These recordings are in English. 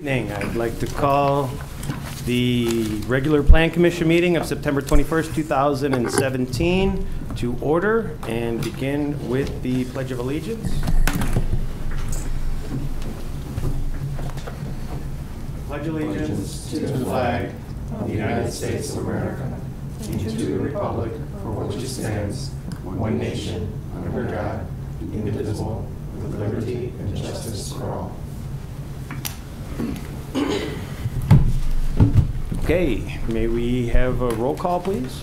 Evening. I'd like to call the regular Plan Commission meeting of September 21st, 2017 to order and begin with the Pledge of Allegiance. Pledge allegiance to the flag of the United States of America and to the republic for which it stands, one nation, under God, indivisible, with liberty and justice for all. Okay, may we have a roll call, please?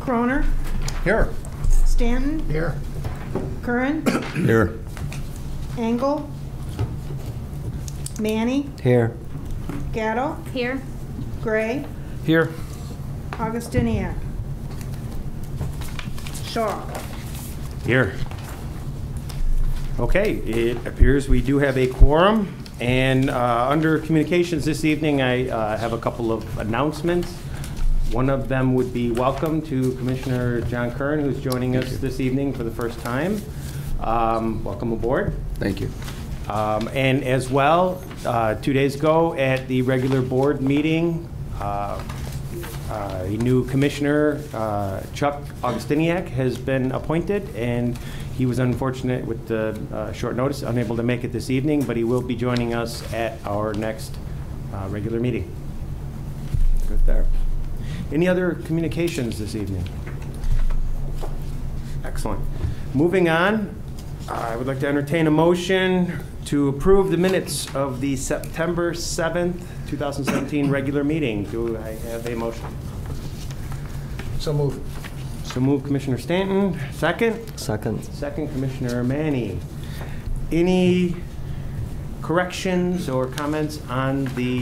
Kroehner. Here. Stanton. Here. Curran. Here. Engel. Manny. Here. Gadelle. Here. Gray. Here. Augustiniak. Shaw. Here. Okay, it appears we do have a quorum. And under communications this evening, I have a couple of announcements. One of them would be welcome to Commissioner John Curran, who's joining us this evening for the first time. Welcome aboard. Thank you. And as well, 2 days ago at the regular board meeting, a new commissioner, Chuck Augustiniak, has been appointed, and he was unfortunate with the short notice, unable to make it this evening, but he will be joining us at our next regular meeting. Good there. Any other communications this evening? Excellent. Moving on, I would like to entertain a motion to approve the minutes of the September 7th, 2017 regular meeting. Do I have a motion? So move. So move Commissioner Stanton. Second? Second. Second, Commissioner Manny. Any corrections or comments on the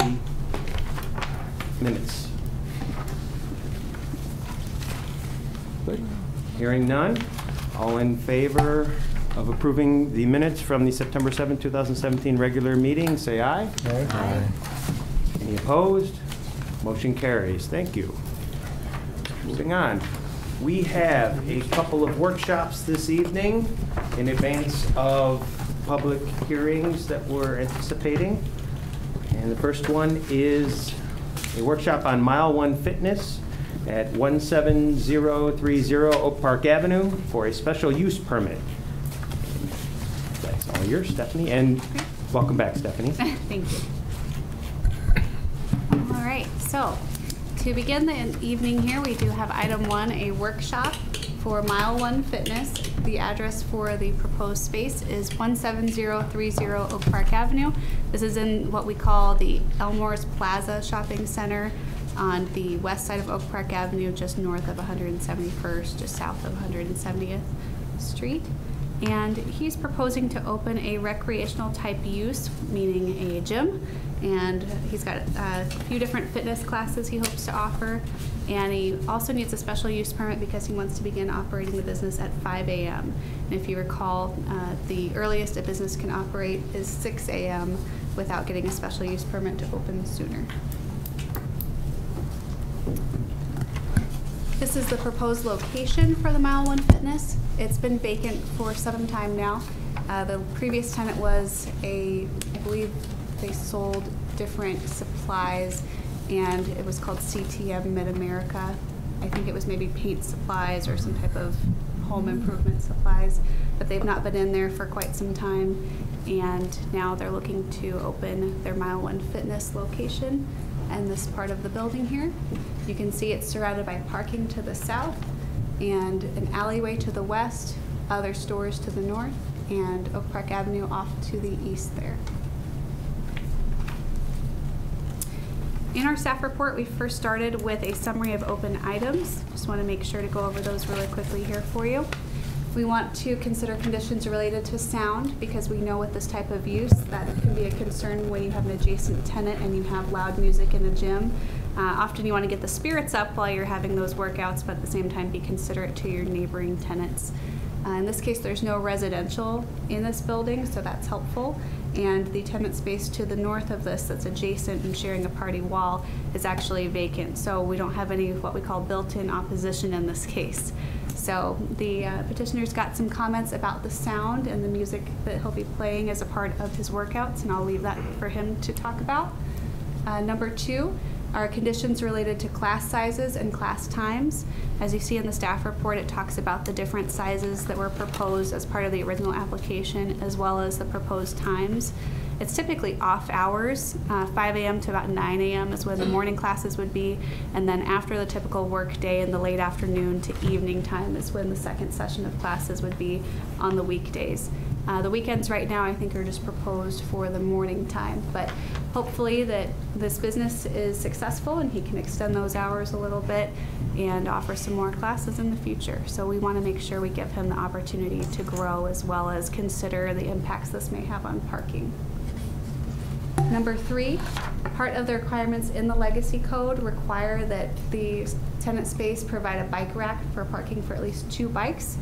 minutes? Good. Hearing none. All in favor of approving the minutes from the September 7, 2017 regular meeting, say aye. Aye. Any opposed? Motion carries. Thank you. Moving on. We have a couple of workshops this evening in advance of public hearings that we're anticipating. And the first one is a workshop on Mile 1 Fitness at 17030 Oak Park Avenue for a special use permit. That's all yours, Stephanie, and welcome back, Stephanie. Thank you. All right, so to begin the evening here, we do have item 1, a workshop for Mile 1 Fitness. The address for the proposed space is 17030 Oak Park Avenue. This is in what we call the Elmore's Plaza Shopping Center on the west side of Oak Park Avenue, just north of 171st, just south of 170th Street. And he's proposing to open a recreational type use, meaning a gym. And he's got a few different fitness classes he hopes to offer. And he also needs a special use permit because he wants to begin operating the business at 5 a.m. And if you recall, the earliest a business can operate is 6 a.m. without getting a special use permit to open sooner. This is the proposed location for the Mile 1 Fitness. It's been vacant for some time now. The previous tenant was I believe they sold different supplies, and it was called CTM Mid-America. I think it was maybe paint supplies or some type of home improvement supplies, but they've not been in there for quite some time, and now they're looking to open their Mile 1 Fitness location in this part of the building here. You can see it's surrounded by parking to the south and an alleyway to the west, other stores to the north, and Oak Park Avenue off to the east there. In our staff report, we first started with a summary of open items. Just want to make sure to go over those really quickly here for you. We want to consider conditions related to sound because we know with this type of use that can be a concern when you have an adjacent tenant and you have loud music in a gym. Often you want to get the spirits up while you're having those workouts, but at the same time be considerate to your neighboring tenants. In this case, there's no residential in this building, so that's helpful. And the tenant space to the north of this that's adjacent and sharing a party wall is actually vacant. So we don't have any what we call built-in opposition in this case. So the petitioner's got some comments about the sound and the music that he'll be playing as a part of his workouts, and I'll leave that for him to talk about. Number 2 are conditions related to class sizes and class times. As you see in the staff report, it talks about the different sizes that were proposed as part of the original application, as well as the proposed times. It's typically off hours, 5 a.m. to about 9 a.m. is when the morning classes would be, and then after the typical work day in the late afternoon to evening time is when the second session of classes would be on the weekdays. The weekends right now I think are just proposed for the morning time, but hopefully that this business is successful and he can extend those hours a little bit and offer some more classes in the future. So we want to make sure we give him the opportunity to grow as well as consider the impacts this may have on parking. Number 3, part of the requirements in the legacy code require that the tenant space provide a bike rack for parking for at least 2 bikes.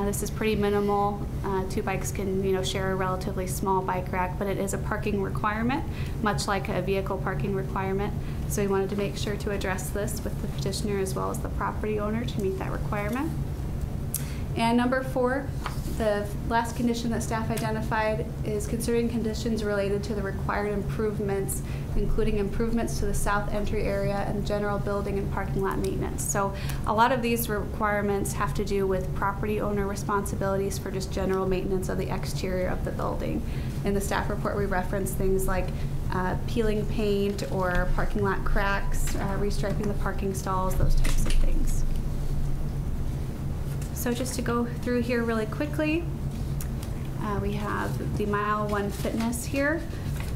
This is pretty minimal. 2 bikes can, share a relatively small bike rack, but it is a parking requirement, much like a vehicle parking requirement. So we wanted to make sure to address this with the petitioner as well as the property owner to meet that requirement. And number 4, the last condition that staff identified is considering conditions related to the required improvements, including improvements to the south entry area and general building and parking lot maintenance. So a lot of these requirements have to do with property owner responsibilities for just general maintenance of the exterior of the building. In the staff report, we reference things like peeling paint or parking lot cracks, restriping the parking stalls, those types of things. So just to go through here really quickly, we have the Mile 1 Fitness here.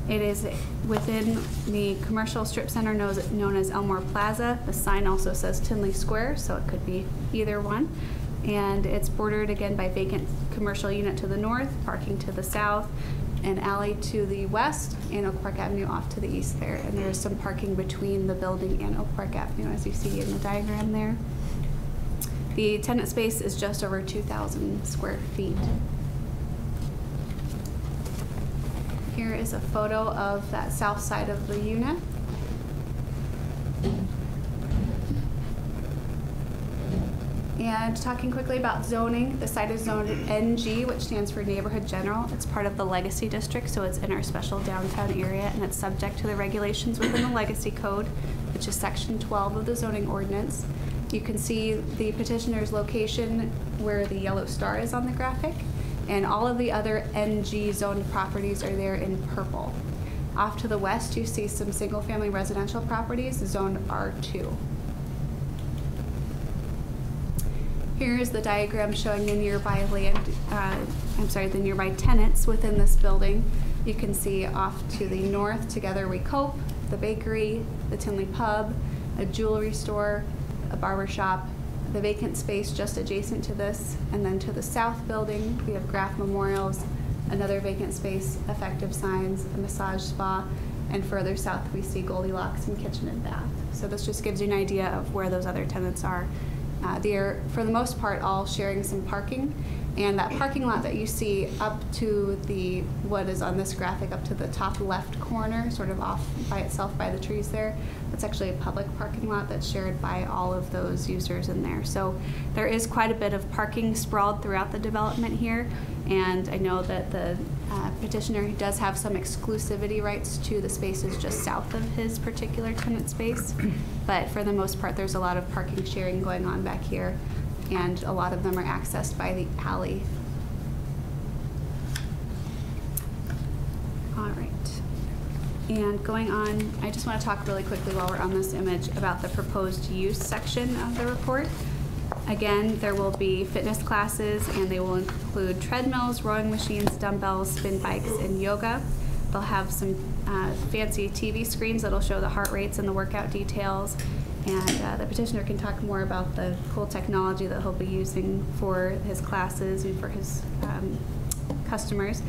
It is within the commercial strip center known as Elmore Plaza. The sign also says Tinley Square, so it could be either one. And it's bordered again by vacant commercial unit to the north, parking to the south, an alley to the west, and Oak Park Avenue off to the east there. And there is some parking between the building and Oak Park Avenue, as you see in the diagram there. The tenant space is just over 2,000 square feet. Here is a photo of that south side of the unit. And talking quickly about zoning, the site is zoned NG, which stands for Neighborhood General. It's part of the Legacy District, so it's in our special downtown area, and it's subject to the regulations within the Legacy Code, which is Section 12 of the zoning ordinance. You can see the petitioner's location where the yellow star is on the graphic, and all of the other NG zoned properties are there in purple. Off to the west, you see some single-family residential properties zoned R2. Here is the diagram showing the nearby the nearby tenants within this building. You can see off to the north, Together We Cope, the bakery, the Tinley pub, a jewelry store, a barber shop, the vacant space just adjacent to this, and then to the south building we have Graff Memorials, another vacant space, Effective Signs, a massage spa, and further south we see Goldilocks and Kitchen and Bath. So this just gives you an idea of where those other tenants are. They're, for the most part, all sharing some parking, and that parking lot that you see up to the, what is on this graphic, up to the top left corner, sort of off by itself by the trees there, that's actually a public parking lot that's shared by all of those users in there. So there is quite a bit of parking sprawled throughout the development here, and I know that the petitioner does have some exclusivity rights to the spaces just south of his particular tenant space, but for the most part there's a lot of parking sharing going on back here, and a lot of them are accessed by the alley. All right. And going on, I just want to talk really quickly while we're on this image about the proposed use section of the report. Again, there will be fitness classes, and they will include treadmills, rowing machines, dumbbells, spin bikes, and yoga. They'll have some fancy TV screens that'll show the heart rates and the workout details. And the petitioner can talk more about the cool technology that he'll be using for his classes and for his customers.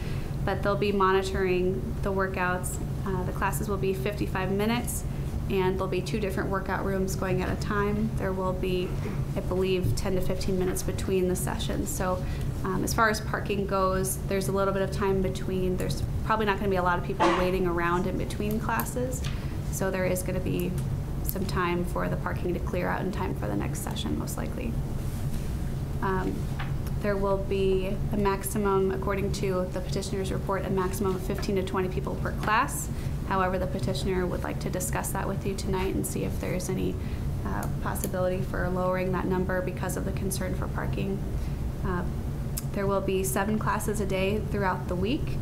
But they'll be monitoring the workouts. The classes will be 55 minutes, and there'll be 2 different workout rooms going at a time. There will be, I believe, 10 to 15 minutes between the sessions. So as far as parking goes, there's a little bit of time between. There's probably not going to be a lot of people waiting around in between classes. So there is going to be some time for the parking to clear out in time for the next session, most likely. There will be a maximum, according to the petitioner's report, a maximum of 15 to 20 people per class. However, the petitioner would like to discuss that with you tonight and see if there's any possibility for lowering that number because of the concern for parking. There will be 7 classes a day throughout the week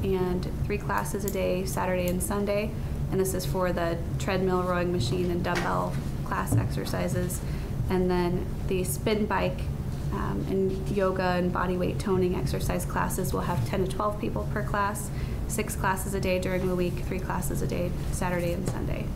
and 3 classes a day Saturday and Sunday. And this is for the treadmill, rowing machine, and dumbbell class exercises. And then the spin bike and yoga and bodyweight toning exercise classes will have 10 to 12 people per class, 6 classes a day during the week, 3 classes a day Saturday and Sunday.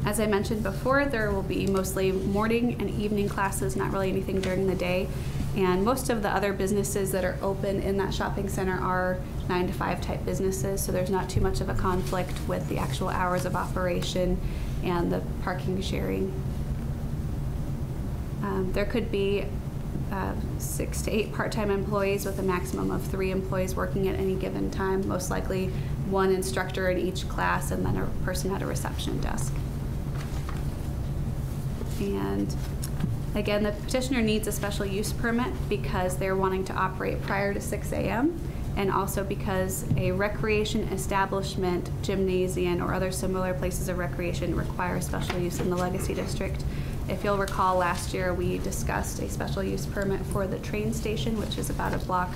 As I mentioned before, there will be mostly morning and evening classes, not really anything during the day. And most of the other businesses that are open in that shopping center are 9 to 5 type businesses, so there's not too much of a conflict with the actual hours of operation and the parking sharing. There could be 6 to 8 part-time employees with a maximum of 3 employees working at any given time, most likely 1 instructor in each class and then a person at a reception desk. And again, the petitioner needs a special use permit because they're wanting to operate prior to 6 a.m. and also because a recreation establishment, gymnasium, or other similar places of recreation require special use in the Legacy District. If you'll recall, last year we discussed a special use permit for the train station, which is about a block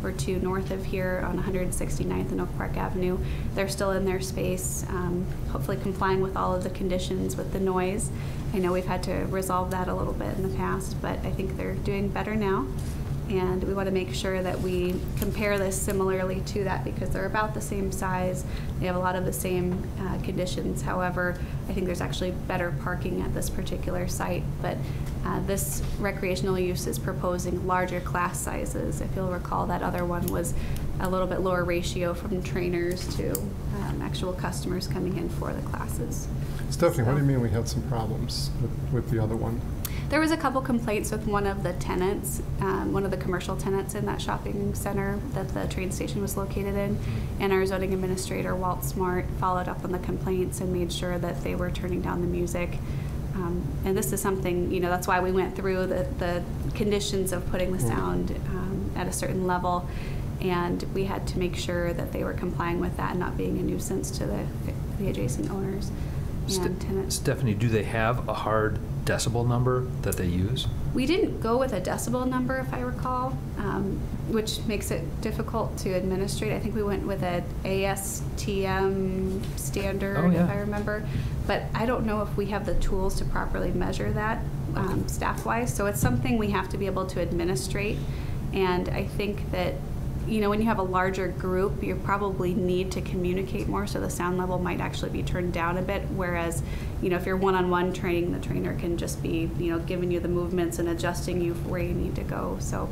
or 2 north of here on 169th and Oak Park Avenue. They're still in their space, hopefully complying with all of the conditions with the noise. I know we've had to resolve that a little bit in the past, but I think they're doing better now. And we want to make sure that we compare this similarly to that because they're about the same size. They have a lot of the same conditions. However, I think there's actually better parking at this particular site. But this recreational use is proposing larger class sizes. If you'll recall, that other one was a little bit lower ratio from trainers to actual customers coming in for the classes. Stephanie, what do you mean we had some problems with the other one? There was a couple complaints with one of the tenants, one of the commercial tenants in that shopping center that the train station was located in, and our zoning administrator, Walt Smart, followed up on the complaints and made sure that they were turning down the music. And this is something, you know, that's why we went through the conditions of putting the sound at a certain level, and we had to make sure that they were complying with that and not being a nuisance to the adjacent owners and tenants. Stephanie, do they have a hard decibel number that they use? We didn't go with a decibel number, if I recall, which makes it difficult to administrate. I think we went with an ASTM standard, if I remember. But I don't know if we have the tools to properly measure that staff-wise. So it's something we have to be able to administrate. And I think that, you know, when you have a larger group, you probably need to communicate more, so the sound level might actually be turned down a bit, whereas, you know, if you're one-on-one training, the trainer can just be, you know, giving you the movements and adjusting you where you need to go. So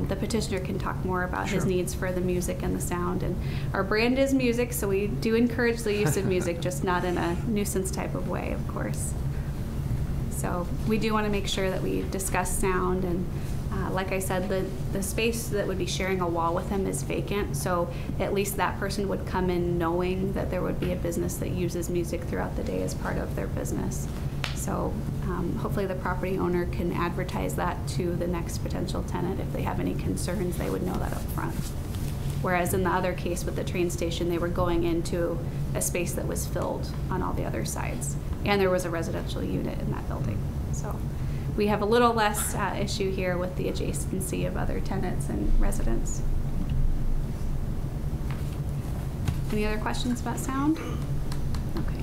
the petitioner can talk more about his needs for the music and the sound. And our brand is music, so we do encourage the use of music, just not in a nuisance type of way, of course. So we do want to make sure that we discuss sound, and like I said, the space that would be sharing a wall with him is vacant, so at least that person would come in knowing that there would be a business that uses music throughout the day as part of their business. So hopefully the property owner can advertise that to the next potential tenant. If they have any concerns, they would know that up front. Whereas in the other case with the train station, they were going into a space that was filled on all the other sides, and there was a residential unit in that building. So we have a little less issue here with the adjacency of other tenants and residents. Any other questions about sound? Okay.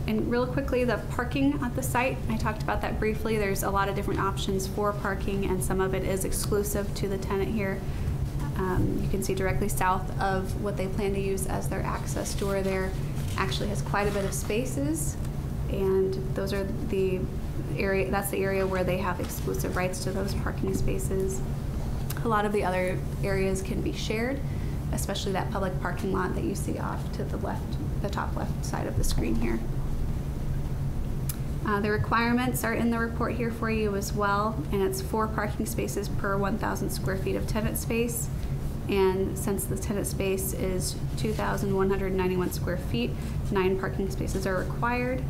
And real quickly, the parking at the site, I talked about that briefly. There's a lot of different options for parking, and some of it is exclusive to the tenant here. You can see directly south of what they plan to use as their access door there actually has quite a bit of spaces, and those are the area, that's the area where they have exclusive rights to those parking spaces. A lot of the other areas can be shared, especially that public parking lot that you see off to the left, the top left side of the screen here. The requirements are in the report here for you as well, and it's 4 parking spaces per 1,000 square feet of tenant space. And since the tenant space is 2,191 square feet, 9 parking spaces are required.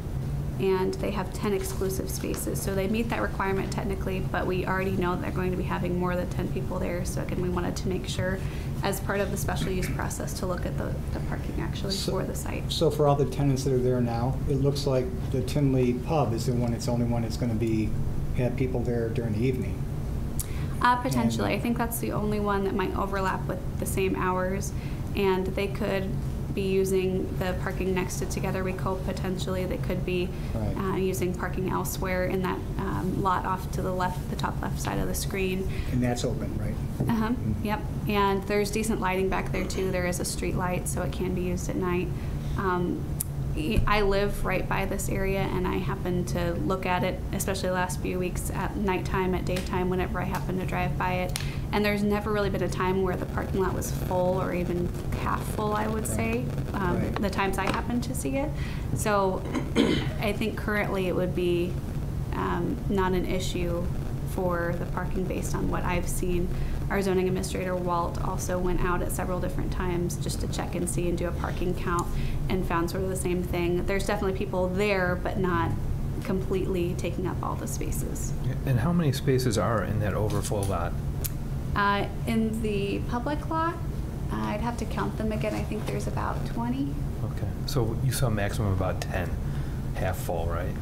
and they have 10 exclusive spaces. So they meet that requirement technically, but we already know they're going to be having more than 10 people there. So again, we wanted to make sure as part of the special use process to look at the parking actually for the site. So for all the tenants that are there now, it looks like the Tinley pub is the only one that's going to have people there during the evening. Potentially. I think that's the only one that might overlap with the same hours, and they could be using the parking next to Together We Cope potentially. They could be Right. using parking elsewhere in that lot off to the left, the top left side of the screen. And that's open, right? Yep. And there's decent lighting back there too. There is a street light, so it can be used at night. I live right by this area, and I happen to look at it, especially the last few weeks, at nighttime, at daytime, whenever I happen to drive by it. And there's never really been a time where the parking lot was full or even half full, I would say, Right. the times I happen to see it. So I think currently it would be not an issue for the parking based on what I've seen. Our zoning administrator, Walt, also went out at several different times just to check and see and do a parking count and found sort of the same thing. There's definitely people there, but not completely taking up all the spaces. And how many spaces are in that overflow lot? In the public lot, I'd have to count them again. I think there's about 20. Okay, so you saw a maximum of about 10, half full, right?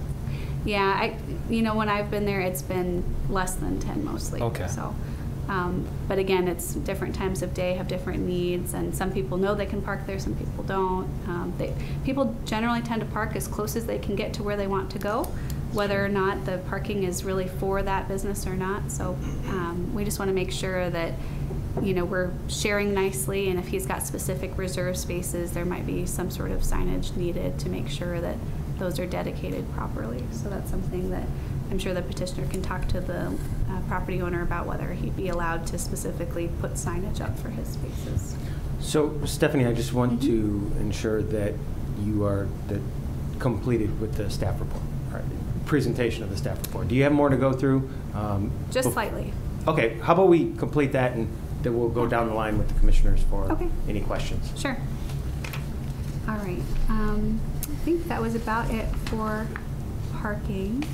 Yeah, when I've been there, it's been less than 10 mostly. Okay. So, but again, it's different times of day have different needs, and some people know they can park there, some people don't. People generally tend to park as close as they can get to where they want to go, whether or not the parking is really for that business or not. So we just want to make sure that we're sharing nicely, and if he's got specific reserved spaces, there might be some sort of signage needed to make sure that those are dedicated properly. So that's something that I'm sure the petitioner can talk to the property owner about, whether he'd be allowed to specifically put signage up for his spaces. So, Stephanie, I just want to ensure that you are completed with the staff report, presentation of the staff report. Do you have more to go through? Just slightly. Okay, how about we complete that, and then we'll go down the line with the commissioners for any questions. Sure. All right. I think that was about it for parking.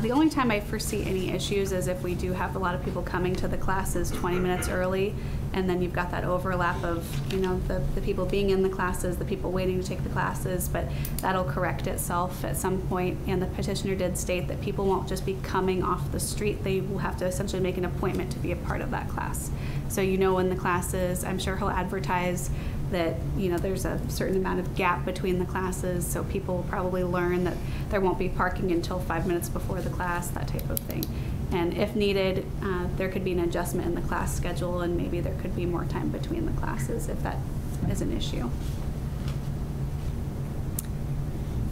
The only time I foresee any issues is if we do have a lot of people coming to the classes 20 minutes early, and then you've got that overlap of, the people being in the classes, the people waiting to take the classes, but that'll correct itself at some point. And the petitioner did state that people won't just be coming off the street. They will have to essentially make an appointment to be a part of that class. So when the classes, I'm sure he'll advertise that there's a certain amount of gap between the classes, so people will probably learn that there won't be parking until 5 minutes before the class, that type of thing. And if needed, there could be an adjustment in the class schedule, and maybe there could be more time between the classes if that is an issue.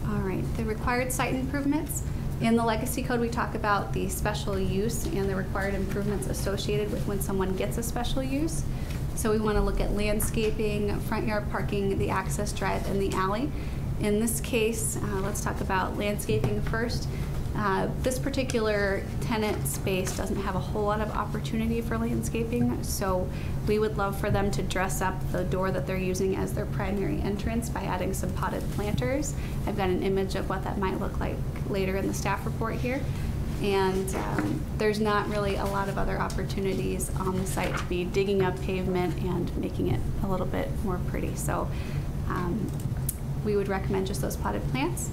All right, the required site improvements. In the Legacy Code, we talk about the special use and the required improvements associated with when someone gets a special use. So we want to look at landscaping, front yard parking, the access drive, and the alley. In this case, let's talk about landscaping first. This particular tenant space doesn't have a whole lot of opportunity for landscaping, so we would love for them to dress up the door that they're using as their primary entrance by adding some potted planters. I've got an image of what that might look like later in the staff report here. And there's not really a lot of other opportunities on the site to be digging up pavement and making it a little bit more pretty. So we would recommend just those potted plants.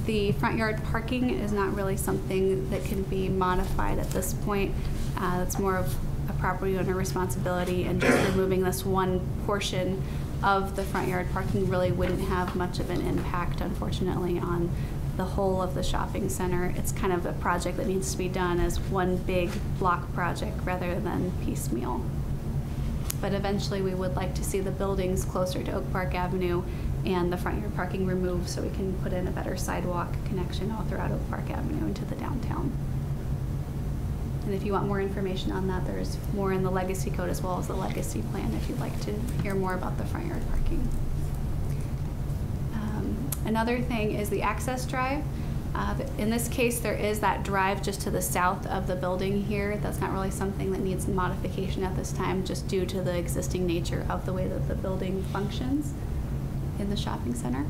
The front yard parking is not really something that can be modified at this point. It's more of a property owner responsibility, and just removing this one portion of the front yard parking really wouldn't have much of an impact, unfortunately, on the whole of the shopping center. It's kind of a project that needs to be done as one big block project rather than piecemeal. But eventually we would like to see the buildings closer to Oak Park Avenue and the front yard parking removed so we can put in a better sidewalk connection all throughout Oak Park Avenue into the downtown. And if you want more information on that, there's more in the Legacy Code as well as the Legacy Plan if you'd like to hear more about the front yard parking. Another thing is the access drive. In this case, there is that drive just to the south of the building here. That's not really something that needs modification at this time, just due to the existing nature of the way that the building functions in the shopping center.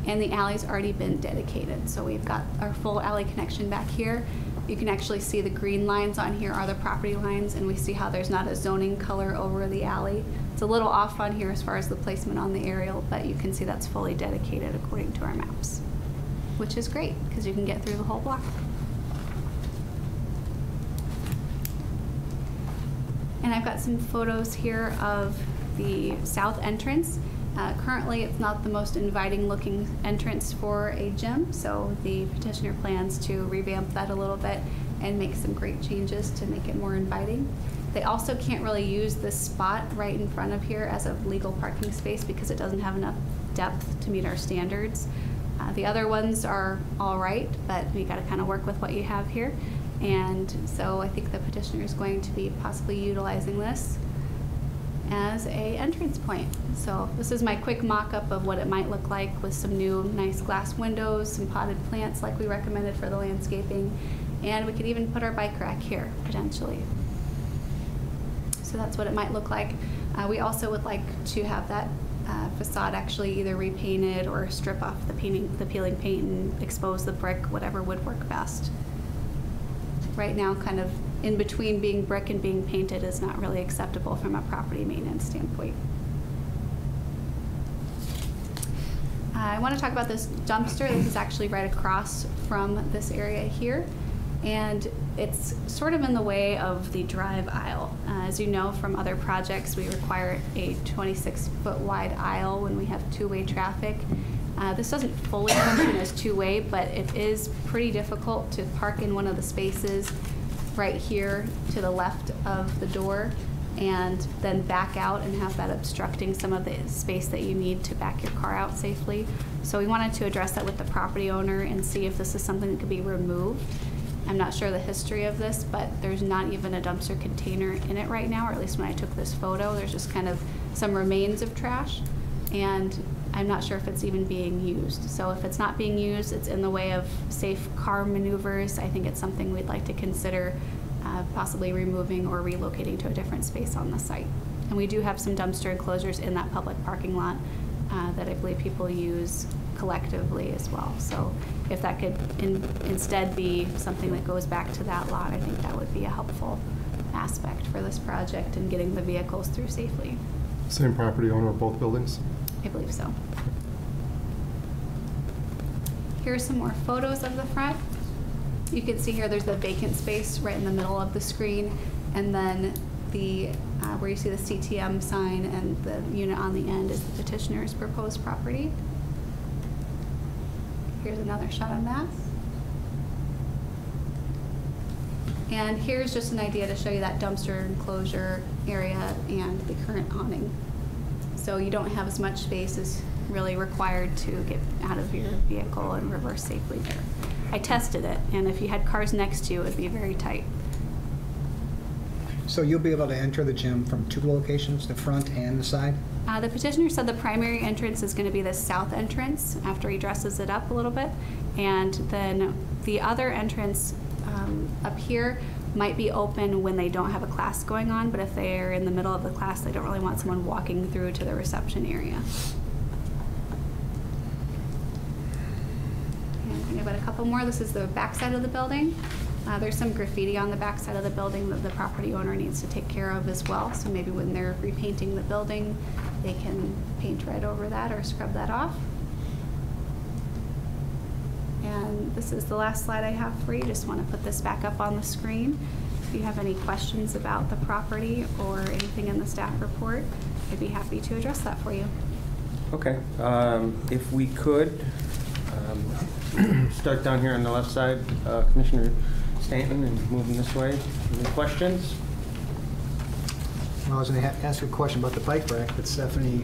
and the alley's already been dedicated. So we've got our full alley connection back here. You can actually see the green lines on here are the property lines, and we see how there's not a zoning color over the alley. It's a little off on here as far as the placement on the aerial, but you can see that's fully dedicated according to our maps, which is great because you can get through the whole block. And I've got some photos here of the south entrance. Currently, it's not the most inviting looking entrance for a gym, so the petitioner plans to revamp that a little bit and make some great changes to make it more inviting. They also can't really use this spot right in front of here as a legal parking space because it doesn't have enough depth to meet our standards. The other ones are all right, but we got to kind of work with what you have here. And so I think the petitioner is going to be possibly utilizing this as a entrance point. So this is my quick mock-up of what it might look like with some new nice glass windows, some potted plants like we recommended for the landscaping, and we could even put our bike rack here potentially. So that's what it might look like. We also would like to have that facade actually either repainted or strip off the peeling paint and expose the brick, whatever would work best. Right now, kind of in between being brick and being painted is not really acceptable from a property maintenance standpoint. I want to talk about this dumpster. This is actually right across from this area here, and it's sort of in the way of the drive aisle. As you know from other projects, we require a 26-foot wide aisle when we have two-way traffic. This doesn't fully function as two-way, but it is pretty difficult to park in one of the spaces right here to the left of the door and then back out and have that obstructing some of the space that you need to back your car out safely. So we wanted to address that with the property owner and see if this is something that could be removed. I'm not sure the history of this, but there's not even a dumpster container in it right now, or at least when I took this photo, there's just kind of some remains of trash, and I'm not sure if it's even being used. So if it's not being used, it's in the way of safe car maneuvers. I think it's something we'd like to consider possibly removing or relocating to a different space on the site. And we do have some dumpster enclosures in that public parking lot that I believe people use collectively as well. So if that could instead be something that goes back to that lot, I think that would be a helpful aspect for this project and getting the vehicles through safely. Same property owner of both buildings? I believe so. Here's some more photos of the front. You can see here there's the vacant space right in the middle of the screen, and then the where you see the CTM sign and the unit on the end is the petitioner's proposed property. Here's another shot of that. And here's just an idea to show you that dumpster enclosure area and the current awning. So you don't have as much space as really required to get out of your vehicle and reverse safely there. I tested it, and if you had cars next to you, it would be very tight. So you'll be able to enter the gym from two locations, the front and the side? The petitioner said the primary entrance is going to be the south entrance after he dresses it up a little bit, and then the other entrance up here might be open when they don't have a class going on, but if they're in the middle of the class, they don't really want someone walking through to the reception area. And about a couple more. This is the back side of the building. There's some graffiti on the back side of the building that the property owner needs to take care of as well. So maybe when they're repainting the building, they can paint red over that or scrub that off. And this is the last slide I have for you. Just want to put this back up on the screen. If you have any questions about the property or anything in the staff report, I'd be happy to address that for you. Okay. If we could start down here on the left side, Commissioner Stanton, and moving this way. Any questions? Well, I was going to ask a question about the bike rack, but Stephanie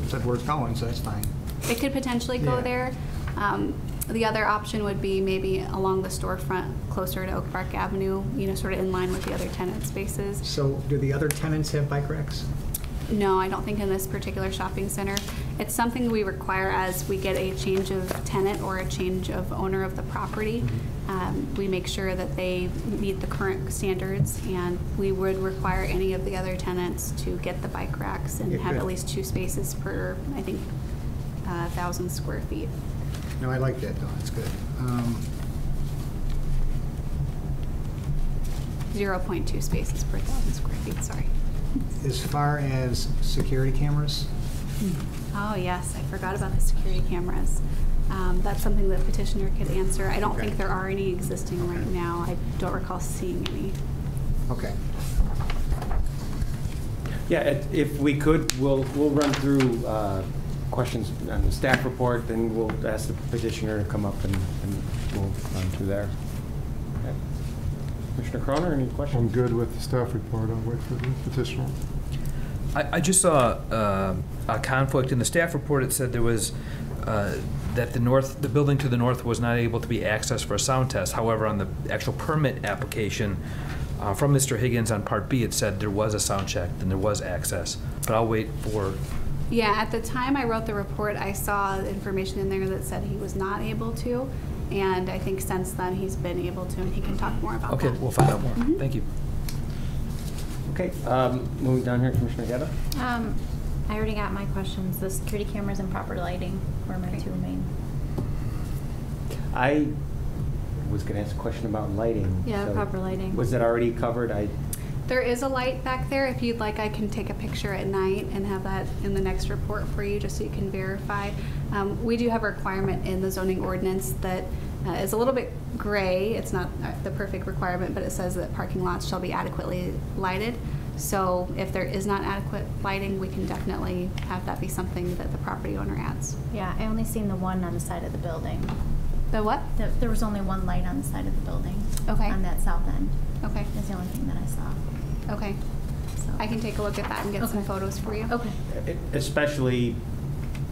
said where it's going, so that's fine. It could potentially go Yeah. there. The other option would be maybe along the storefront closer to Oak Park Avenue, you know, sort of in line with the other tenant spaces. So do the other tenants have bike racks? No, I don't think in this particular shopping center. It's something we require as we get a change of tenant or a change of owner of the property. We make sure that they meet the current standards, and we would require any of the other tenants to get the bike racks and Yeah, have good. at least 2 spaces per, I think, 1,000 square feet. No, I like that, though. It's good. 0.2 spaces per 1,000 square feet, sorry. As far as security cameras, Oh, yes, I forgot about the security cameras. That's something that Petitioner could answer. I don't Okay. think there are any existing right now. I don't recall seeing any. okay. Yeah, if we could, we'll run through questions on the staff report, then we'll ask the petitioner to come up and we'll run through there. Okay. Commissioner Kroehner, any questions? I'm good with the staff report. I'll wait for the petitioner. I just saw a conflict in the staff report. It said there was that the building to the north was not able to be accessed for a sound test. However, on the actual permit application from Mr. Higgins on Part B, it said there was a sound check and there was access. But I'll wait for. Yeah, at the time I wrote the report, I saw information in there that said he was not able to, and I think since then he's been able to, and he can talk more about Okay, that. we'll find out more. Mhm. Thank you. Okay, moving down here, Commissioner Gadelle. I already got my questions. The security cameras and proper lighting were my two main. I was going to ask a question about lighting. Yeah, so proper lighting. Was it already covered? There is a light back there. If you'd like, I can take a picture at night and have that in the next report for you, just so you can verify. We do have a requirement in the zoning ordinance that is a little bit gray. It's not the perfect requirement, but it says that parking lots shall be adequately lighted. So if there is not adequate lighting, we can definitely have that be something that the property owner adds. Yeah, I only seen the one on the side of the building. The what? There was only one light on the side of the building. Okay. On that south end. Okay. That's the only thing that I saw. Okay. So. I can take a look at that and get some Okay. photos for you. Okay. Especially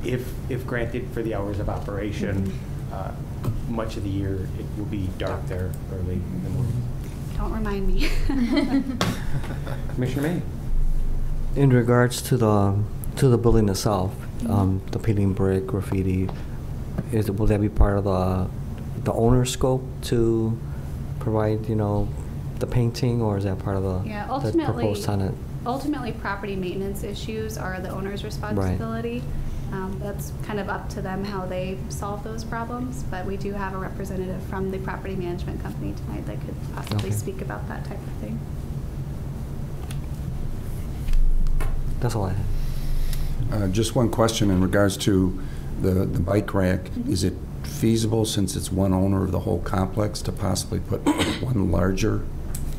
if granted for the hours of operation, much of the year it will be dark there early in the morning. Don't remind me. Commissioner May. In regards to the building itself, the painting brick, graffiti, will that be part of the owner's scope to provide, the painting, or is that part of the, Yeah, the proposed tenant? ultimately, property maintenance issues are the owner's responsibility. That's kind of up to them how they solve those problems, but we do have a representative from the property management company tonight that could possibly Okay. speak about that type of thing. That's all I had. Just one question in regards to the bike rack. Is it feasible, since it's one owner of the whole complex, to possibly put one larger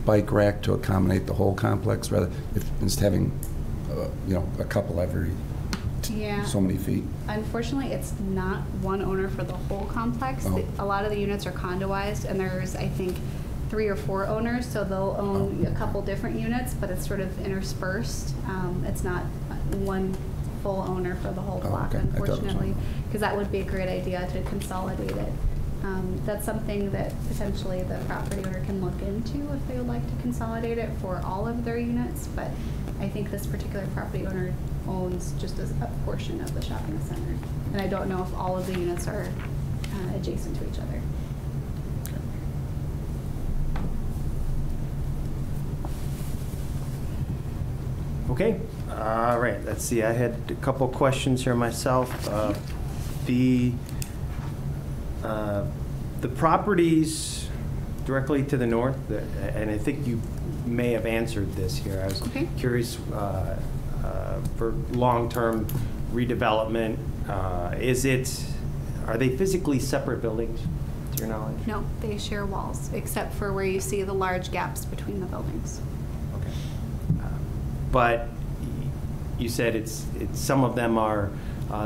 bike rack to accommodate the whole complex, rather instead of having a couple every Yeah. so many feet? Unfortunately, it's not one owner for the whole complex. Oh. A lot of the units are condoized, and there's, I think, 3 or 4 owners, so they'll own Oh. a couple different units, but it's sort of interspersed. It's not one full owner for the whole Oh, block, okay. I thought it was unfortunately, one. because that would be a great idea to consolidate it. That's something that potentially the property owner can look into if they would like to consolidate it for all of their units, but I think this particular property owner owns just a portion of the shopping center. And I don't know if all of the units are adjacent to each other. Okay, all right, let's see, I had a couple questions here myself. The properties directly to the north, and I think you may have answered this here. I was Okay. curious for long-term redevelopment. Are they physically separate buildings, to your knowledge? No, they share walls, except for where you see the large gaps between the buildings. Okay. But you said it's some of them are,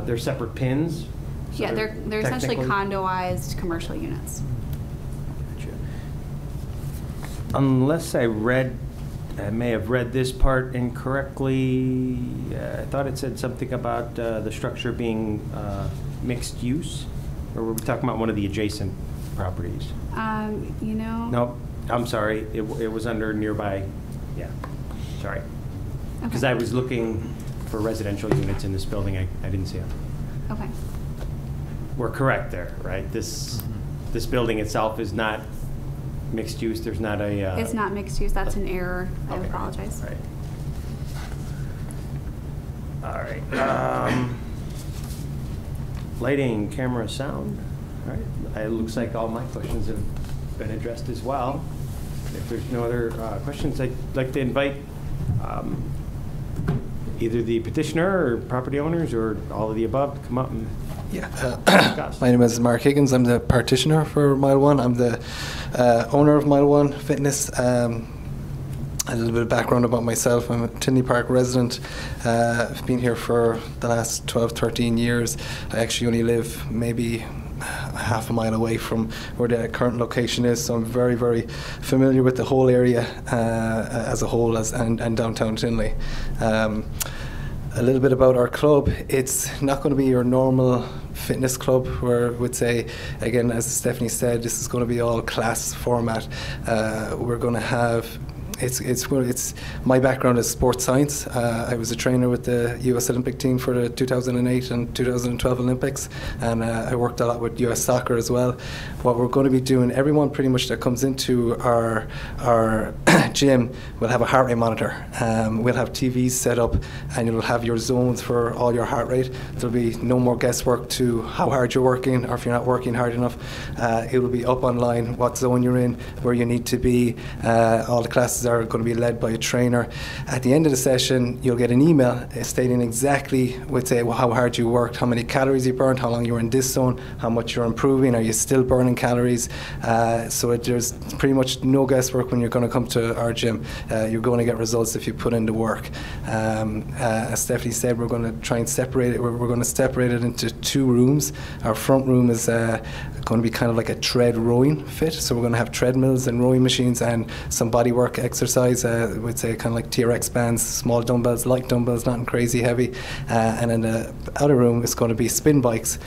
they're separate pins? So Yeah, they're essentially technically- condoized commercial units. Gotcha. Unless I may have read this part incorrectly. I thought it said something about the structure being mixed use, or were we talking about one of the adjacent properties? Nope, I'm sorry, it was under nearby, yeah, sorry. Because I was looking for residential units in this building, I didn't see them. Okay. We're correct there, right? This building itself is not mixed use, there's not a... It's not mixed use, that's an error. I Okay. apologize. Right. All right. Lighting, camera, sound. All right. It looks like all my questions have been addressed as well. If there's no other questions, I'd like to invite either the petitioner or property owners or all of the above to come up and discuss. My name is Mark Higgins. I'm the partitioner for Mile 1. I'm the owner of Mile 1 Fitness. A little bit of background about myself. I'm a Tinley Park resident. I've been here for the last 12, 13 years. I actually only live maybe half a mile away from where the current location is, so I'm very, very familiar with the whole area as a whole and downtown Tinley. A little bit about our club. It's not going to be your normal fitness club where I would say, again, as Stephanie said, this is going to be all class format. We're going to have It's my background is sports science. I was a trainer with the U.S. Olympic team for the 2008 and 2012 Olympics, and I worked a lot with U.S. soccer as well. What we're going to be doing, everyone pretty much that comes into our gym will have a heart rate monitor. We'll have TVs set up, and you'll have your zones for all your heart rate. There'll be no more guesswork to how hard you're working, or if you're not working hard enough. It will be up online, what zone you're in, where you need to be. All the classes are going to be led by a trainer. At the end of the session, you'll get an email stating exactly, would say, how hard you worked, how many calories you burned, how long you were in this zone, how much you're improving, are you still burning calories. So there's pretty much no guesswork when you're going to come to our gym. You're going to get results if you put in the work. As Stephanie said, we're going to try and separate it. We're going to separate it into two rooms. Our front room is going to be kind of like a tread rowing fit. So we're going to have treadmills and rowing machines and some bodywork exercise. We'd say kind of like TRX bands, small dumbbells, light dumbbells, nothing crazy heavy. And in the outer room is going to be spin bikes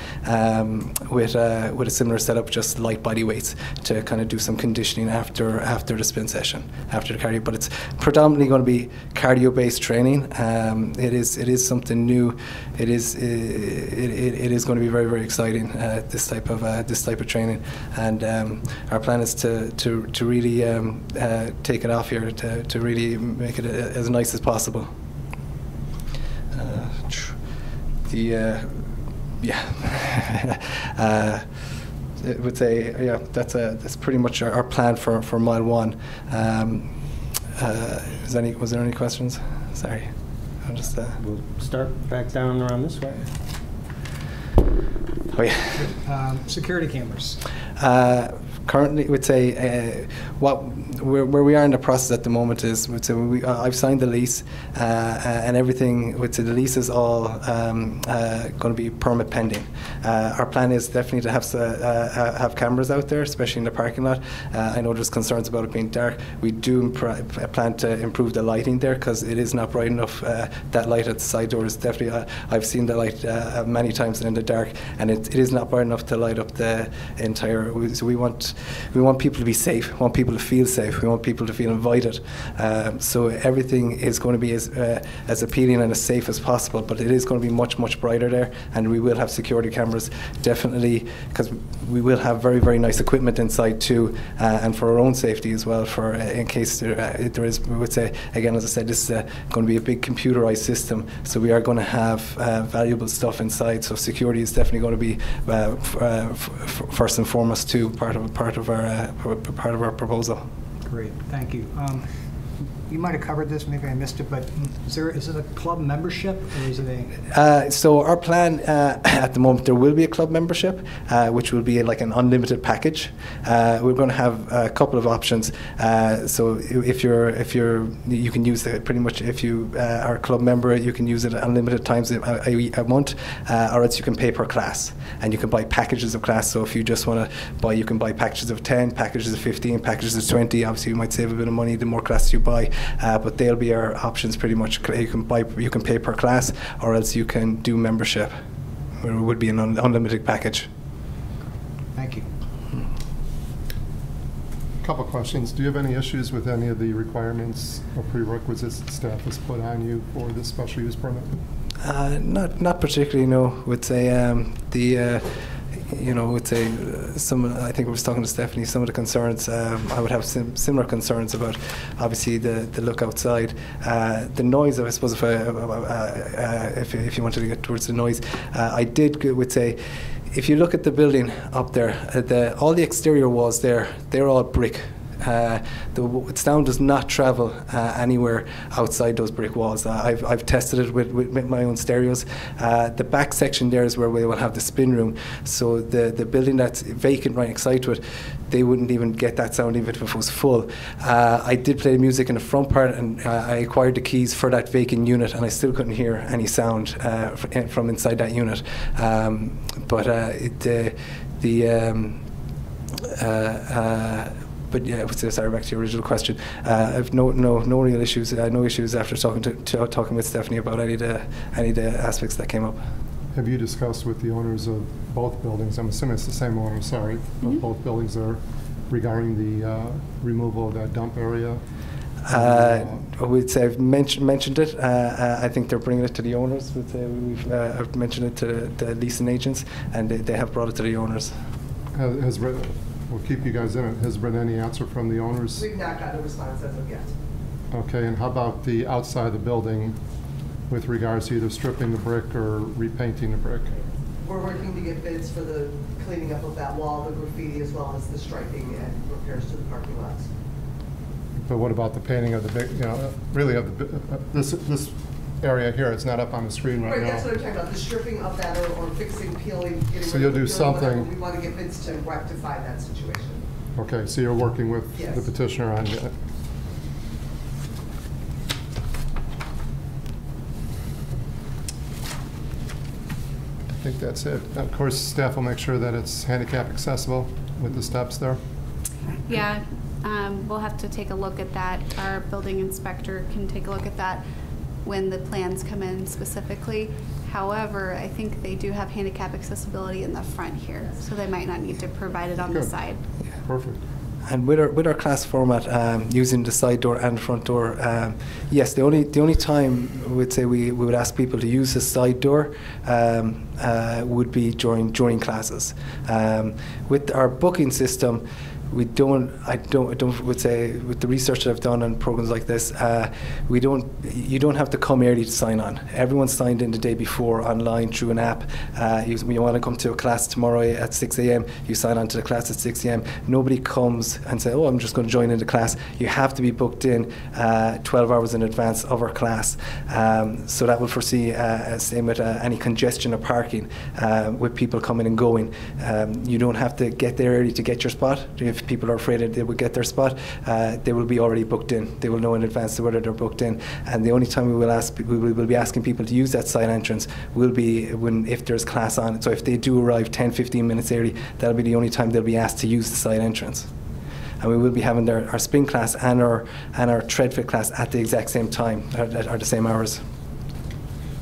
with a similar setup, just light body weights to kind of do some conditioning after the spin session, after the cardio. But it's predominantly going to be cardio-based training. It is something new. It is going to be very, very exciting. This type of training, and our plan is to really take it off here, to really make it as nice as possible. I would say, yeah, that's pretty much our plan for Mile 1. Was there any questions? Sorry, I'm just. We'll start back down around this way. Oh yeah. Security cameras. Currently, would say where we are in the process at the moment is, would say I've signed the lease and everything. Would say the lease is all going to be permit pending. Our plan is definitely to have cameras out there, especially in the parking lot. I know there's concerns about it being dark. We do plan to improve the lighting there because it is not bright enough. That light at the side door is definitely. I've seen the light many times in the dark, and it is not bright enough to light up the entire. So we want people to be safe. We want people to feel safe. We want people to feel invited. So everything is going to be as appealing and as safe as possible. But it is going to be much, much brighter there, and we will have security cameras definitely, because we will have very, very nice equipment inside too, and for our own safety as well. For in case there is, we would say again, as I said, this is going to be a big computerized system. So we are going to have valuable stuff inside. So security is definitely going to be first and foremost too, part of our proposal. Great, thank you. You might have covered this, maybe I missed it, but is it a club membership, or is it a... So our plan at the moment, there will be a club membership, which will be like an unlimited package. We're going to have a couple of options. So if you can use it pretty much. If you are a club member, you can use it unlimited times a month, or else you can pay per class, and you can buy packages of class. So if you just want to buy, you can buy packages of 10, packages of 15, packages of 20. Obviously, you might save a bit of money the more classes you buy. But they'll be our options pretty much. You can pay per class, or else you can do membership, where it would be an unlimited package. Thank you. Couple questions. Do you have any issues with any of the requirements or prerequisites that staff has put on you for this special use permit? Not particularly, no. Would say you know, would say I think I was talking to Stephanie, some of the concerns, I would have similar concerns about, obviously, the look outside. The noise, I suppose, if you wanted to get towards the noise, I would say, if you look at the building up there, all the exterior walls there, they're all brick. The sound does not travel anywhere outside those brick walls. I've tested it with my own stereos. The back section there is where we will have the spin room. So the building that's vacant right next to it, they wouldn't even get that sound even if it was full. I did play music in the front part, and I acquired the keys for that vacant unit, and I still couldn't hear any sound from inside that unit. But yeah, sorry, back to your original question. I've no real issues. No issues after talking with Stephanie about any of the aspects that came up. Have you discussed with the owners of both buildings? I'm assuming it's the same owner. Sorry, of both buildings there, regarding the removal of that dump area. We'd say I've mentioned it. I think they're bringing it to the owners. I've mentioned it to the leasing agents, and they have brought it to the owners. We'll keep you guys in it. Has there been any answer from the owners? We've not gotten a response as of yet. Okay, and how about the outside of the building with regards to either stripping the brick or repainting the brick? We're working to get bids for the cleaning up of that wall, the graffiti, as well as the striping and repairs to the parking lots. But what about the painting of the big, really of the, this area here? It's not up on the screen right now. Right, that's what I'm talking about, the stripping of that or fixing, peeling, getting so you'll do something. Whatever. We want to get bids to rectify that situation. Okay, so you're working with yes. the petitioner on it. I think that's it. Of course, staff will make sure that it's handicap accessible with the steps there. Yeah, we'll have to take a look at that. Our building inspector can take a look at that when the plans come in specifically. However, I think they do have handicap accessibility in the front here, so they might not need to provide it on Good. the side. Yeah. Perfect. And with our class format, using the side door and front door, yes, the only time we'd say we would ask people to use the side door would be during classes. With our booking system, I would say with the research that I've done on programs like this, you don't have to come early to sign on. Everyone's signed in the day before online through an app. You want to come to a class tomorrow at 6 a.m., you sign on to the class at 6 a.m. Nobody comes and say, oh, I'm just going to join in the class. You have to be booked in 12 hours in advance of our class. So that will foresee, same with any congestion of parking with people coming and going. You don't have to get there early to get your spot. If people are afraid that they will get their spot, they will be already booked in. They will know in advance whether they're booked in. And the only time we will be asking people to use that side entrance will be if there's class on. So if they do arrive 10-15 minutes early, that'll be the only time they'll be asked to use the side entrance. And we will be having our spin class and our treadfit class at the exact same time, or the same hours.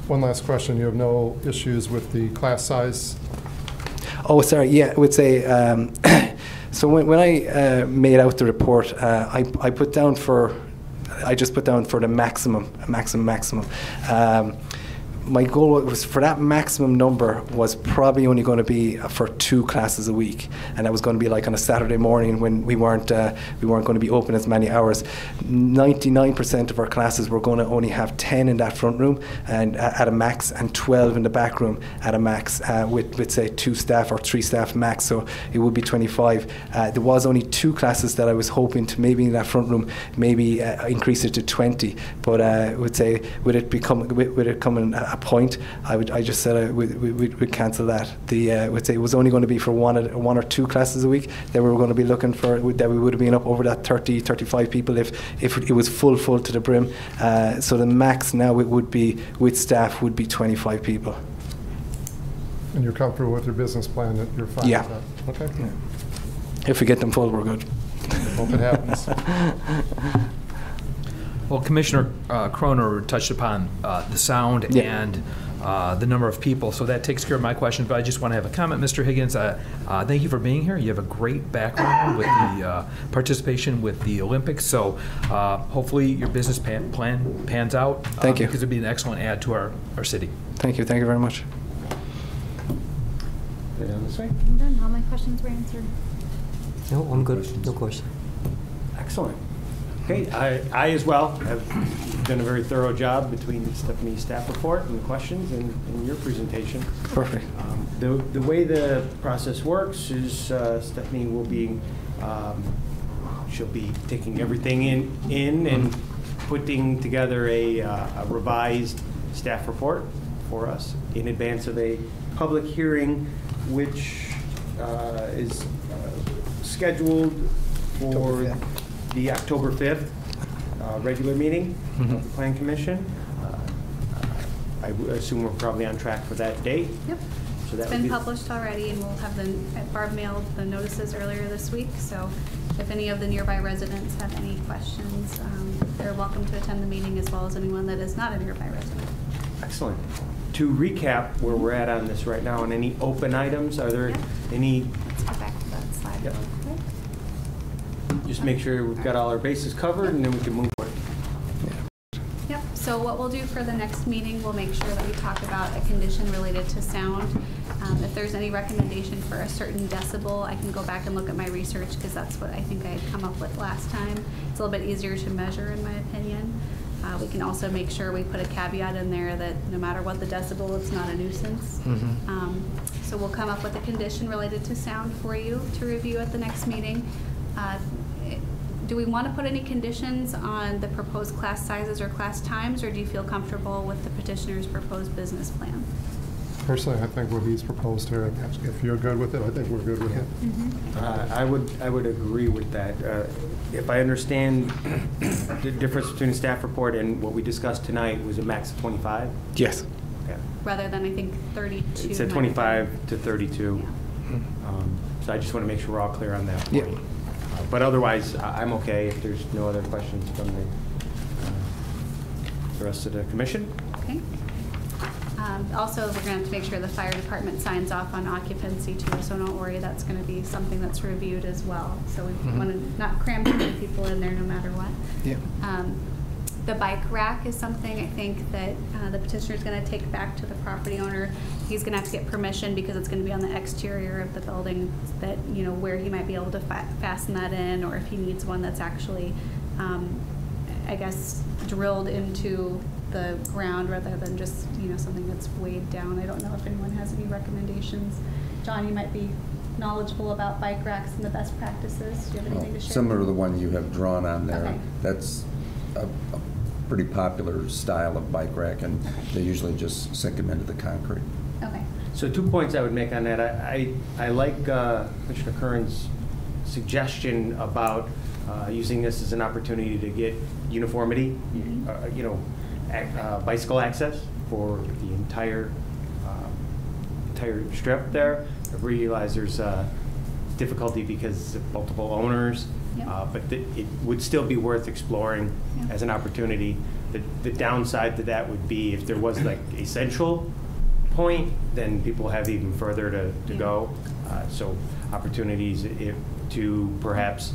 One last question. You have no issues with the class size? Oh, sorry. Yeah, I would say. So when I made out the report, I just put down for the maximum. My goal was for that maximum number was probably only going to be for 2 classes a week, and that was going to be like on a Saturday morning when we weren't going to be open as many hours. 99% of our classes were going to only have 10 in that front room and at a max, and 12 in the back room at a max, with say 2 staff or 3 staff max. So it would be 25. There was only 2 classes that I was hoping to maybe in that front room maybe increase it to 20. But I would say would it come a point, I just said we'd cancel that. Would say it was only going to be for 1 or 2 classes a week that we were going to be looking for, that we would have been up over that 30-35 people if it was full to the brim. So the max now it would be with staff would be 25 people. And you're comfortable with your business plan, that you're fine yeah. with that? Okay. Yeah. If we get them full, we're good. Hope it happens. Well, Commissioner Kroehner touched upon the sound and the number of people, so that takes care of my question, but I just want to have a comment. Mr. Higgins, thank you for being here. You have a great background with the participation with the Olympics, so hopefully your business plan pans out. Thank you. Because it would be an excellent add to our city. Thank you very much. Go down this way. I'm done. All my questions were answered. No, I'm good. No question. Excellent. Okay, I as well have done a very thorough job between Stephanie's staff report and the questions and your presentation. Perfect. The way the process works is Stephanie will be, she'll be taking everything in and putting together a revised staff report for us in advance of a public hearing, which is scheduled for the October 5th regular meeting of the Plan Commission. I assume we're probably on track for that date. Yep. So that It's would been be- published already, and we'll have Barb mailed the notices earlier this week, so if any of the nearby residents have any questions, they're welcome to attend the meeting, as well as anyone that is not a nearby resident. Excellent. To recap where we're at on this right now, and any open items, are there Yep. any, Let's go back to that slide Yep. real quick. just make sure we've got all our bases covered, and then we can move forward. Yep, so what we'll do for the next meeting, we'll make sure that we talk about a condition related to sound. If there's any recommendation for a certain decibel, I can go back and look at my research, because that's what I think I had come up with last time. It's a little bit easier to measure, in my opinion. We can also make sure we put a caveat in there that no matter what the decibel, it's not a nuisance. So we'll come up with a condition related to sound for you to review at the next meeting. Do we want to put any conditions on the proposed class sizes or class times, or do you feel comfortable with the petitioner's proposed business plan? Personally, I think what he's proposed here, if you're good with it, I think we're good with it. I would agree with that. If I understand the difference between the staff report and what we discussed tonight was a max of 25? Yes. Okay. Rather than, I think, 32. It said 25 to 32. So I just want to make sure we're all clear on that Yeah. point. But otherwise, I'm okay if there's no other questions from the rest of the commission. Okay. Also, we're going to have to make sure the fire department signs off on occupancy too, so don't worry, that's going to be something that's reviewed as well. So we want to not cram too many people in there no matter what. Yeah. The bike rack is something I think that the petitioner is going to take back to the property owner. He's going to have to get permission, because it's going to be on the exterior of the building, that, you know, where he might be able to fasten that in, or if he needs one that's actually, I guess, drilled into the ground rather than just, you know, something that's weighed down. I don't know if anyone has any recommendations. John, you might be knowledgeable about bike racks and the best practices. Do you have anything to share? Similar to the one you have drawn on there. Okay. That's a pretty popular style of bike rack, and they usually just sink them into the concrete. Okay. So 2 points I would make on that. I like Commissioner Curran's suggestion about using this as an opportunity to get uniformity, you know, bicycle access for the entire strip there. I realize there's difficulty because of multiple owners, Yep. but it would still be worth exploring Yep. as an opportunity. The downside to that would be if there was like a central point, then people have even further to Yeah. go. So opportunities to perhaps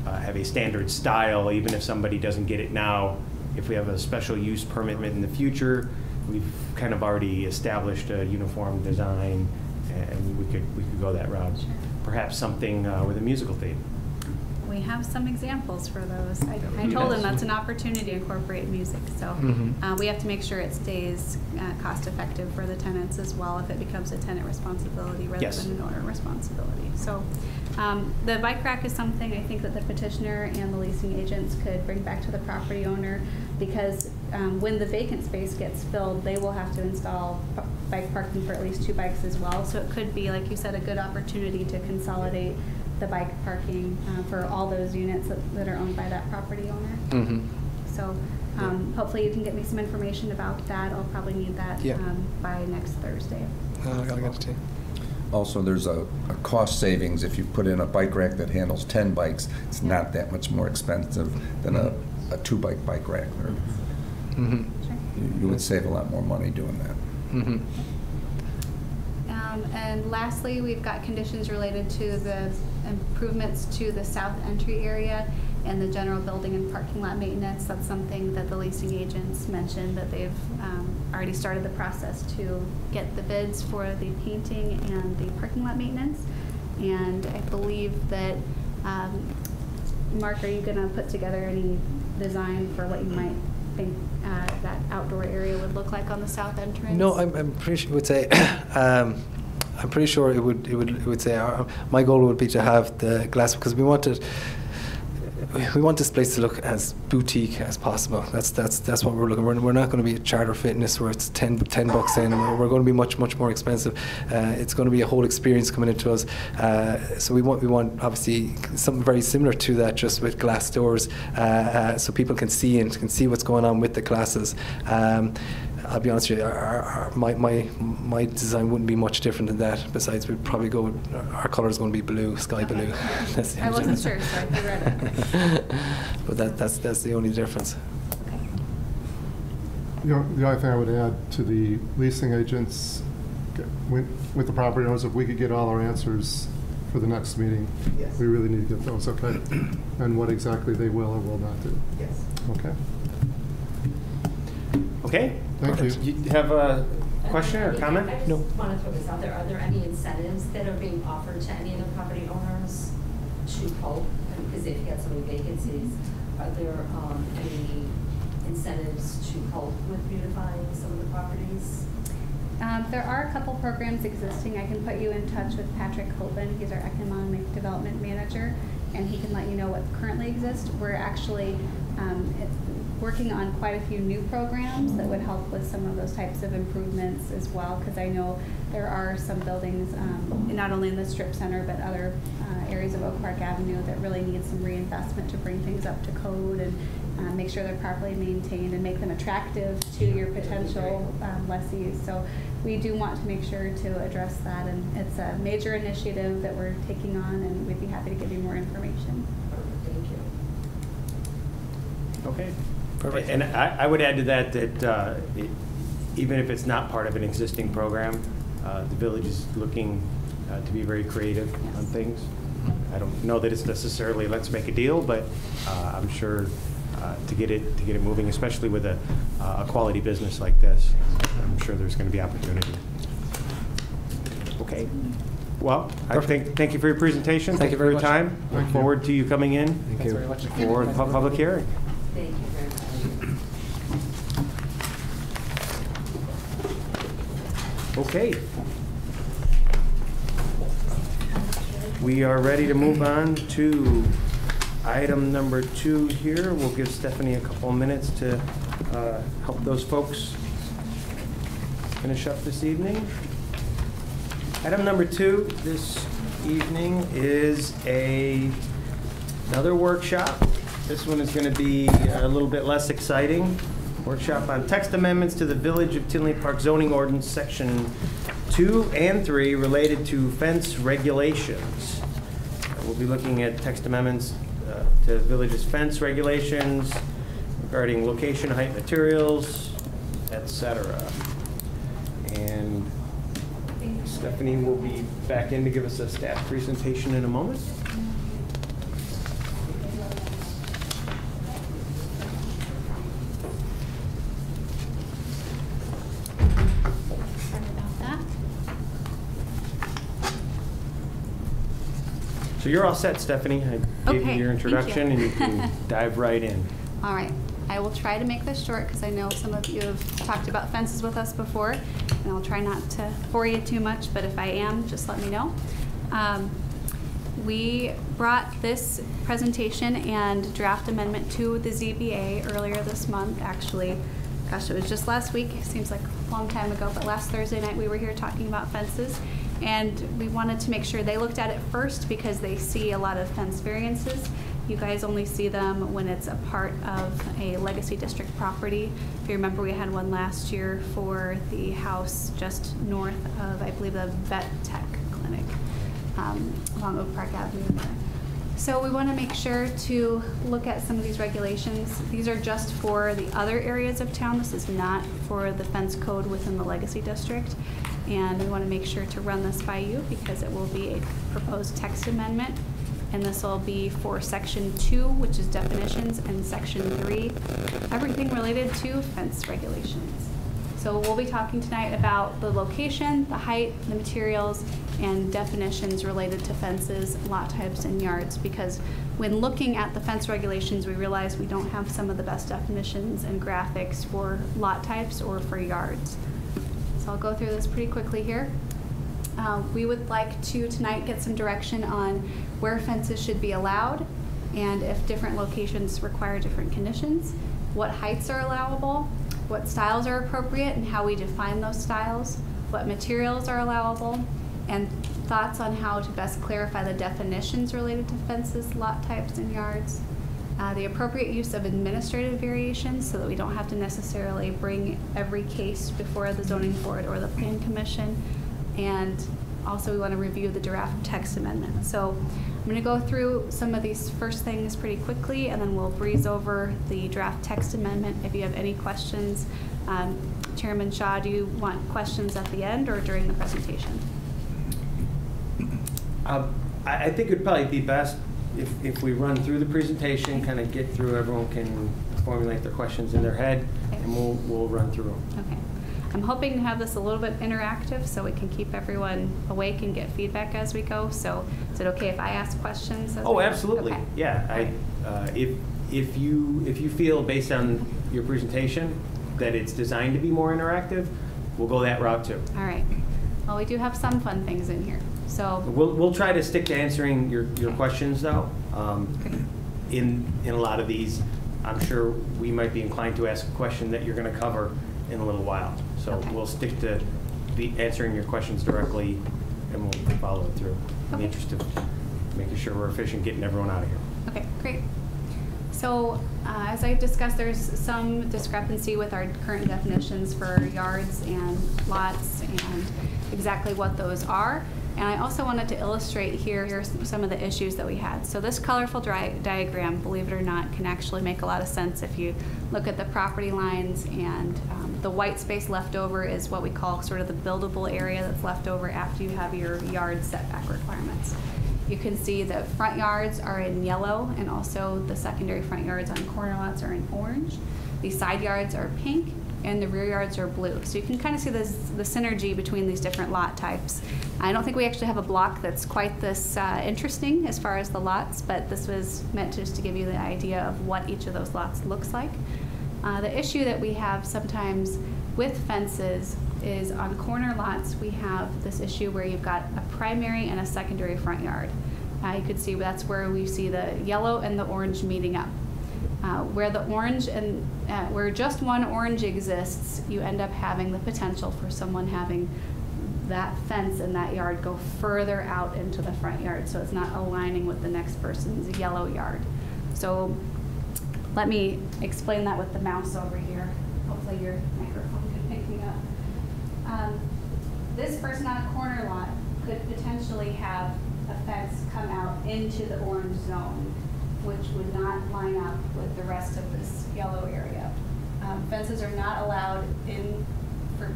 have a standard style, even if somebody doesn't get it now. If we have a special use permit in the future, we've kind of already established a uniform design, and we could go that route. Sure. Perhaps something with a musical theme. We have some examples for those. I told them that's an opportunity to incorporate music, so we have to make sure it stays cost effective for the tenants as well, if it becomes a tenant responsibility rather Yes. than an owner responsibility. So the bike rack is something I think that the petitioner and the leasing agents could bring back to the property owner, because when the vacant space gets filled, they will have to install bike parking for at least 2 bikes as well. So it could be, like you said, a good opportunity to consolidate the bike parking for all those units that are owned by that property owner. So hopefully you can get me some information about that. I'll probably need that by next Thursday. I gotta get it to you. Also, there's a cost savings if you put in a bike rack that handles 10 bikes. It's not that much more expensive than a 2-bike bike rack. Sure. You would save a lot more money doing that. And lastly, we've got conditions related to the improvements to the south entry area. And the general building and parking lot maintenance, that's something that the leasing agents mentioned that they've already started the process to get the bids for the painting and the parking lot maintenance. And I believe that, Mark, are you gonna put together any design for what you might think that outdoor area would look like on the south entrance? No, I'm pretty sure. Would say I'm pretty sure it would say my goal would be to have the glass, because we want this place to look as boutique as possible. That's what we're looking. We're not going to be a charter fitness where it's $10 in. We're going to be much more expensive. It's going to be a whole experience coming into us. So we want obviously something very similar to that, just with glass doors, so people can see what's going on with the classes. I'll be honest with you, my design wouldn't be much different than that. Besides, we'd probably go with, our colour is going to be blue, sky blue. That's the I wasn't sure, so I threw it. But that's the only difference. The only thing I would add to the leasing agents, with the property owners, if we could get all our answers for the next meeting, Yes. we really need to get those, okay? And what exactly they will or will not do. Yes. Okay? Okay? Thank you. You have a question or comment? I No. just want to throw this out there. Are there any incentives that are being offered to any of the property owners to cope? Because they've had so many vacancies. Are there any incentives to cope with beautifying some of the properties? There are a couple programs existing. I can put you in touch with Patrick Hopen. He's our economic development manager, and he can let you know what currently exists. We're actually working on quite a few new programs that would help with some of those types of improvements as well, because I know there are some buildings, not only in the strip center, but other areas of Oak Park Avenue that really need some reinvestment to bring things up to code and make sure they're properly maintained and make them attractive to your potential lessees. So we do want to make sure to address that, and it's a major initiative that we're taking on, and we'd be happy to give you more information. Thank you. Okay. Perfect. And I would add to that even if it's not part of an existing program, the village is looking to be very creative on things. I don't know that it's necessarily let's make a deal, but I'm sure to get it moving, especially with a quality business like this, I'm sure there's going to be opportunity. Okay. Well, thank you for your presentation. Thank you very for your much. time. Look forward to you coming in. Thanks very much. For the public hearing. Thank you very much. Okay. We are ready to move on to item number 2 here. We'll give Stephanie a couple of minutes to help those folks finish up this evening. Item number 2 this evening is another workshop. This one is going to be a little bit less exciting. Workshop on text amendments to the Village of Tinley Park zoning ordinance section 2 and 3 related to fence regulations. We'll be looking at text amendments to the village's fence regulations regarding location, height, materials, etc. And Stephanie will be back in to give us a staff presentation in a moment. So you're all set, Stephanie. I gave you your introduction, and you can dive right in. All right. I will try to make this short because I know some of you have talked about fences with us before, and I'll try not to bore you too much, but if I am, just let me know. We brought this presentation and draft amendment to the ZBA earlier this month, actually. Gosh, it was just last week. It seems like a long time ago, but last Thursday night we were here talking about fences. And we wanted to make sure they looked at it first because they see a lot of fence variances. You guys only see them when it's a part of a legacy district property. If you remember, we had one last year for the house just north of, I believe, the Vet Tech Clinic along Oak Park Avenue there. So we want to make sure to look at some of these regulations. These are just for the other areas of town. This is not for the fence code within the legacy district. And we want to make sure to run this by you because it will be a proposed text amendment. and this will be for Section 2, which is definitions, and Section 3, everything related to fence regulations. So we'll be talking tonight about the location, the height, the materials, and definitions related to fences, lot types, and yards, because when looking at the fence regulations, we realize we don't have some of the best definitions and graphics for lot types or for yards. So I'll go through this pretty quickly here. We would like to tonight get some direction on where fences should be allowed and if different locations require different conditions, what heights are allowable, what styles are appropriate and how we define those styles, what materials are allowable, and thoughts on how to best clarify the definitions related to fences, lot types, and yards, the appropriate use of administrative variations so that we don't have to necessarily bring every case before the zoning board or the plan commission, and also we want to review the draft text amendment. So I'm going to go through some of these first things pretty quickly, and then we'll breeze over the draft text amendment. If you have any questions, Chairman Shaw, do you want questions at the end or during the presentation? I think it'd probably be best if we run through the presentation, kind of get through, everyone can formulate their questions in their head, Okay. and we'll run through them. Okay. I'm hoping to have this a little bit interactive so we can keep everyone awake and get feedback as we go. So is it okay if I ask questions? Oh, absolutely. Okay. Yeah. If you feel based on your presentation that it's designed to be more interactive, we'll go that route too. All right. Well, we do have some fun things in here. So We'll try to stick to answering your questions though. In a lot of these, I'm sure we might be inclined to ask a question that you're going to cover in a little while. So Okay. we'll stick to answering your questions directly, and we'll follow it through in the interest of making sure we're efficient getting everyone out of here. Okay, great. So as I discussed, there's some discrepancy with our current definitions for yards and lots and exactly what those are. And I also wanted to illustrate here some of the issues that we had. So this colorful diagram, believe it or not, can actually make a lot of sense if you look at the property lines, and the white space left over is what we call sort of the buildable area that's left over after you have your yard setback requirements. You can see the front yards are in yellow, and also the secondary front yards on corner lots are in orange. The side yards are pink, and the rear yards are blue. So you can kind of see the synergy between these different lot types. I don't think we actually have a block that's quite this interesting as far as the lots, but this was meant just to give you the idea of what each of those lots looks like. The issue that we have sometimes with fences is on corner lots, we have this issue where you've got a primary and a secondary front yard. You could see that's where we see the yellow and the orange meeting up. Where the orange and where just one orange exists, you end up having the potential for someone having that fence in that yard go further out into the front yard, so it's not aligning with the next person's yellow yard. So let me explain that with the mouse over here. Hopefully your microphone could pick me up. This person on a corner lot could potentially have a fence come out into the orange zone, which would not line up with the rest of this yellow area. Fences are not allowed in, for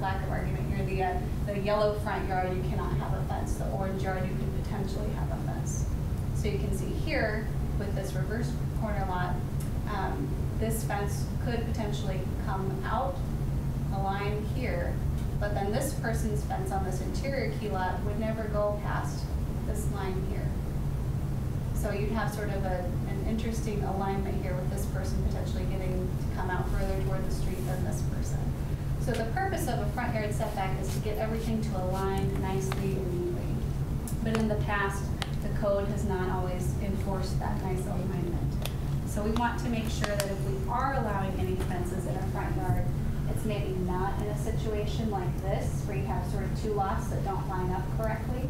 lack of argument here, the yellow front yard you cannot have a fence. The orange yard you could potentially have a fence. So you can see here with this reverse corner lot, this fence could potentially come out a line here, but then this person's fence on this interior key lot would never go past this line here. So you'd have sort of an interesting alignment here with this person potentially getting to come out further toward the street than this person. So the purpose of a front yard setback is to get everything to align nicely and neatly. But in the past, the code has not always enforced that nice alignment. So we want to make sure that if we are allowing any fences in a front yard, it's maybe not in a situation like this, where you have sort of two lots that don't line up correctly.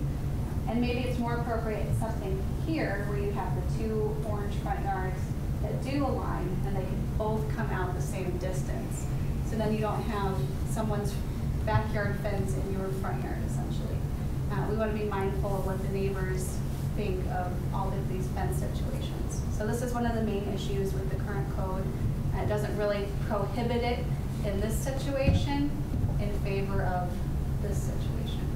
And maybe it's more appropriate something here where you have the two orange front yards that do align and they can both come out the same distance. So then you don't have someone's backyard fence in your front yard, essentially. We want to be mindful of what the neighbors think of all of these fence situations. So this is one of the main issues with the current code. It doesn't really prohibit it in this situation in favor of this situation.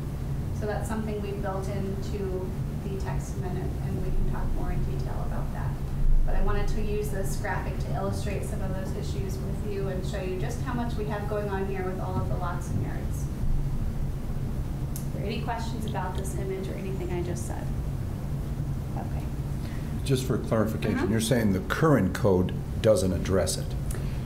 So that's something we've built into the text amendment, and we can talk more in detail about that. But I wanted to use this graphic to illustrate some of those issues with you and show you just how much we have going on here with all of the lots and yards. Are there any questions about this image or anything I just said? Okay. Just for clarification, you're saying the current code doesn't address it?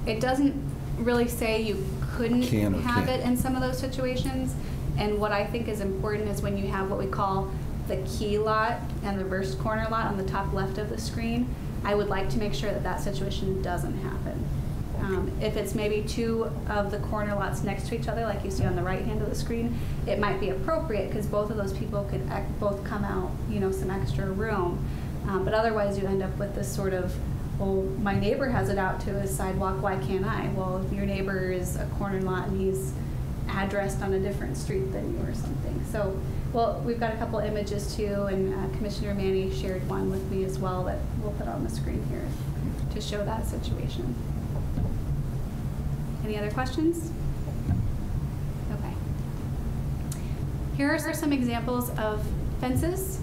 It doesn't really say you couldn't Can or have can't. it in some of those situations. And what I think is important is when you have what we call the key lot and the reversed corner lot on the top left of the screen, I would like to make sure that that situation doesn't happen. If it's maybe two of the corner lots next to each other, like you see on the right hand of the screen, it might be appropriate because both of those people could both come out, you know, some extra room. But otherwise you end up with this sort of, well, my neighbor has it out to his sidewalk, why can't I? Well, if your neighbor is a corner lot and he's addressed on a different street than you or something. So, well, we've got a couple images too, and Commissioner Manny shared one with me as well that we'll put on the screen here to show that situation. Any other questions? Okay. Here are some examples of fences.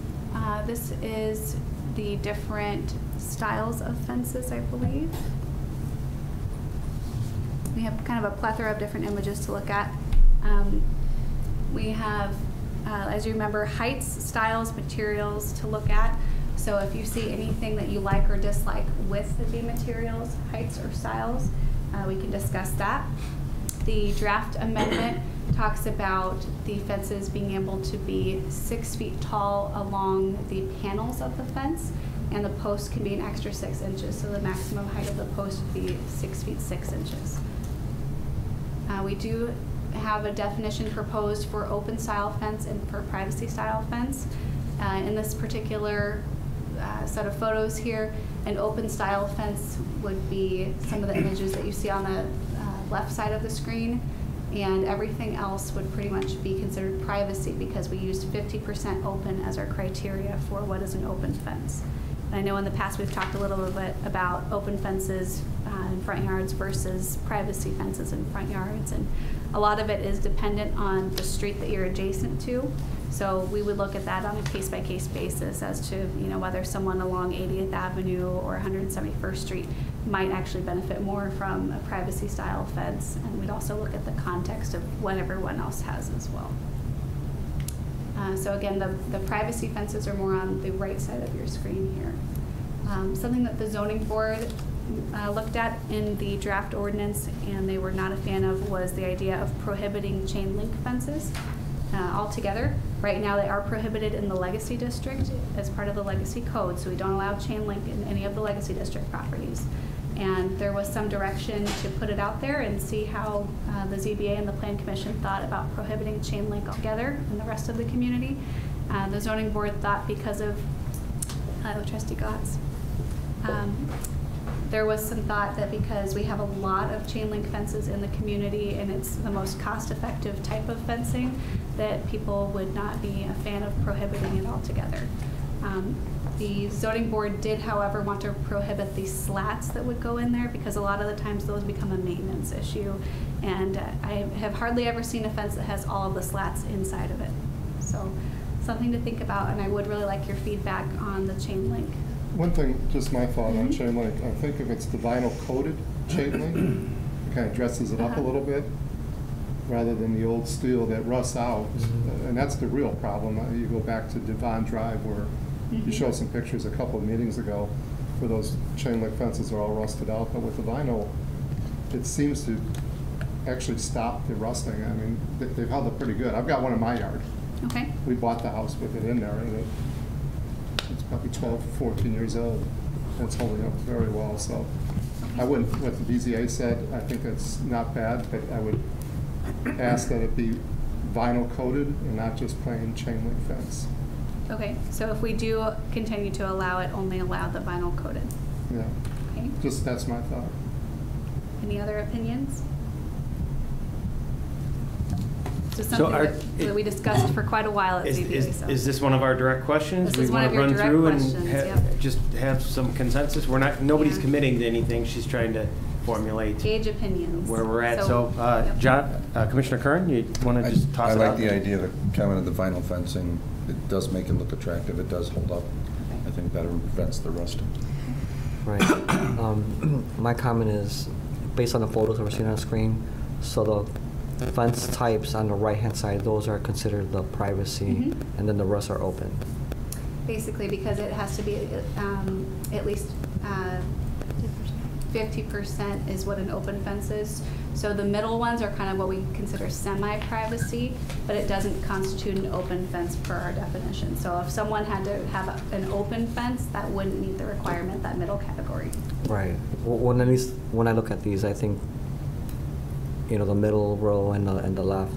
This is the different styles of fences, I believe. We have kind of a plethora of different images to look at. We have, as you remember, heights, styles, materials to look at. So if you see anything that you like or dislike with the materials, heights, or styles, we can discuss that. The draft amendment talks about the fences being able to be 6 feet tall along the panels of the fence, and the post can be an extra 6 inches. So the maximum height of the post would be 6 feet 6 inches. We do have a definition proposed for open style fence and for privacy style fence. In this particular set of photos here, an open style fence would be some of the images that you see on the left side of the screen, and everything else would pretty much be considered privacy because we used 50% open as our criteria for what is an open fence. And I know in the past we've talked a little bit about open fences in front yards versus privacy fences in front yards, and a lot of it is dependent on the street that you're adjacent to. So we would look at that on a case-by-case basis as to, you know, whether someone along 80th Avenue or 171st Street might actually benefit more from a privacy style fence, and we'd also look at the context of what everyone else has as well. So again, the privacy fences are more on the right side of your screen here. Something that the zoning board looked at in the draft ordinance and they were not a fan of was the idea of prohibiting chain link fences altogether. Right now they are prohibited in the Legacy District as part of the Legacy Code, so we don't allow chain link in any of the Legacy District properties. And there was some direction to put it out there and see how the ZBA and the Plan Commission thought about prohibiting chain link altogether in the rest of the community. The zoning board thought because of, Trustee Gotts, there was some thought that because we have a lot of chain link fences in the community and it's the most cost-effective type of fencing, that people would not be a fan of prohibiting it altogether. The zoning board did, however, want to prohibit the slats that would go in there because a lot of the times those become a maintenance issue. And I have hardly ever seen a fence that has all of the slats inside of it. So something to think about, and I would really like your feedback on the chain link. One thing, just my thought on chain link, I think if it's the vinyl coated chain link, it kind of dresses it up a little bit rather than the old steel that rusts out. And that's the real problem. You go back to Devon Drive where you showed some pictures a couple of meetings ago where those chain link fences are all rusted out, but with the vinyl, it seems to actually stop the rusting. I mean, they've held up pretty good. I've got one in my yard. Okay. We bought the house with it in there, and it's probably 12, 14 years old, and it's holding up very well. So I wouldn't, what the BZA said, I think it's not bad, but I would ask that it be vinyl coated and not just plain chain link fence. Okay, so if we do continue to allow it, only allow the vinyl coated. Yeah. Okay. Just, that's my thought. Any other opinions? So So something that we discussed for quite a while at ZBA. So. Is this one of our direct questions? This is we one want of to your run direct through questions, and just have some consensus. We're not, nobody's committing to anything. She's trying to formulate Gauge opinions. where we're at. So, John, Commissioner Curran, you want to just toss it out? I like the idea of the comment of the vinyl fencing it does make it look attractive. It does hold up, I think, better and prevents the rusting. Right. My comment is, based on the photos that we're seeing on the screen, so the fence types on the right-hand side, those are considered the privacy, and then the rest are open. Basically, because it has to be at least 50% is what an open fence is. So the middle ones are kind of what we consider semi-privacy, but it doesn't constitute an open fence per our definition. So if someone had to have an open fence, that wouldn't meet the requirement, that middle category. Right. Well, at least when I look at these, I think, you know, the middle row and the left,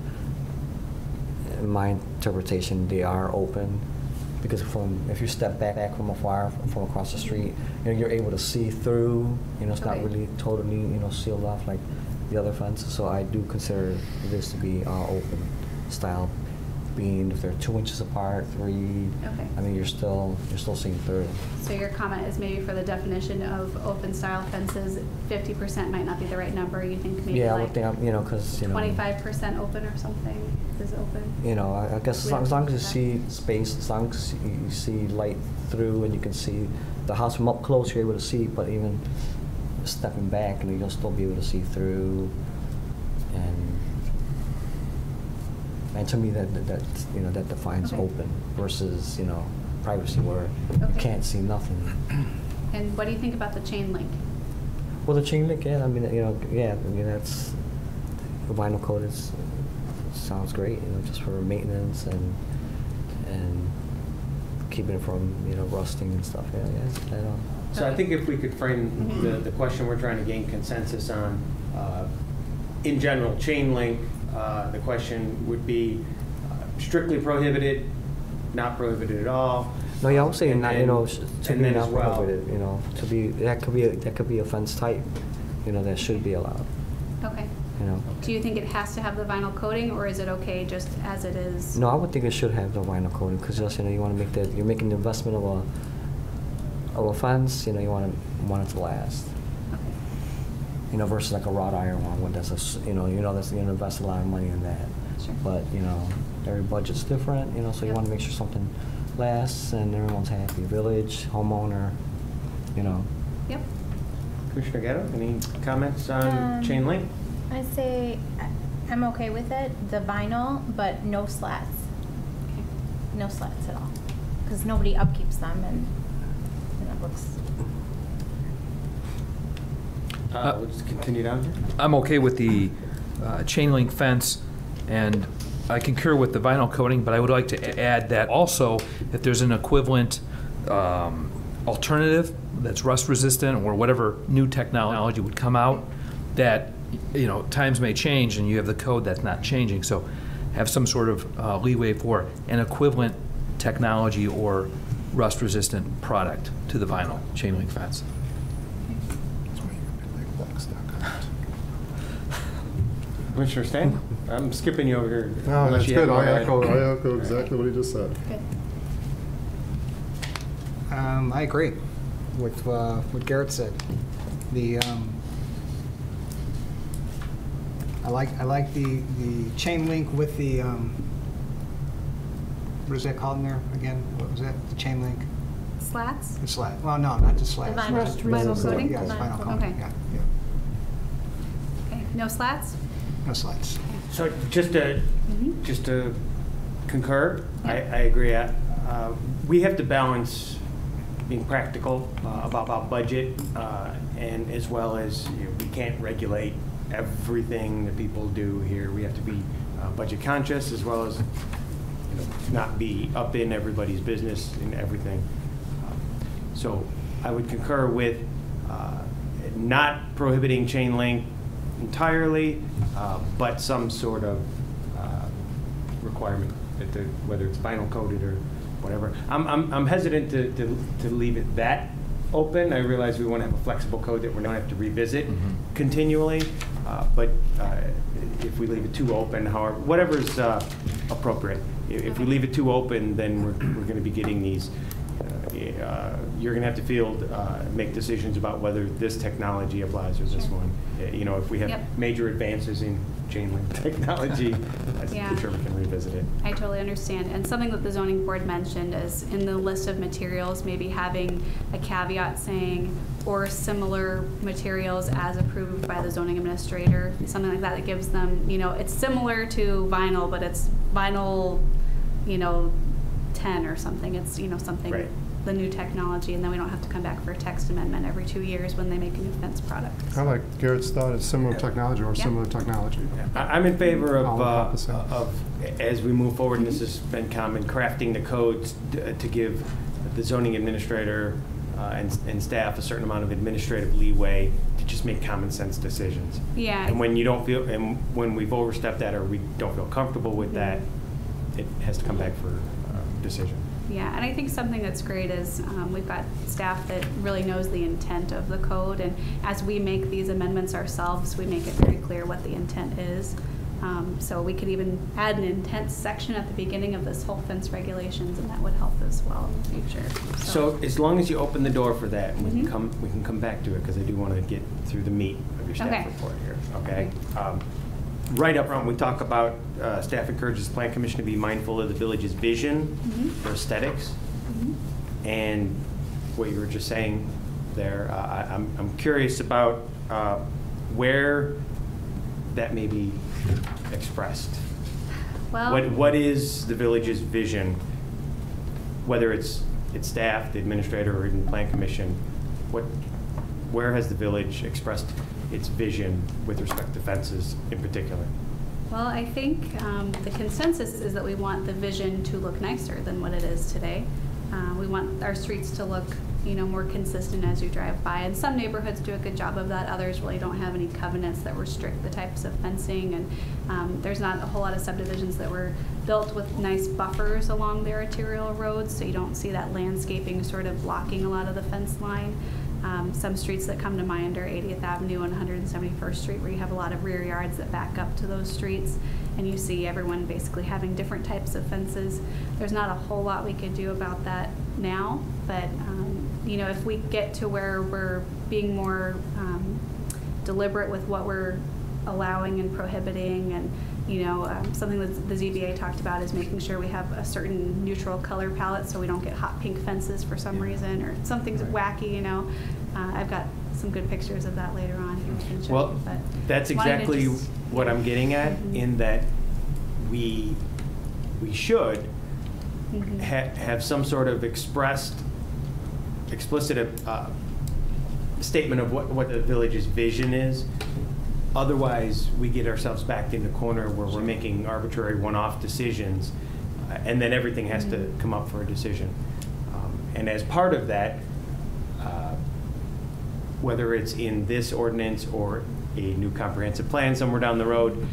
in my interpretation, they are open. Because if you step back from afar, from across the street, you know, you're able to see through. You know, it's not really totally, you know, sealed off like the other fences. So I do consider this to be open style, being if they're 2 inches apart, 3. Okay. I mean, you're still seeing through. So your comment is maybe for the definition of open style fences, 50% might not be the right number. You think maybe I like would think, you know, because, you know, 25% open or something is open? You know, I guess as long as you see space, as long as you see light through and you can see the house from up close, you're able to see, but even stepping back, and you'll still be able to see through. And to me, that you know, that defines open versus, you know, privacy, where you can't see nothing. And what do you think about the chain link? Well, the chain link, I mean, you know, I mean, that's the vinyl coated. Sounds great, you know, just for maintenance and keeping it from, you know, rusting and stuff. So I think if we could frame the question we're trying to gain consensus on, in general, chain link, the question would be strictly prohibited, not prohibited at all. No, yeah, I would say not, you know, to be not well, prohibited, you know, to be, that could be a fence type, you know, that should be allowed. Okay. You know. Do you think it has to have the vinyl coating, or is it okay just as it is? No, I would think it should have the vinyl coating, because just, you know, you want to make that, you're making the investment of a fence, you know, you want it to last. Okay. You know, versus like a wrought iron one, when that's you know that's, you're gonna invest a lot of money in that. Sure. But, you know, every budget's different, you know, so you want to make sure something lasts and everyone's happy. Village, homeowner, you know. Yep. Commissioner Gadelle, any comments on chain link? I say I'm okay with it, the vinyl, but no slats. Okay. No slats at all, because nobody upkeeps them, and it looks. We'll just continue down here. I'm okay with the chain link fence, and I concur with the vinyl coating, but I would like to add that also, if there's an equivalent alternative that's rust resistant, or whatever new technology would come out, that, you know, times may change and you have the code that's not changing, so have some sort of leeway for an equivalent technology or rust resistant product to the vinyl chain link fence. Commissioner Stan? I'm skipping you over here. No, unless that's you have good. more I to add. echo exactly what he just said. Good. I agree with what Garrett said. The I like the chain link with the what is that called in there again? What was that? The chain link? Slats? The slat. Well, no, not the slats. The vinyl. Just Vinyl coating? Yes, Vinyl vinyl coating. coating. Okay. Yeah. Okay. No slats? No slats. So just to concur, I agree. We have to balance being practical about budget, and as well as, you know, we can't regulate everything that people do here. We have to be budget conscious, as well as, you know, not be up in everybody's business and everything. So I would concur with not prohibiting chain link entirely, but some sort of requirement, whether it's vinyl coated or whatever. I'm hesitant to leave it that open. I realize we want to have a flexible code that we don't have to revisit continually, but if we leave it too open, however, whatever's appropriate. If we leave it too open, then we're going to be getting these you're going to have to make decisions about whether this technology applies or this Sure. one. You know, if we have Yep. major advances in chain link technology, Yeah. I'm sure we can revisit it. I totally understand. And something that the zoning board mentioned is in the list of materials, maybe having a caveat saying, or similar materials as approved by the zoning administrator, something like that that gives them, you know, it's similar to vinyl, but it's vinyl, you know, 10 or something. It's, you know, something, Right. the new technology, and then we don't have to come back for a text amendment every 2 years when they make a new fence product. I like Garrett's thought of similar technology or Yeah. similar technology. I'm in favor All encompassing. of, as we move forward, and this has been common, crafting the codes to give the zoning administrator and staff a certain amount of administrative leeway to just make common sense decisions. Yeah. And when you don't feel, and when we've overstepped that or we don't feel comfortable with that, it has to come back for decision. Yeah, and I think something that's great is we've got staff that really knows the intent of the code, and as we make these amendments ourselves, we make it very clear what the intent is. So we could even add an intent section at the beginning of this whole fence regulations, and that would help as well in the future. So as long as you open the door for that, and we Mhm. can come back to it, because I do want to get through the meat of your staff Okay. report here, okay? Right up front, we talk about staff encourages the Plan Commission to be mindful of the village's vision Mhm. for aesthetics, Mhm. and what you were just saying there. I'm curious about where that may be expressed. Well, What is the village's vision, whether it's staff, the administrator, or even Plan Commission? Where has the village expressed its vision with respect to fences in particular? well, I think the consensus is that we want the vision to look nicer than what it is today. We want our streets to look, you know, more consistent as you drive by. And some neighborhoods do a good job of that. Others really don't have any covenants that restrict the types of fencing. And there's not a whole lot of subdivisions that were built with nice buffers along their arterial roads, so you don't see that landscaping sort of blocking a lot of the fence line. Some streets that come to mind are 80th Avenue and 171st Street, where you have a lot of rear yards that back up to those streets, and you see everyone basically having different types of fences. There's not a whole lot we could do about that now, but you know, if we get to where we're being more deliberate with what we're allowing and prohibiting, and you know, something that the ZBA talked about is making sure we have a certain neutral color palette so we don't get hot pink fences for some reason, or something's wacky, you know. I've got some good pictures of that later on here we can show Well, you, but that's wanted to exactly just- what I'm getting at, Mhm. in that we should Mhm. have some sort of explicit statement of what the village's vision is. Otherwise, we get ourselves backed in the corner where we're making arbitrary one-off decisions, and then everything has to come up for a decision. And as part of that, whether it's in this ordinance or a new comprehensive plan somewhere down the road,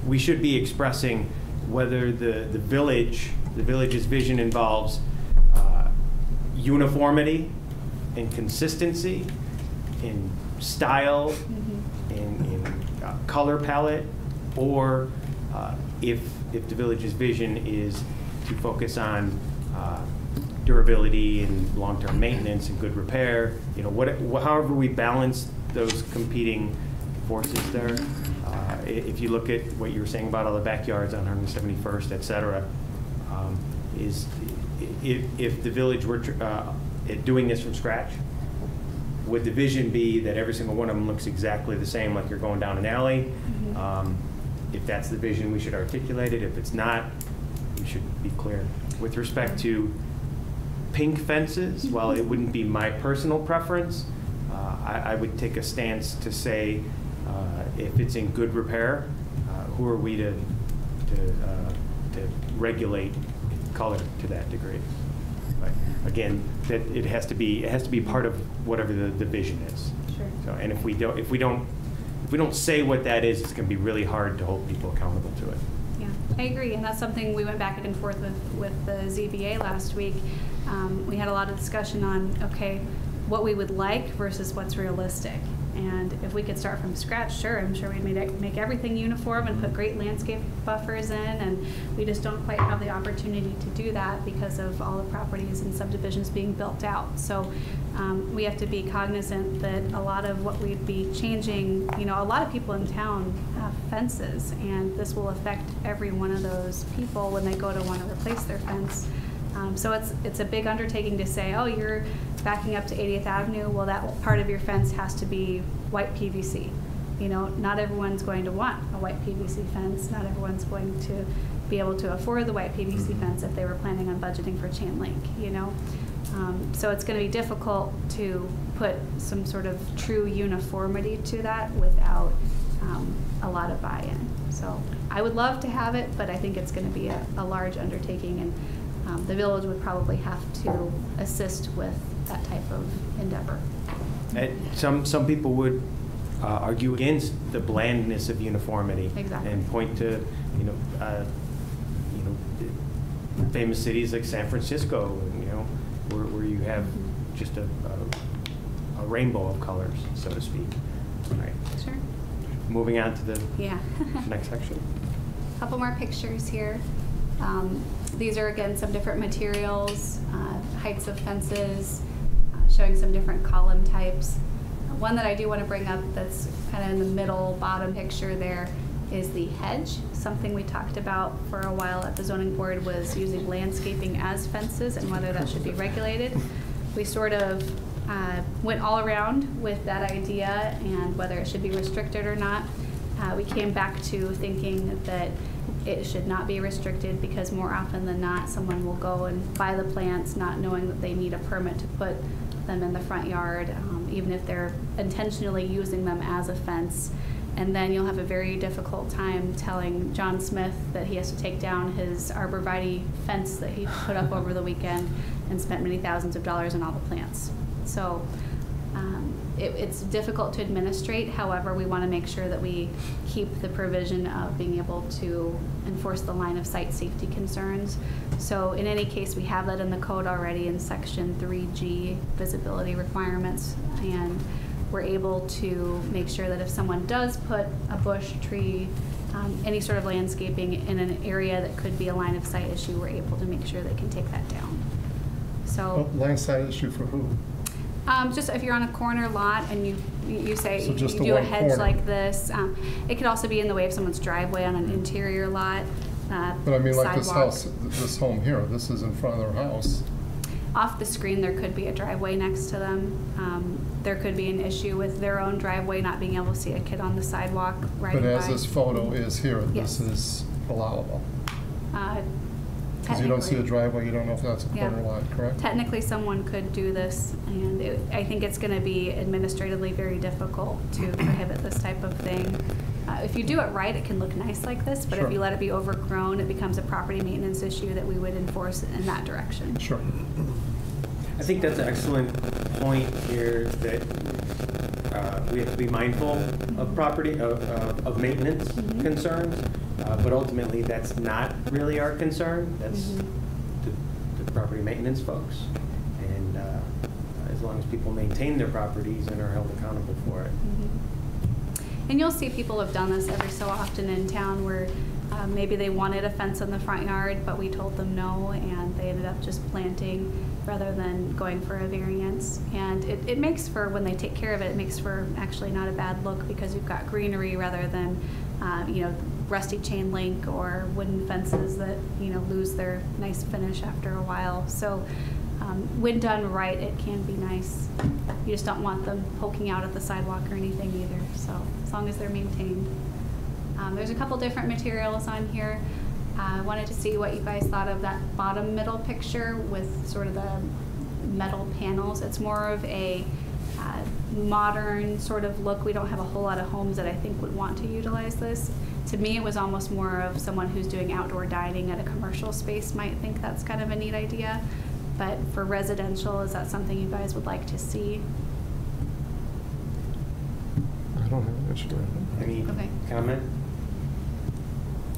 we should be expressing whether the village's vision involves uniformity and consistency in style, in color palette, or if the village's vision is to focus on durability and long-term maintenance and good repair, you know, however we balance those competing forces there. If you look at what you were saying about all the backyards on 171st, et cetera, if the village were doing this from scratch, would the vision be that every single one of them looks exactly the same, like you're going down an alley? If that's the vision, we should articulate it. If it's not, we should be clear. With respect to pink fences, while it wouldn't be my personal preference, I would take a stance to say, if it's in good repair, who are we to regulate color to that degree? But again, that it has to be part of whatever the vision is. Sure. So, and if we don't say what that is, it's going to be really hard to hold people accountable to it. Yeah, I agree, and that's something we went back and forth with the ZBA last week. We had a lot of discussion on, okay, what we would like versus what's realistic. And if we could start from scratch, sure, I'm sure we'd make everything uniform and put great landscape buffers in, and we just don't quite have the opportunity to do that because of all the properties and subdivisions being built out. So we have to be cognizant that a lot of what we'd be changing, you know, a lot of people in town have fences, and this will affect every one of those people when they go to want to replace their fence. So it's a big undertaking to say, oh, you're backing up to 80th Avenue, well, that part of your fence has to be white PVC. You know, not everyone's going to want a white PVC fence. Not everyone's going to be able to afford the white PVC fence if they were planning on budgeting for chain link, you know. So it's going to be difficult to put some sort of true uniformity to that without a lot of buy-in. So I would love to have it, but I think it's going to be a large undertaking, and the village would probably have to assist with that type of endeavor. And some people would argue against the blandness of uniformity. Exactly. And point to famous cities like San Francisco, where you have just a rainbow of colors, so to speak. All right. Sure. Moving on to the next section. A couple more pictures here. These are, again, some different materials, heights of fences, showing some different column types. One that I do want to bring up that's kind of in the middle bottom picture there is the hedge. Something we talked about for a while at the zoning board was using landscaping as fences and whether that should be regulated. We sort of went all around with that idea and whether it should be restricted or not. We came back to thinking that it should not be restricted because more often than not, someone will go and buy the plants not knowing that they need a permit to put them in the front yard, even if they're intentionally using them as a fence. And then you'll have a very difficult time telling John Smith that he has to take down his arborvitae fence that he put up over the weekend and spent many thousands of dollars on all the plants. So it's difficult to administrate. However, we want to make sure that we keep the provision of being able to enforce the line of sight safety concerns. So in any case, we have that in the code already in section 3G, visibility requirements, and we're able to make sure that if someone does put a bush, tree, any sort of landscaping in an area that could be a line of sight issue, we're able to make sure they can take that down. So line of sight issue for who? Just if you're on a corner lot and you say So just you the do a one hedge corner. like this, it could also be in the way of someone's driveway on an interior lot. But I mean, like this sidewalk. house, this home here, this is in front of their house. Off the screen, there could be a driveway next to them. There could be an issue with their own driveway not being able to see a kid on the sidewalk riding But by. as this photo is here, Yes. this is allowable. Because you don't see a Technically. driveway, you don't know if that's a corner lot, correct? Technically, someone could do this, and I think it's going to be administratively very difficult to prohibit this type of thing. If you do it right, it can look nice like this, but Sure. if you let it be overgrown, it becomes a property maintenance issue that we would enforce in that direction. Sure. I think that's an excellent point here, that we have to be mindful of property, of maintenance concerns, but ultimately that's not really our concern. That's the property maintenance folks. And as long as people maintain their properties and are held accountable for it. And you'll see people have done this every so often in town where maybe they wanted a fence in the front yard, but we told them no, and they ended up just planting rather than going for a variance. And it makes for, when they take care of it, it makes for actually not a bad look because you've got greenery rather than, rusty chain link or wooden fences that, lose their nice finish after a while. So when done right, it can be nice. You just don't want them poking out at the sidewalk or anything either, so as long as they're maintained. There's a couple different materials on here. I wanted to see what you guys thought of that bottom middle picture with sort of the metal panels. It's more of a modern sort of look. We don't have a whole lot of homes that I think would want to utilize this. To me, it was almost more of someone who's doing outdoor dining at a commercial space might think that's kind of a neat idea. But for residential, is that something you guys would like to see? I don't have an issue with Any Okay. comment?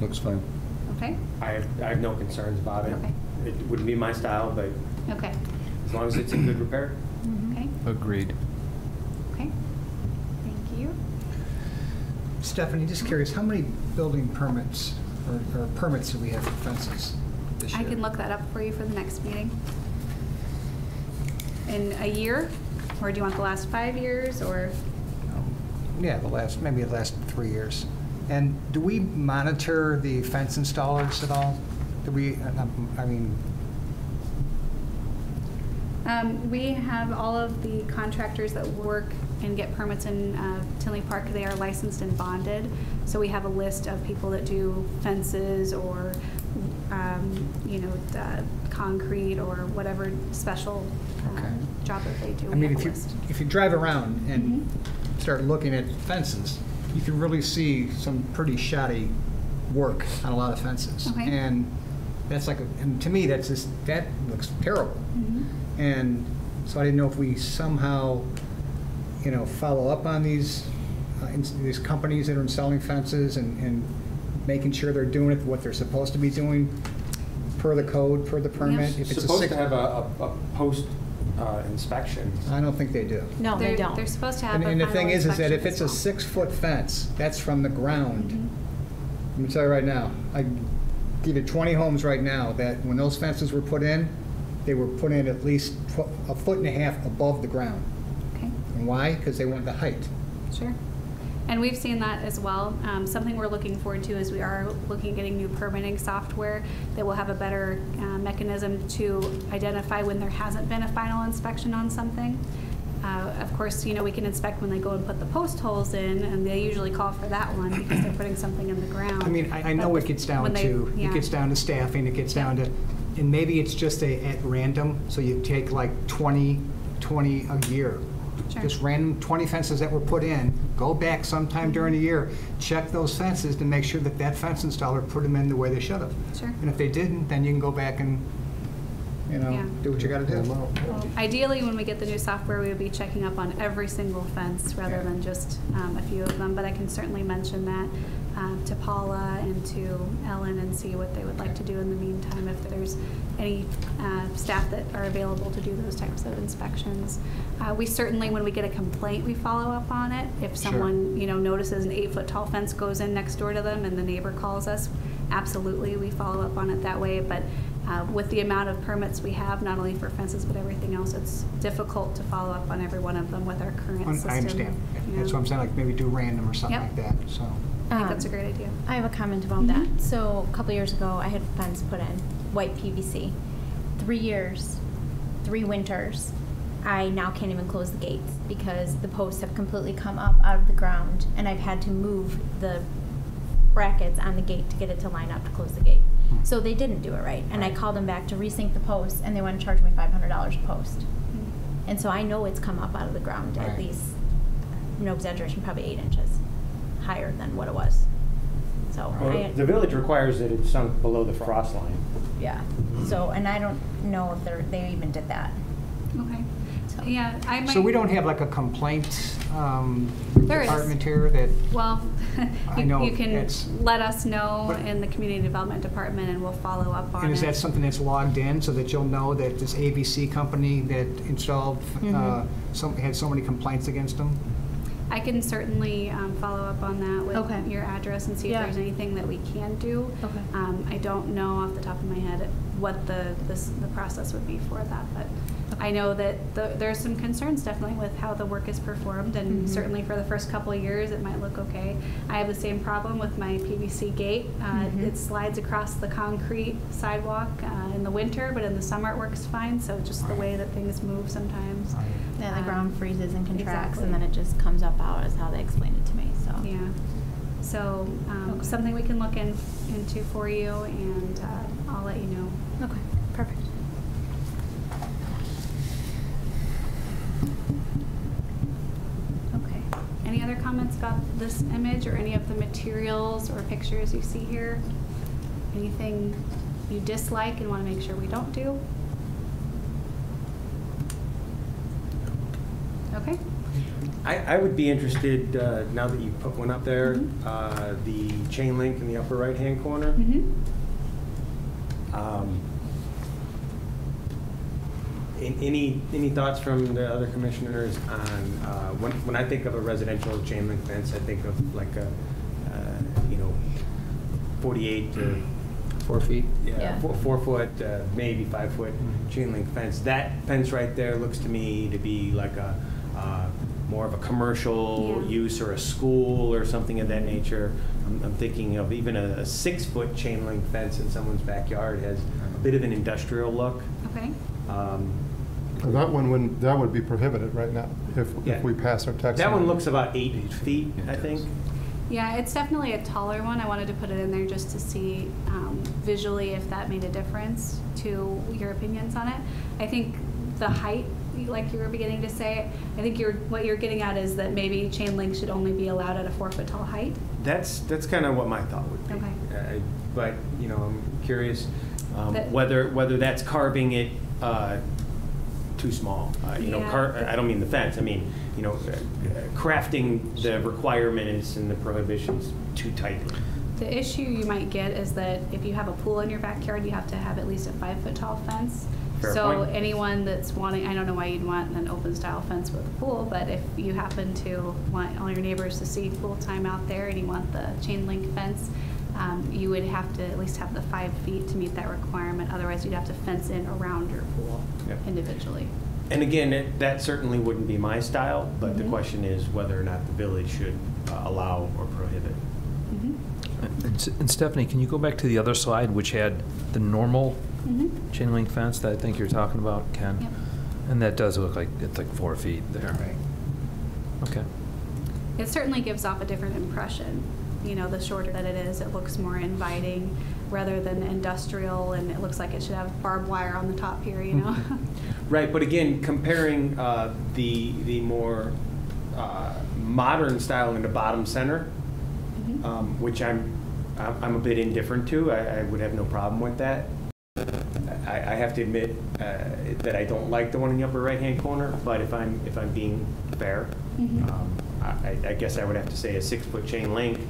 Looks fine. Okay. I have no concerns about it. Okay. It wouldn't be my style, but Okay. as long as it's in good repair. Okay. Agreed. Okay. Thank Stephanie, just curious, how many building permits or permits do we have for fences this year? I can look that up for you for the next meeting. In a year? Or do you want the last 5 years, or? Yeah, maybe the last 3 years. And do we monitor the fence installers at all? Do we, I mean... We have all of the contractors that work and get permits in Tinley Park. They are licensed and bonded. So we have a list of people that do fences or, concrete or whatever special job that they do. I mean, if you drive around and start looking at fences, you can really see some pretty shoddy work on a lot of fences. Okay. And that's and to me, that looks terrible. And so I didn't know if we somehow, follow up on these companies that are installing fences and making sure they're doing it what they're supposed to be doing per the code, per the permit. If it's supposed to have a post inspection. I don't think they do. No, they don't. They're supposed to have And a the thing final is that if inspection it's a as well. 6-foot fence, that's from the ground. Let me tell you right now, I give you 20 homes right now that when those fences were put in, they were put in at least a foot and a half above the ground. Okay. And why? Because they want the height. Sure. And we've seen that as well. Something we're looking forward to is we are looking at getting new permitting software that will have a better mechanism to identify when there hasn't been a final inspection on something. Of course, we can inspect when they go and put the post holes in, and they usually call for that one because they're putting something in the ground. I mean, I know it gets down to staffing, it gets down to, and maybe it's just at random, so you take like 20 a year. Sure. Just random 20 fences that were put in, go back sometime during the year, check those fences to make sure that fence installer put them in the way they should have. Sure. And if they didn't, then you can go back and, do what you got to do. Well, ideally, when we get the new software, we would be checking up on every single fence rather than just a few of them. But I can certainly mention that to Paula and to Ellen and see what they would like to do in the meantime, if there's any staff that are available to do those types of inspections. We certainly, when we get a complaint, we follow up on it. If someone notices an 8-foot tall fence goes in next door to them and the neighbor calls us, absolutely, we follow up on it that way. But with the amount of permits we have, not only for fences but everything else, it's difficult to follow up on every one of them with our current system. I understand. That's what I'm saying, like maybe do random or something like that. So I think that's a great idea. I have a comment about that. So a couple years ago, I had a fence put in, white PVC. 3 years, 3 winters, I now can't even close the gates because the posts have completely come up out of the ground, and I've had to move the brackets on the gate to get it to line up to close the gate. So they didn't do it right, and I called them back to resync the posts, and they want to charge me $500 a post. And so I know it's come up out of the ground at least, no exaggeration, probably 8 inches higher than what it was. So the village requires that it's sunk below the frost line. yeah. So, and I don't know if they even did that. Okay. Yeah, I might. So we don't have like a complaint There is. department here that. Well, I know you can it's- let us know in the community development department, and we'll follow up on it. And is that something that's logged in so that you'll know that this ABC company that installed had so many complaints against them? I can certainly follow up on that with your address and see if there's anything that we can do. Okay. I don't know off the top of my head what the process would be for that, but I know that there's some concerns definitely with how the work is performed, and certainly for the first couple of years it might look okay. I have the same problem with my PVC gate. It slides across the concrete sidewalk in the winter, but in the summer it works fine, so just the way that things move sometimes. Yeah, the ground freezes and contracts, Exactly. and then it just comes up out, is how they explained it to me. So Yeah. So something we can look into for you, and I'll let you know. Okay, perfect. Okay. Any other comments about this image or any of the materials or pictures you see here? Anything you dislike and want to make sure we don't do? Okay. I would be interested, now that you put one up there, the chain link in the upper right-hand corner. Any thoughts from the other commissioners on, when I think of a residential chain link fence, I think of like 48 to 4 feet. yeah, Yeah. 4 foot, maybe 5 foot chain link fence. That fence right there looks to me to be like a more of a commercial Yeah. use or a school or something of that nature. I'm thinking of even a 6 foot chain link fence in someone's backyard has a bit of an industrial look. Okay. That one that would be prohibited right now Yeah. if we pass our text. That one looks about 8 feet, I think. Yeah, it's definitely a taller one. I wanted to put it in there just to see visually if that made a difference to your opinions on it. I think the height, like you were beginning to say, I think what you're getting at is that maybe chain link should only be allowed at a 4 foot tall height. That's kind of what my thought would be. Okay. But, you know, I'm curious That- whether that's carving it too small. You know, Yeah. I don't mean the fence. I mean, you know, crafting the requirements and the prohibitions too tightly. The issue you might get is that if you have a pool in your backyard, you have to have at least a 5 foot tall fence. Fair So point. anyone that's wanting, I don't know why you'd want an open style fence with a pool, but if you happen to want all your neighbors to see pool time out there and you want the chain link fence, you would have to at least have the 5 feet to meet that requirement. Otherwise, you'd have to fence in around your pool Yep. individually. And again, that certainly wouldn't be my style, but the Mhm. question is whether or not the village should allow or prohibit. Mhm. And Stephanie, can you go back to the other slide, which had the normal Mhm. chain link fence that I think you're talking about, Ken? Yep. And that does look like it's like 4 feet there. Okay. It certainly gives off a different impression. You know, the shorter that it is, it looks more inviting rather than industrial, and it looks like it should have barbed wire on the top here, you know? Right, but again, comparing the more modern style in the bottom center, Mhm. which I'm a bit indifferent to. I would have no problem with that. I have to admit that I don't like the one in the upper right-hand corner, but if I'm being fair, Mhm. I guess I would have to say a 6 foot chain link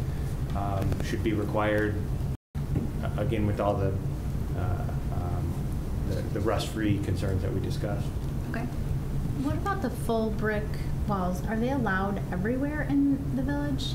should be required, again, with all the rust-free concerns that we discussed. Okay. What about the full brick walls? Are they allowed everywhere in the village?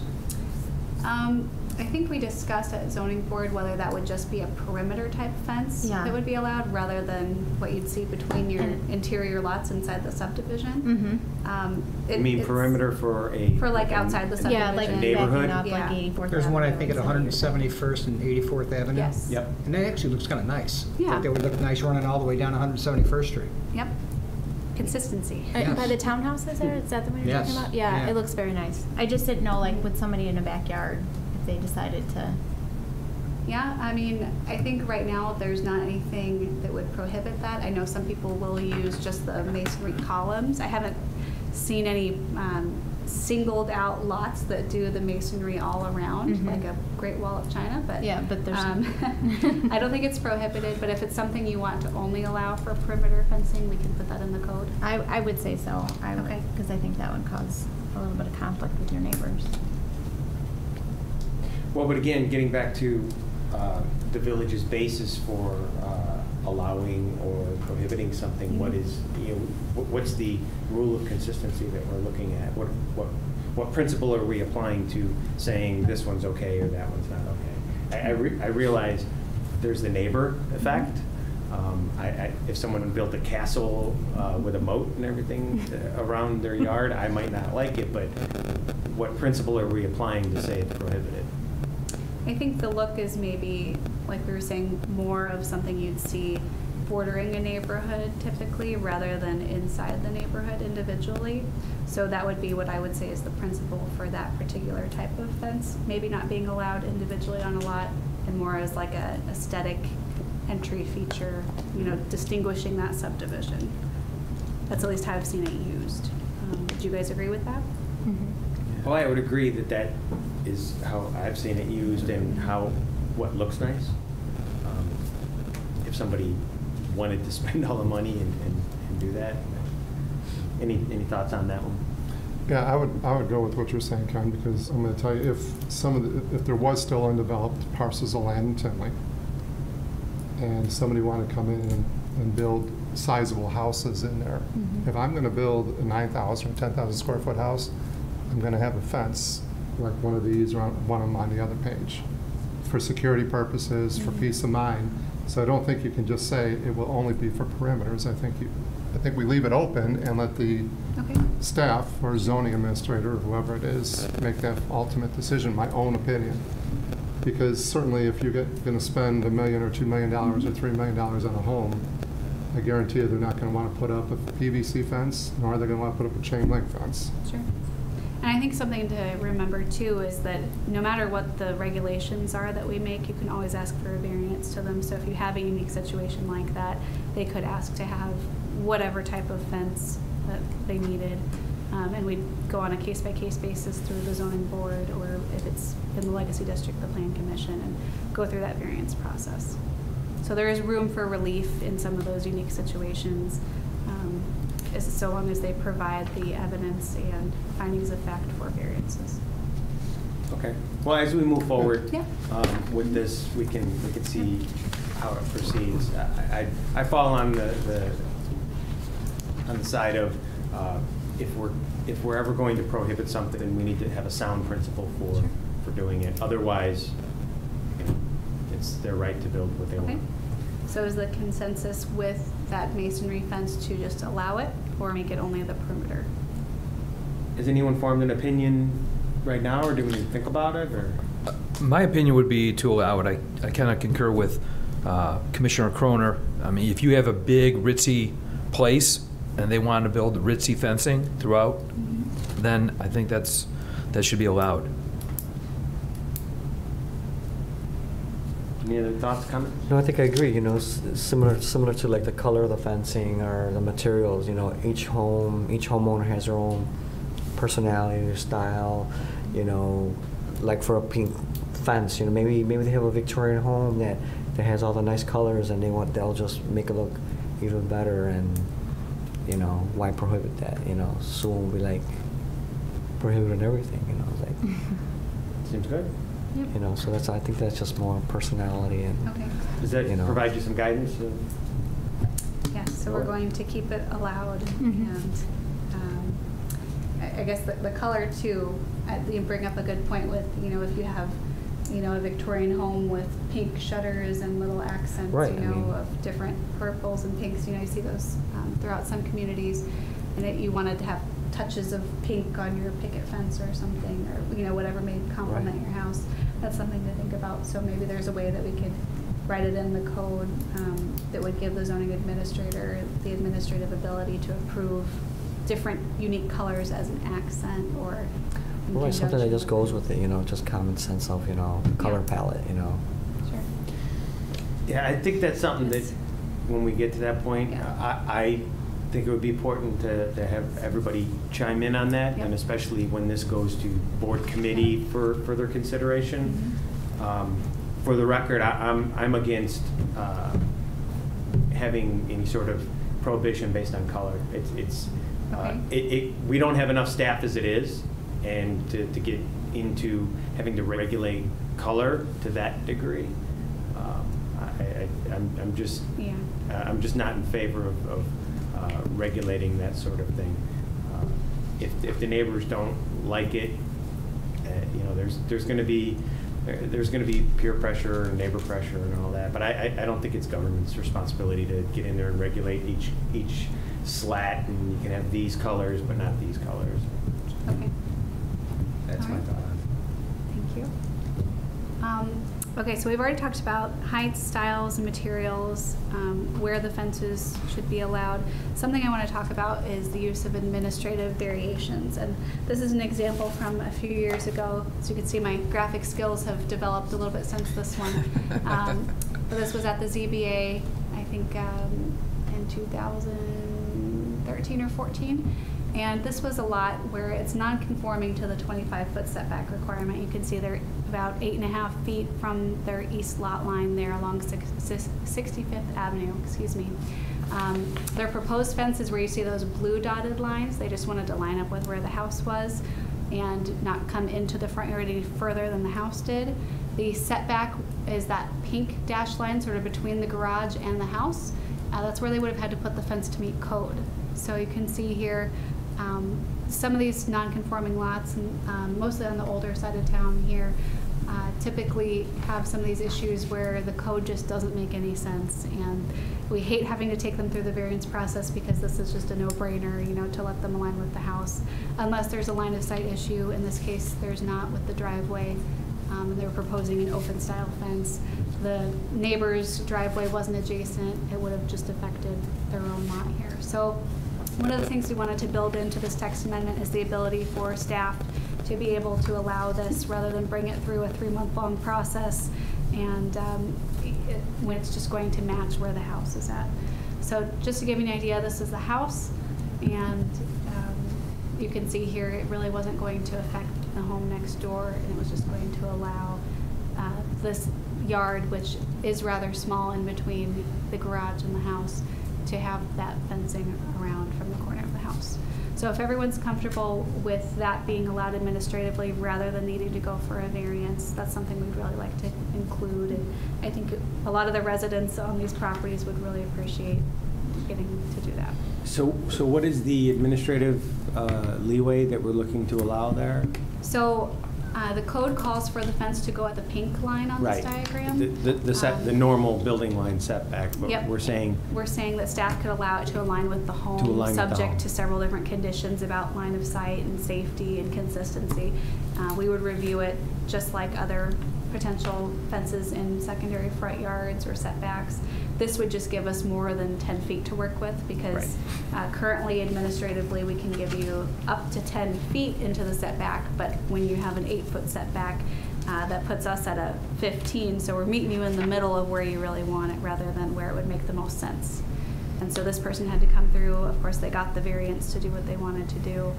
I think we discussed at zoning board whether that would just be a perimeter type fence Yeah. that would be allowed rather than what you'd see between your interior lots inside the subdivision. Mm-hmm. You mean perimeter for a... For like outside the Yeah, like subdivision. neighborhood? backing up like Yeah. 84th There's one, I Avenue think, at and 171st and 84th Avenue. Yes. Yep. And that actually looks kind of nice. I Yeah. think that would look nice running all the way down 171st Street. Yep. Consistency. Yes. By the townhouses there, is that the one you're Yes. talking about? Yeah, Yeah. it looks very nice. I just didn't know, like, with somebody in a backyard, if they decided to. Yeah, I mean, I think right now there's not anything that would prohibit that. I know some people will use just the masonry columns. I haven't seen any singled out lots that do the masonry all around, Mhm. like a Great Wall of China, but Yeah, but there's. I don't think it's prohibited, but if it's something you want to only allow for perimeter fencing, we can put that in the code. I would say so. Okay. Because I think that would cause a little bit of conflict with your neighbors. Well, but again, getting back to the village's basis for allowing or prohibiting something, what is, you know, what's the rule of consistency that we're looking at? What principle are we applying to saying this one's okay or that one's not okay? I realize there's the neighbor effect. If someone built a castle with a moat and everything around their yard, I might not like it, but what principle are we applying to say it's prohibited? I think the look is maybe, like we were saying, more of something you'd see bordering a neighborhood typically rather than inside the neighborhood individually. So that would be what I would say is the principle for that particular type of fence. Maybe not being allowed individually on a lot and more as like a aesthetic entry feature, you know, distinguishing that subdivision. That's at least how I've seen it used. Do you guys agree with that? Well, I would agree that that is how I've seen it used and what looks nice. If somebody wanted to spend all the money and do that. Any thoughts on that one? Yeah, I would go with what you're saying, Ken, because I'm going to tell you, if there was still undeveloped parcels of land in Tinley, and somebody wanted to come in and build sizable houses in there, if I'm going to build a 9,000 or 10,000 square foot house, I'm going to have a fence like one of these or one of them on the other page for security purposes, for peace of mind. So I don't think you can just say it will only be for perimeters. I think we leave it open and let the Okay. staff or zoning administrator or whoever it is make that ultimate decision, my own opinion. Because certainly if you're going to spend $1 million or $2 million or $3 million on a home, I guarantee you they're not going to want to put up a PVC fence, nor are they going to want to put up a chain link fence. Sure. And I think something to remember too is that no matter what the regulations are that we make, you can always ask for a variance to them. So if you have a unique situation like that, they could ask to have whatever type of fence that they needed. And we'd go on a case-by-case basis through the zoning board, or if it's in the legacy district, the plan commission, and go through that variance process. So there is room for relief in some of those unique situations, so long as they provide the evidence and findings of fact for variances. Okay. Well, as we move forward Yeah. with this, we can see how it proceeds. I fall on the side of if we're ever going to prohibit something, then we need to have a sound principle for doing it. Otherwise, it's their right to build what they Okay. want. So is the consensus with that masonry fence to just allow it or make it only the perimeter? Has anyone formed an opinion right now, or do we need to think about it? Or My opinion would be to allow it. I kind of concur with Commissioner Kroehner. I mean, if you have a big ritzy place and they want to build ritzy fencing throughout, then I think that should be allowed. any other thoughts, comments? No, I think I agree. You know, similar to like the color of the fencing or the materials. You know, each homeowner has their own personality or style. You know, like for a pink fence, you know, maybe they have a Victorian home that has all the nice colors, and they'll just make it look even better. And you know, why prohibit that? You know, soon we'll be like prohibiting everything. You know, like Seems good. Yep. you know. So I think that's just more personality and. Okay. Does that You know. provide you some guidance? Yes, so we're going to keep it allowed, and I guess the color too, you bring up a good point with, you know, if you have, you know, a Victorian home with pink shutters and little accents, Right, you I know, mean- of different purples and pinks, you know, you see those throughout some communities, and that you wanted to have touches of pink on your picket fence or something, or, you know, whatever may complement Right. your house. That's something to think about. So maybe there's a way that we could write it in the code that would give the zoning administrator the administrative ability to approve different unique colors as an accent or in Right, something that conjunction just goes with it, you know, just common sense of, you know, the color Yeah. palette, you know. Sure. Yeah, I think that's something that, when we get to that point, Yeah. I think it would be important to have everybody chime in on that, Yep. and especially when this goes to board committee for further consideration. For the record, I'm against having any sort of prohibition based on color. We don't have enough staff as it is, and to get into having to regulate color to that degree, I'm just Yeah. I'm just not in favor of regulating that sort of thing. If the neighbors don't like it, you know, there's going to be peer pressure and neighbor pressure and all that. But I don't think it's government's responsibility to get in there and regulate each slat, and you can have these colors but not these colors. Okay. That's All my right. thought on it. Thank you. Okay, so we've already talked about heights, styles, and materials, where the fences should be allowed. Something I want to talk about is the use of administrative variations. And this is an example from a few years ago. So you can see my graphic skills have developed a little bit since this one. But this was at the ZBA, I think in 2013 or 14. And this was a lot where it's non-conforming to the 25-foot setback requirement. You can see they're about 8.5 feet from their east lot line there along 65th Avenue, excuse me. Their proposed fence is where you see those blue dotted lines. They just wanted to line up with where the house was and not come into the front yard any further than the house did. The setback is that pink dashed line sort of between the garage and the house. That's where they would have had to put the fence to meet code. So you can see here, some of these non-conforming lots, mostly on the older side of town here, typically have some of these issues where the code just doesn't make any sense, and we hate having to take them through the variance process because this is just a no-brainer, you know, to let them align with the house, unless there's a line of sight issue. In this case, there's not with the driveway. And they were proposing an open style fence. The neighbor's driveway wasn't adjacent. It would have just affected their own lot here. So one of the things we wanted to build into this text amendment is the ability for staff to be able to allow this rather than bring it through a 3-month-long process and when it's just going to match where the house is at. So just to give you an idea, this is the house, and you can see here it really wasn't going to affect the home next door, and it was just going to allow this yard, which is rather small in between the garage and the house, to have that fencing around from the corner of the house. So if everyone's comfortable with that being allowed administratively rather than needing to go for a variance, that's something we'd really like to include. And I think a lot of the residents on these properties would really appreciate getting to do that. So what is the administrative leeway that we're looking to allow there? So the code calls for the fence to go at the pink line on this diagram. The normal building line setback, but Yep. we're saying that staff could allow it to align with the home, subject to several different conditions about line of sight and safety and consistency. We would review it just like other potential fences in secondary front yards or setbacks. This would just give us more than 10 feet to work with, because currently administratively we can give you up to 10 feet into the setback, but when you have an 8-foot setback, that puts us at a 15, so we're meeting you in the middle of where you really want it rather than where it would make the most sense. And so this person had to come through. Of course, they got the variance to do what they wanted to do,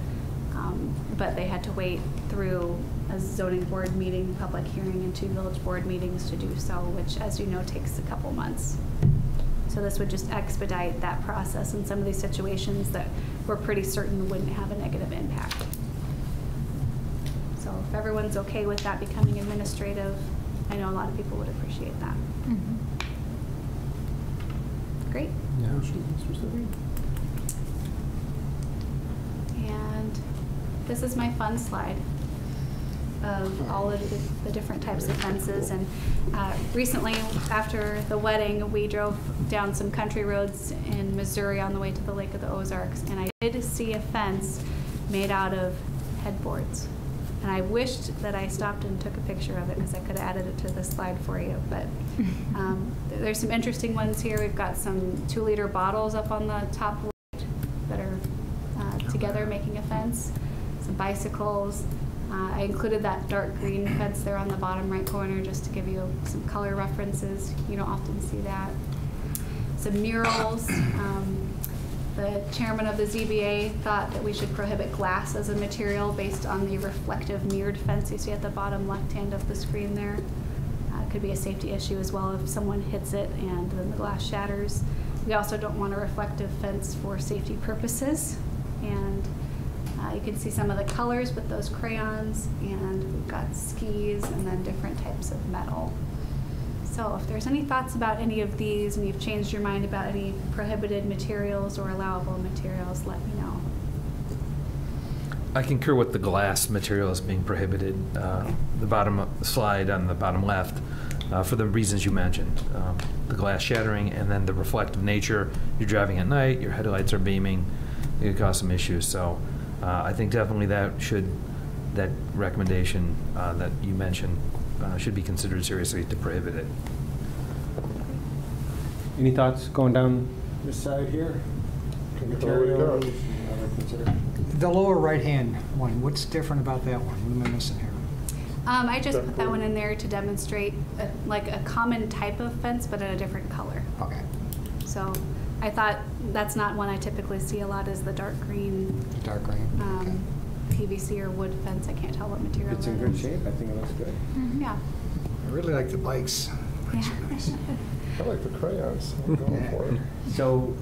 but they had to wait through a zoning board meeting, public hearing, and 2 village board meetings to do so, which, as you know, takes a couple months. So this would just expedite that process in some of these situations that we're pretty certain wouldn't have a negative impact. So if everyone's okay with that becoming administrative, I know a lot of people would appreciate that. Great. And this is my fun slide of all of the different types of fences. And recently, after the wedding, we drove down some country roads in Missouri on the way to the Lake of the Ozarks, and I did see a fence made out of headboards. And I wished that I stopped and took a picture of it, because I could have added it to this slide for you. But there's some interesting ones here. We've got some 2-liter bottles up on the top right that are together making a fence. Some bicycles. I included that dark green fence there on the bottom right corner just to give you some color references. You don't often see that. Some murals. The chairman of the ZBA thought that we should prohibit glass as a material based on the reflective mirrored fence you see at the bottom left hand of the screen there. It could be a safety issue as well if someone hits it and then the glass shatters. We also don't want a reflective fence for safety purposes. And you can see some of the colors with those crayons, and we've got skis and then different types of metal. So if there's any thoughts about any of these and you've changed your mind about any prohibited materials or allowable materials, let me know. I concur with the glass materials being prohibited, the bottom slide on the bottom left, for the reasons you mentioned. The glass shattering and then the reflective nature. You're driving at night, your headlights are beaming, it could cause some issues. So I think definitely that recommendation that you mentioned should be considered seriously to prohibit it. Any thoughts going down this side here? Materials? The lower right-hand one, what's different about that one? What am I missing here? I just put that one in there to demonstrate like a common type of fence, but in a different color. Okay. So I thought that's not one I typically see a lot, is the dark green. Dark green. Okay. PVC or wood fence. I can't tell what material It's in good shape. I think it looks good. Yeah. I really like the bikes. Bikes are nice. I like the crayons. I'm going for it. So,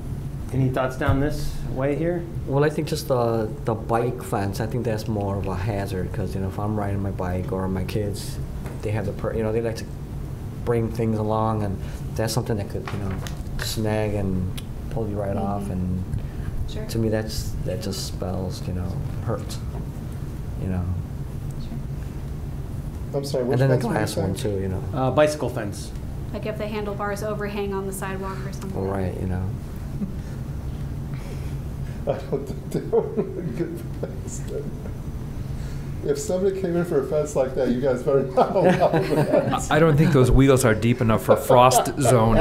any thoughts down this way here? Well, I think just the bike fence, I think that's more of a hazard, because, you know, if I'm riding my bike or my kids, they have they like to bring things along, and that's something that could, snag and pull you right off, and Sure. to me that just spells, hurt, Sure. I'm sorry, And which then the fence were you glass one saying? too, you know. Bicycle fence. Like if the handlebars overhang on the sidewalk or something. Right, you know. I don't think they were a good fence. If somebody came in for a fence like that, you guys better not allow that. I don't think those wheels are deep enough for frost zone.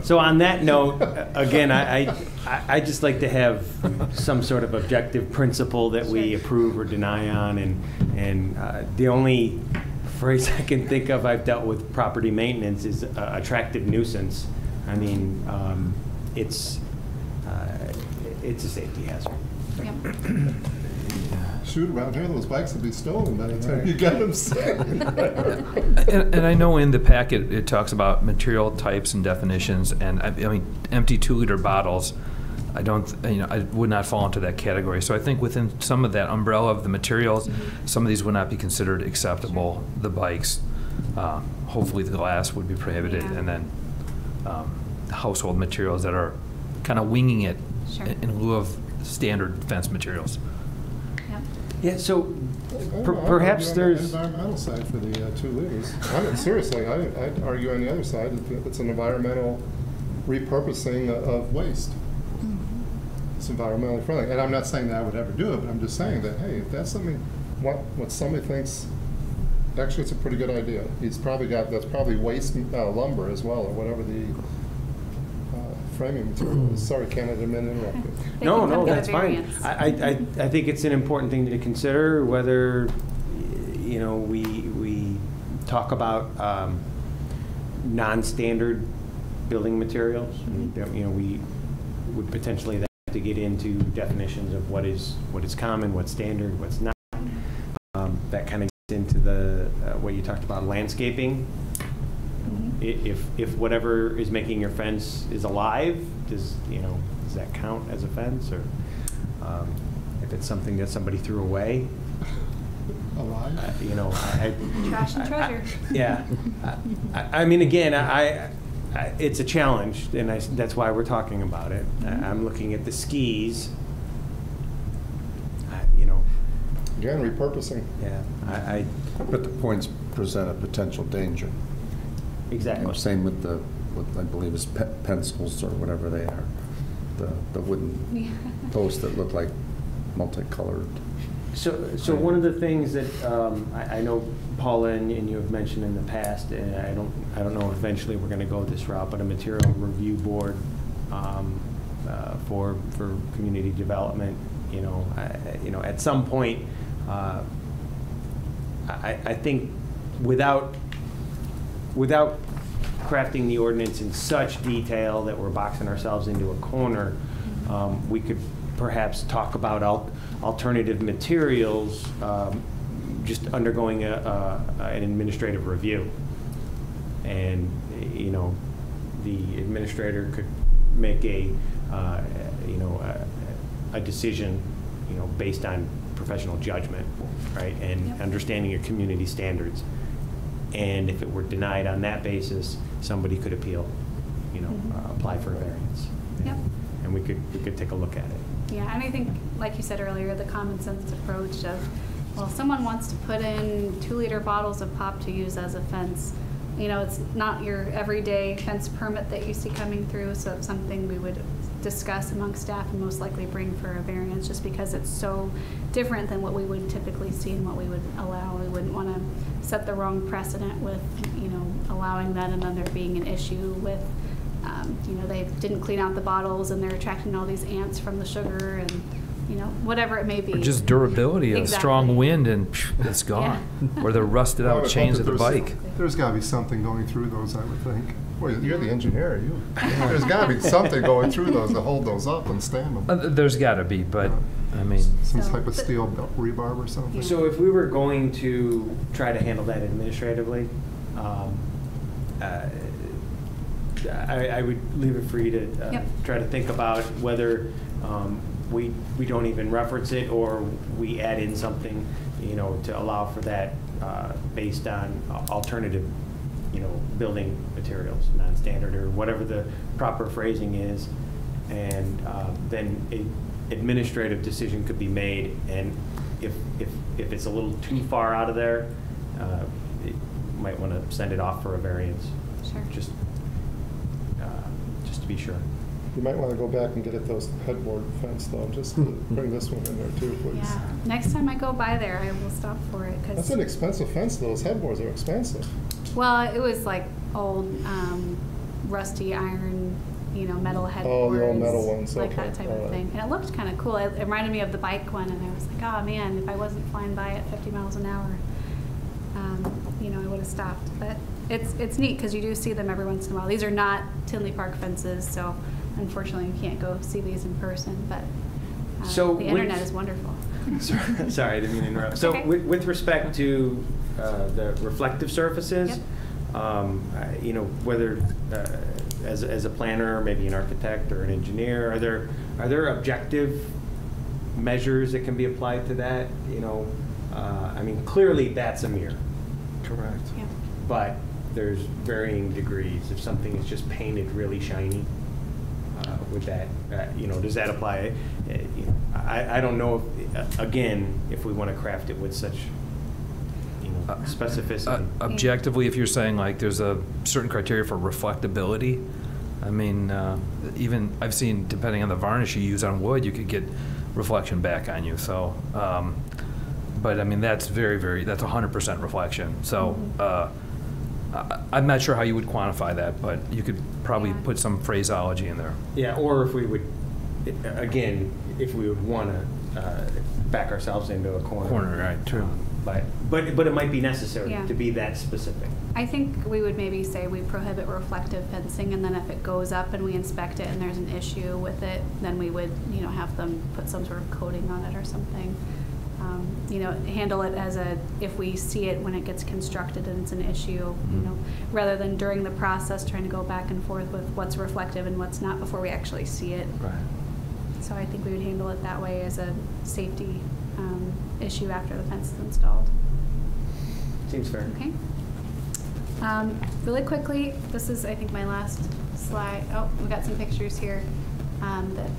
So on that note, again, I just like to have some sort of objective principle that we approve or deny on, and the only phrase I can think of I've dealt with property maintenance is attractive nuisance. I mean, it's a safety hazard. Yep. Shoot, around here, those bikes would be stolen by the time you get them set. And I know in the packet, it talks about material types and definitions, and I mean, empty 2-liter bottles, I would not fall into that category. So I think within some of that umbrella of the materials, some of these would not be considered acceptable. The bikes, hopefully the glass would be prohibited, Yeah. and then household materials that are kind of winging it Sure. in lieu of standard fence materials. Yep. Yeah, so I'd perhaps argue on there's... the environmental side for the 2 liters. Seriously, I'd argue on the other side, it's an environmental repurposing of waste. It's environmentally friendly. And I'm not saying that I would ever do it, but I'm just saying that, hey, if that's something, what somebody thinks, actually it's a pretty good idea. He's probably that's probably waste lumber as well, or whatever the framing material is. Sorry, Ken, I didn't mean to interrupt you. They No, can come get a that's fine. variance. I think it's an important thing to consider whether, you know, we talk about non-standard building materials. And, you know, we would potentially have to get into definitions of what is common, what's standard, what's not. That kind of gets into the what you talked about, landscaping. If whatever is making your fence is alive, does that count as a fence, or if it's something that somebody threw away? Alive? Trash and treasure. Yeah, I mean, again, it's a challenge, and that's why we're talking about it. I'm looking at the skis. Again, repurposing. Yeah, But the points present a potential danger. exactly. Same with what I believe is pencils or whatever they are, the wooden posts that look like multicolored. So one of the things that I know Paula and you have mentioned in the past, and I don't know if eventually we're going to go this route, but a material review board for community development. At some point, I think without crafting the ordinance in such detail that we're boxing ourselves into a corner, we could perhaps talk about alternative materials, just undergoing an administrative review. And, the administrator could make a decision, based on professional judgment, right? And Yep. understanding your community standards. And if it were denied on that basis, somebody could appeal, apply for a variance. Yep. And we could take a look at it. Yeah, and I think, like you said earlier, the common sense approach of, well, if someone wants to put in 2-liter bottles of pop to use as a fence, it's not your everyday fence permit that you see coming through, so it's something we would discuss amongst staff and most likely bring for a variance, just because it's so different than what we would typically see and what we would allow. We wouldn't want to set the wrong precedent with, allowing that and then there being an issue with, they didn't clean out the bottles and they're attracting all these ants from the sugar and, whatever it may be. Or just durability, a Exactly. strong wind and it's gone. Or the rusted I would out hope chains that of the bike. There's got to be something going through those, I would think. Well, you're the engineer, There's got to be something going through those to hold those up and stand them. There's got to be, but, I mean, Some So- type of steel rebarb or something. So if we were going to try to handle that administratively, I would leave it for you to Yep. try to think about whether we don't even reference it, or we add in something, to allow for that based on alternative, building materials, non-standard, or whatever the proper phrasing is. And then an administrative decision could be made, and if it's a little too far out of there, you might want to send it off for a variance. Sure. Just to be sure. You might want to go back and get at those headboard fence though, just to bring this one in there too, please. Yeah. Next time I go by there, I will stop for it. That's an expensive fence, those headboards are expensive. Well, it was like old rusty iron, metal headboards. Oh, the old metal ones, like okay, that type all of right. thing. And it looked kind of cool. It reminded me of the bike one, and I was like, oh man, if I wasn't flying by at 50 miles an hour, I would have stopped. But it's neat because you do see them every once in a while. These are not Tinley Park fences, so unfortunately you can't go see these in person. But So the internet is wonderful. Sorry, I didn't mean to interrupt. So Okay. with respect to the reflective surfaces, Yep. whether as a planner, maybe an architect or an engineer, are there objective measures that can be applied to that? Clearly that's a mirror, Correct. Yeah. but there's varying degrees. If something is just painted really shiny, would that, does that apply? I don't know, if we want to craft it with such, specificity. Objectively, if you're saying like there's a certain criteria for reflectability, even I've seen, depending on the varnish you use on wood, you could get reflection back on you. So, but that's that's 100% reflection. So, I'm not sure how you would quantify that, but you could probably Yeah. put some phraseology in there. Yeah, or if we would, if we would want to back ourselves into a corner. Corner, right, true. But it might be necessary Yeah. to be that specific. I think we would maybe say we prohibit reflective fencing, and then if it goes up and we inspect it and there's an issue with it, then we would, have them put some sort of coating on it or something. Handle it as if we see it when it gets constructed and it's an issue, rather than during the process trying to go back and forth with what's reflective and what's not before we actually see it. Right. So I think we would handle it that way as a safety issue after the fence is installed. Seems fair. Okay. Really quickly, this is, I think, my last slide. Oh, we've got some pictures here that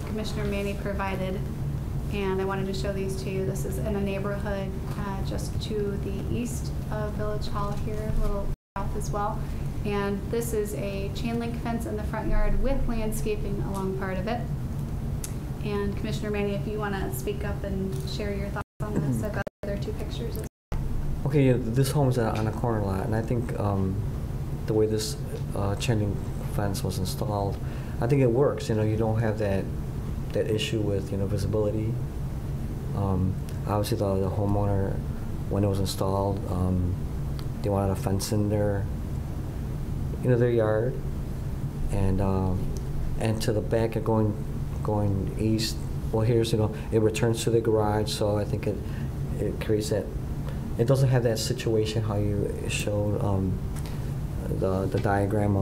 Commissioner Manny provided, and I wanted to show these to you. This is in a neighborhood just to the east of Village Hall here, a little south as well. And this is a chain link fence in the front yard with landscaping along part of it. And Commissioner Manny, if you want to speak up and share your thoughts on this, I've got the other two pictures. Okay, yeah, this home's on a corner lot, and I think the way this chain link fence was installed, I think it works. You don't have that issue with visibility. Obviously, the homeowner, when it was installed, they wanted a fence in their yard, and to the back of going east. Well, here's it returns to the garage, so I think it creates that. It doesn't have that situation how you showed the diagram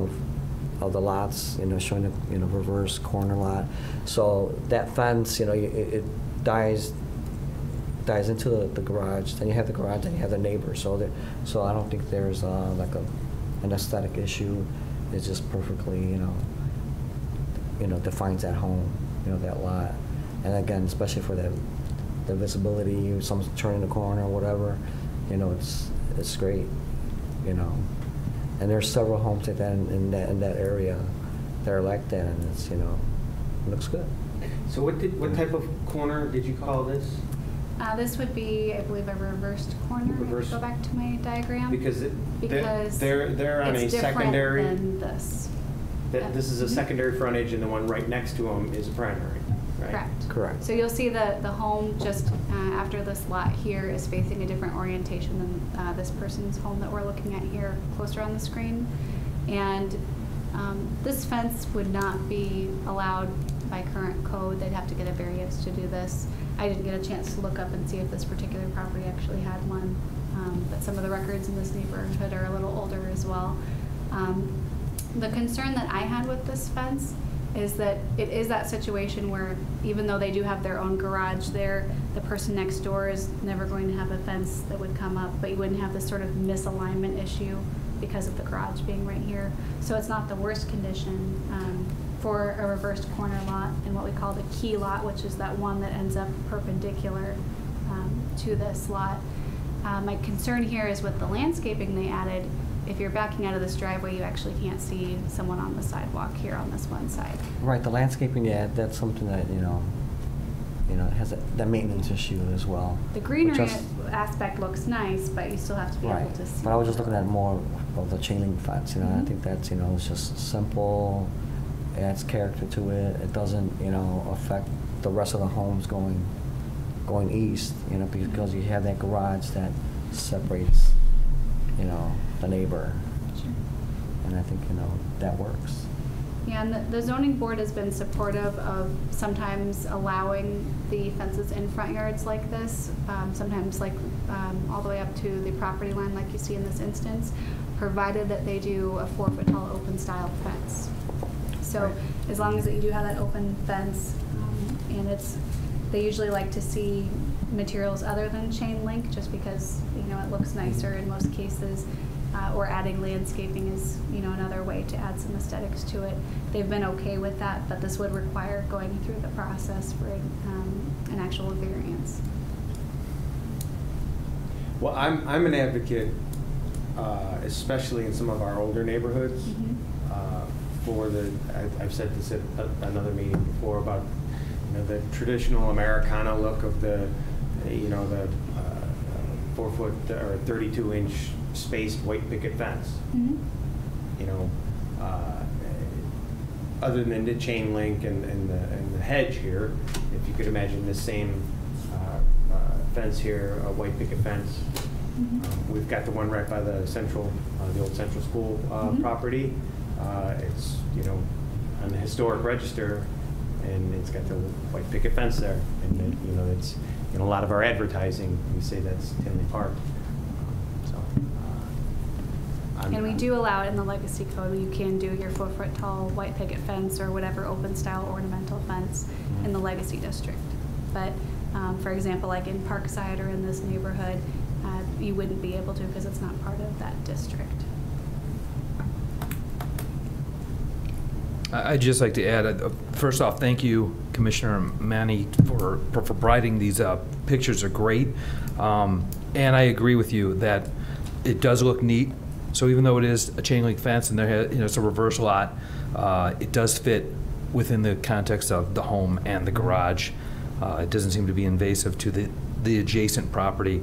of the lots, showing the reverse corner lot. So that fence, it dies into the garage. Then you have the garage, then you have the neighbor. So I don't think there's like an aesthetic issue. It just perfectly defines that home, that lot. And again, especially for the visibility, someone's turning the corner or whatever, it's great, And there's several homes like that in that area that are like that, and it's it looks good. So what type of corner did you call this? This would be, I believe, a reversed corner. Reverse. Go back to my diagram. Because they're on a it's secondary. different than this. This is a secondary frontage, and the one right next to them is a primary, right? Correct. Correct. So you'll see the home just after this lot here is facing a different orientation than this person's home that we're looking at here closer on the screen. And this fence would not be allowed by current code. They'd have to get a variance to do this. I didn't get a chance to look up and see if this particular property actually had one, but some of the records in this neighborhood are a little older as well. The concern that I had with this fence is that it is that situation where even though they do have their own garage there, the person next door is never going to have a fence that would come up, but you wouldn't have this sort of misalignment issue because of the garage being right here. So it's not the worst condition for a reversed corner lot and what we call the key lot, which is that one that ends up perpendicular to this lot. My concern here is with the landscaping they added. If you're backing out of this driveway, you actually can't see someone on the sidewalk here on this one side. Right, the landscaping, yeah, that's something that, it has that maintenance issue as well. The greenery Just- aspect looks nice, but you still have to be Right, able to see. but I was just looking at more of the chain link fence, I Mhm. think that's, it's just simple, adds character to it, it doesn't, affect the rest of the homes going east, because you have that garage that separates, the neighbor. Sure. And I think, that works. Yeah, and the zoning board has been supportive of sometimes allowing the fences in front yards like this, sometimes all the way up to the property line like you see in this instance, provided that they do a 4-foot tall open style fence. So Right. as long as that you do have that open fence, and they usually like to see materials other than chain link just because, it looks nicer in most cases. Or adding landscaping is, another way to add some aesthetics to it. They've been okay with that, but this would require going through the process for an actual variance. Well, I'm an advocate, especially in some of our older neighborhoods, I've said this at another meeting before about, the traditional Americana look of the 4-foot or 32-inch spaced white picket fence. Mm-hmm. Other than the chain link and the hedge here, if you could imagine the same fence here, a white picket fence. Mm-hmm. We've got the one right by the old Central School Mhm. property. It's on the historic register, and it's got the white picket fence there, and it's in a lot of our advertising. We say that's Tinley Park. And we do allow it in the legacy code. You can do your 4-foot tall white picket fence or whatever open style ornamental fence in the legacy district. But for example, like in Parkside or in this neighborhood, you wouldn't be able to because it's not part of that district. I'd just like to add, first off, thank you, Commissioner Manny, for providing these pictures. Are great. And I agree with you that it does look neat. So even though it is a chain link fence and it's a reverse lot, it does fit within the context of the home and the garage. It doesn't seem to be invasive to the adjacent property.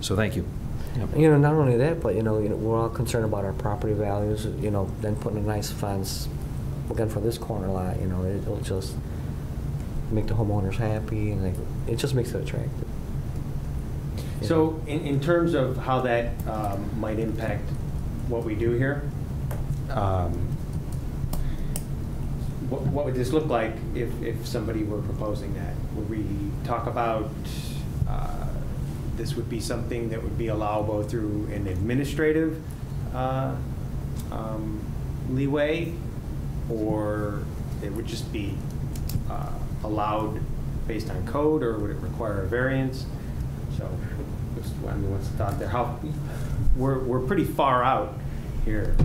So thank you. Yep. Not only that, but we're all concerned about our property values. Then putting a nice fence, again for this corner lot, it'll just make the homeowners happy, and it just makes it attractive. So in terms of how that might impact what we do here, what would this look like if somebody were proposing that? Would we talk about this would be something that would be allowable through an administrative leeway, or it would just be allowed based on code, or would it require a variance? So, what's the thought there? We're pretty far out here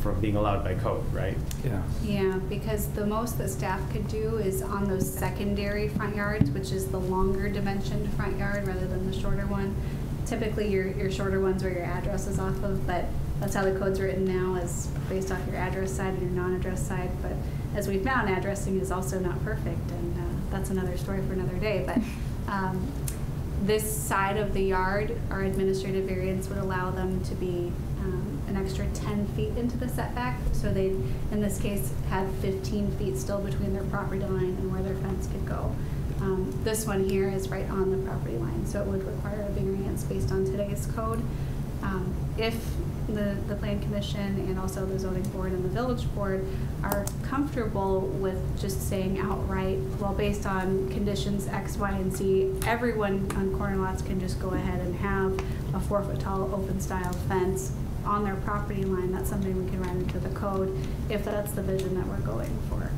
from being allowed by code, right? Yeah. Yeah, because the most that staff could do is on those secondary front yards, which is the longer dimensioned front yard rather than the shorter one. Typically, your shorter ones where your address is off of, but that's how the code's written now, is based off your address side and your non-address side. But as we've found, addressing is also not perfect, and that's another story for another day. But this side of the yard, our administrative variance would allow them to be an extra 10 feet into the setback. So they, in this case, had 15 feet still between their property line and where their fence could go. This one here is right on the property line, so it would require a variance based on today's code. If the Plan Commission and also the Zoning Board and the Village Board are comfortable with just saying outright, well, based on conditions X, Y, and Z, everyone on corner lots can just go ahead and have a 4-foot tall open style fence on their property line, that's something we can write into the code if that's the vision that we're going for.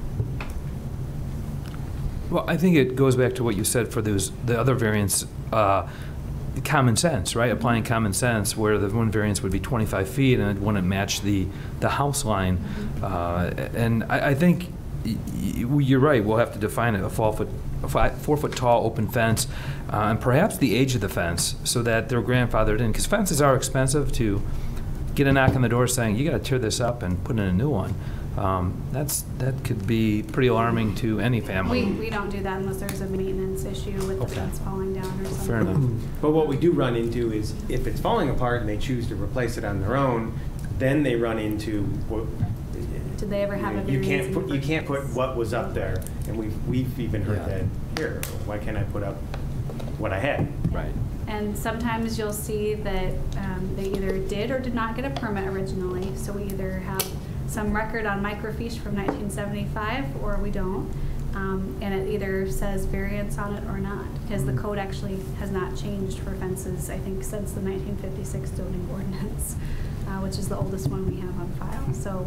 Well, I think it goes back to what you said for the other variants, common sense, right? Applying common sense, where the one variance would be 25 feet and it wouldn't match the house line. And I think you're right, we'll have to define it, a 4-foot tall open fence, and perhaps the age of the fence, so that they're grandfathered in, because fences are expensive. To get a knock on the door saying, you got to tear this up and put in a new one, that could be pretty alarming to any family. We don't do that unless there's a maintenance issue with the Okay. fence falling down or something. Fair enough. But what we do run into is if it's falling apart and they choose to replace it on their own, then they run into what. Did they ever have a You variance can't in put, the you first can't put place? what was up there, and we've even heard Yeah. that, here, why can't I put up what I had? Right. And sometimes you'll see that they either did or did not get a permit originally. So we either have some record on microfiche from 1975 or we don't. And it either says variance on it or not, because the code actually has not changed for fences, I think, since the 1956 zoning ordinance, which is the oldest one we have on file. So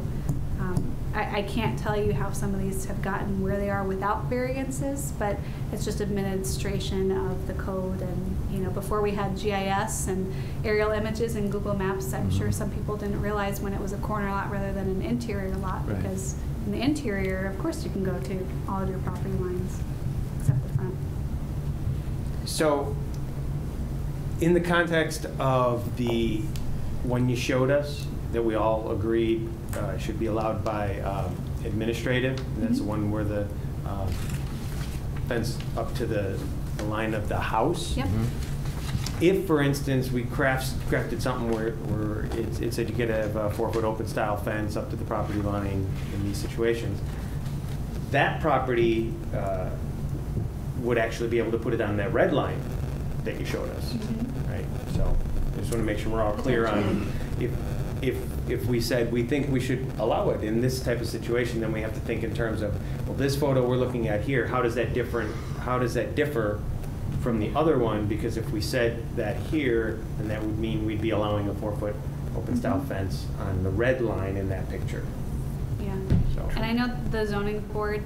I can't tell you how some of these have gotten where they are without variances, but it's just administration of the code. And, you know, before we had GIS and aerial images and Google Maps, I'm sure some people didn't realize when it was a corner lot rather than an interior lot, Right. because in the interior, of course, you can go to all of your property lines except the front. So, in the context of the one you showed us, that we all agreed should be allowed by administrative, and that's the one where the fence up to the line of the house. Yep. If, for instance, we crafted something where it said you could have a 4-foot open style fence up to the property line in these situations, that property would actually be able to put it on that red line that you showed us, right? So I just want to make sure we're all clear on if we said we think we should allow it in this type of situation, then we have to think in terms of, well, this photo we're looking at here, how does that differ from the other one? Because if we said that here, then that would mean we'd be allowing a 4-foot open style fence on the red line in that picture. Yeah. So. And I know the zoning board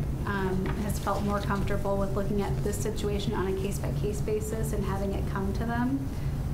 has felt more comfortable with looking at this situation on a case-by-case basis and having it come to them.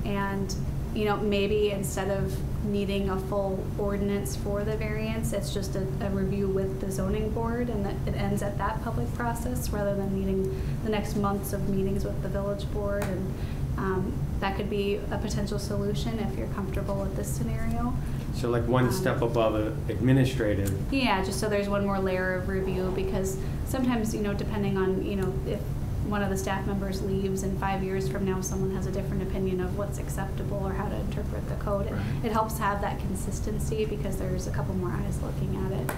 And, you know, maybe instead of needing a full ordinance for the variance, it's just a review with the zoning board, and that it ends at that public process rather than needing the next months of meetings with the village board. And that could be a potential solution if you're comfortable with this scenario. So like one step above administrative. Yeah, just so there's one more layer of review, because sometimes, you know, depending on, you know, if one of the staff members leaves and 5 years from now someone has a different opinion of what's acceptable or how to interpret the code, it helps have that consistency because there's a couple more eyes looking at it.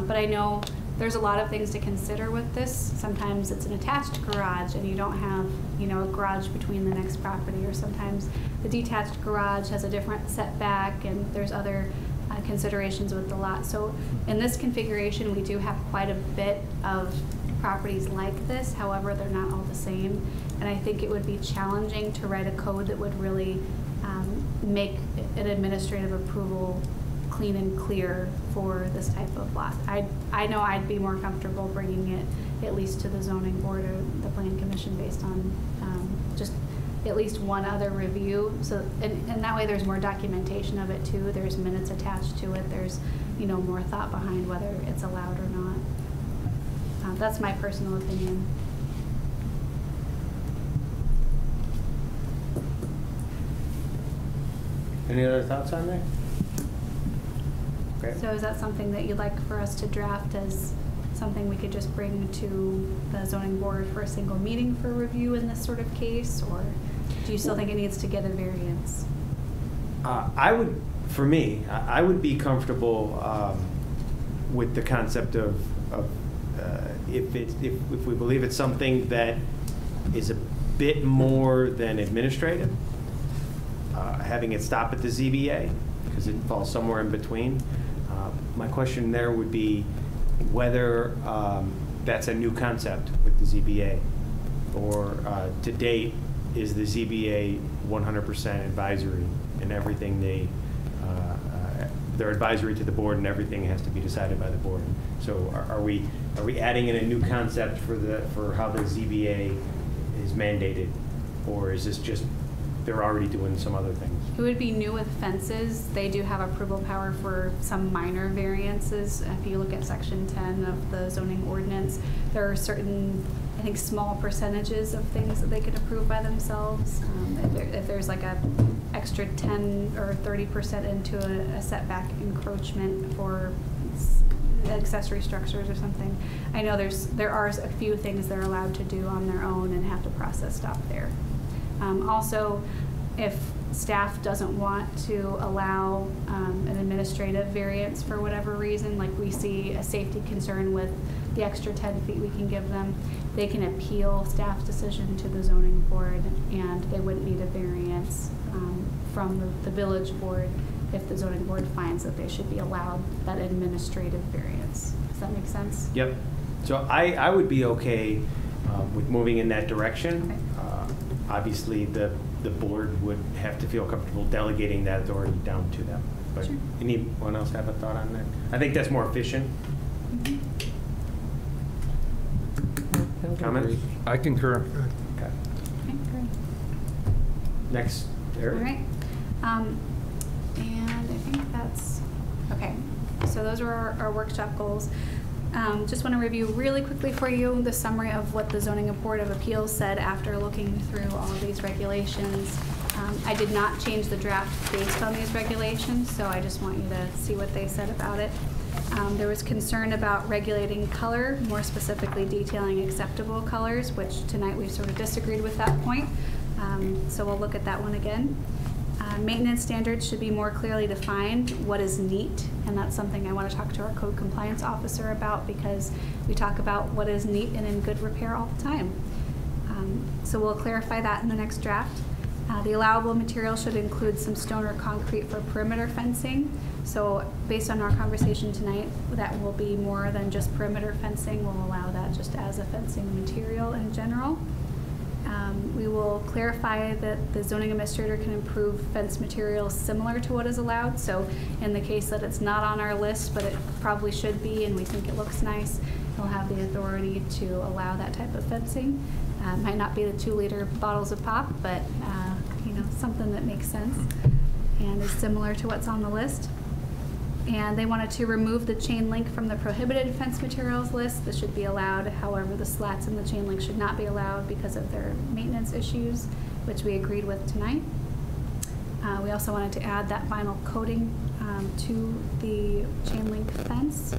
But I know there's a lot of things to consider with this. Sometimes it's an attached garage and you don't have, you know, a garage between the next property, or sometimes the detached garage has a different setback and there's other considerations with the lot. So in this configuration, we do have quite a bit of properties like this. However, they're not all the same. And I think it would be challenging to write a code that would really make an administrative approval clean and clear for this type of lot. I know I'd be more comfortable bringing it at least to the zoning board or the plan commission based on just at least one other review. So and that way there's more documentation of it too. There's minutes attached to it. There's, you know, more thought behind whether it's allowed or not. That's my personal opinion. Any other thoughts on that? Okay. So is that something that you'd like for us to draft as something we could just bring to the zoning board for a single meeting for review in this sort of case? Or do you still think it needs to get a variance? I would, for me, I would be comfortable with the concept of if we believe it's something that is a bit more than administrative, having it stop at the ZBA, because it falls somewhere in between. My question there would be whether that's a new concept with the ZBA, or to date, is the ZBA 100% advisory and everything they're advisory to the board and everything has to be decided by the board. So are we adding in a new concept for how the ZBA is mandated, or is this just they're already doing some other things. It would be new with fences. They do have approval power for some minor variances. If you look at section 10 of the zoning ordinance, there are certain, I think, small percentages of things that they could approve by themselves. If there's like a extra 10 or 30% into a setback encroachment for accessory structures or something. I know there are a few things they're allowed to do on their own and have the process stop there. Also, if staff doesn't want to allow an administrative variance for whatever reason, like we see a safety concern with the extra 10 feet we can give them, they can appeal staff's decision to the zoning board, and they wouldn't need a variance from the village board if the zoning board finds that they should be allowed that administrative variance. Does that make sense? Yep. So I would be okay with moving in that direction. Okay. Obviously, the board would have to feel comfortable delegating that authority down to them. But Sure. anyone else have a thought on that? I think that's more efficient. Comments? I concur. Okay. Okay, great. Next, All Eric. right. And I think that's, okay. So those are our workshop goals. Just want to review really quickly for you the summary of what the Zoning Board of Appeals said after looking through all of these regulations. I did not change the draft based on these regulations, so I just want you to see what they said about it. There was concern about regulating color, more specifically detailing acceptable colors, which tonight we've sort of disagreed with that point. So we'll look at that one again. Maintenance standards should be more clearly defined. What is neat? And that's something I want to talk to our code compliance officer about, because we talk about what is neat and in good repair all the time. So we'll clarify that in the next draft. The allowable material should include some stone or concrete for perimeter fencing. So based on our conversation tonight, that will be more than just perimeter fencing. We'll allow that just as a fencing material in general. We will clarify that the zoning administrator can approve fence materials similar to what is allowed. So in the case that it's not on our list, but it probably should be, and we think it looks nice, he'll have the authority to allow that type of fencing. Might not be the 2-liter bottles of pop, but you know, something that makes sense and is similar to what's on the list. And they wanted to remove the chain link from the prohibited fence materials list. This should be allowed. However, the slats in the chain link should not be allowed because of their maintenance issues, which we agreed with tonight. We also wanted to add that vinyl coating to the chain link fence.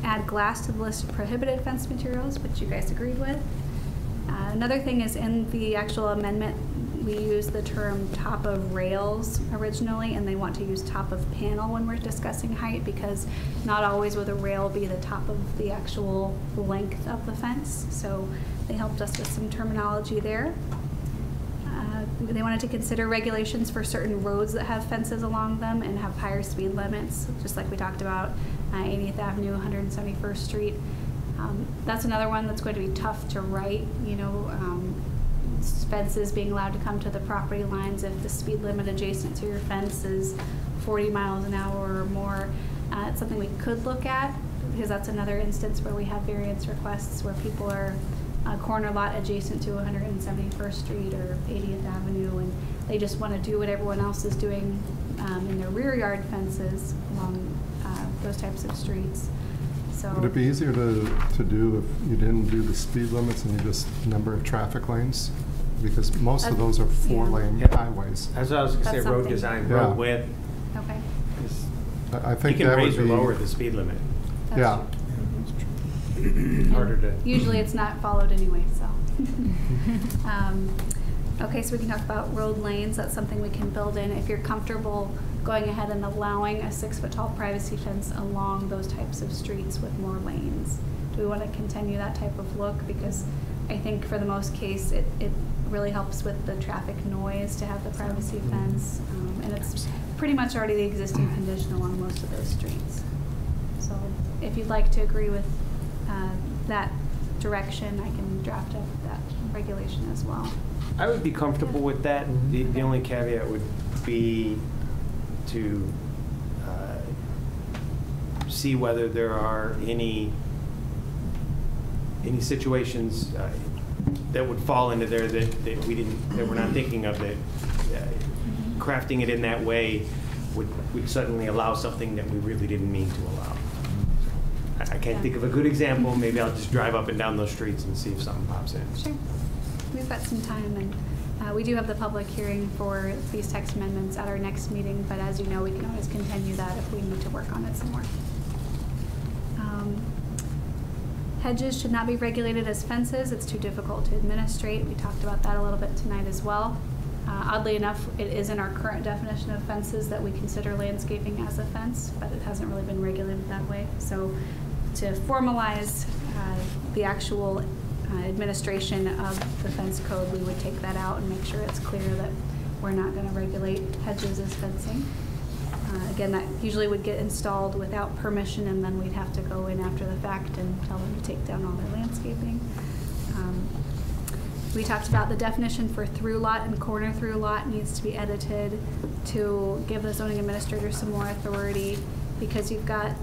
Add glass to the list of prohibited fence materials, which you guys agreed with. Another thing is, in the actual amendment, we use the term top of rails originally, and they want to use top of panel when we're discussing height, because not always will the rail be the top of the actual length of the fence. So they helped us with some terminology there. They wanted to consider regulations for certain roads that have fences along them and have higher speed limits, just like we talked about 80th Avenue, 171st Street. That's another one that's going to be tough to write, you know, fences being allowed to come to the property lines if the speed limit adjacent to your fence is 40 miles an hour or more. It's something we could look at, because that's another instance where we have variance requests where people are a corner lot adjacent to 171st Street or 80th Avenue, and they just want to do what everyone else is doing in their rear yard fences along those types of streets. So Would it be easier to do if you didn't do the speed limits and you just number of traffic lanes? Because most of those are 4-lane Yeah. highways. As I was going to say, That's road something. design, Yeah. road width. okay. I You think can that raise would or be. lower the speed limit. That's Yeah. true. Harder to. Usually it's not followed anyway, so. Okay, so we can talk about road lanes. That's something we can build in. If you're comfortable going ahead and allowing a 6-foot-tall privacy fence along those types of streets with more lanes. Do we want to continue that type of look? Because I think for the most case, it really helps with the traffic noise to have the privacy fence. And it's pretty much already the existing condition along most of those streets. So if you'd like to agree with that direction, I can draft up that regulation as well. I would be comfortable with that. The only caveat would be to see whether there are any situations that would fall into there that we're not thinking of, that crafting it in that way would suddenly allow something that we really didn't mean to allow. I can't think of a good example. Maybe I'll just drive up and down those streets and see if something pops in. Sure. We've got some time, and we do have the public hearing for these text amendments at our next meeting, but as you know, we can always continue that if we need to work on it some more. Hedges should not be regulated as fences. It's too difficult to administrate. We talked about that a little bit tonight as well. Oddly enough, it is in our current definition of fences that we consider landscaping as a fence, but it hasn't really been regulated that way. So to formalize the actual administration of the fence code, we would take that out and make sure it's clear that we're not going to regulate hedges as fencing. Again, that usually would get installed without permission, and then we'd have to go in after the fact and tell them to take down all their landscaping. We talked about the definition for through lot and corner through lot needs to be edited to give the zoning administrator some more authority, because you've got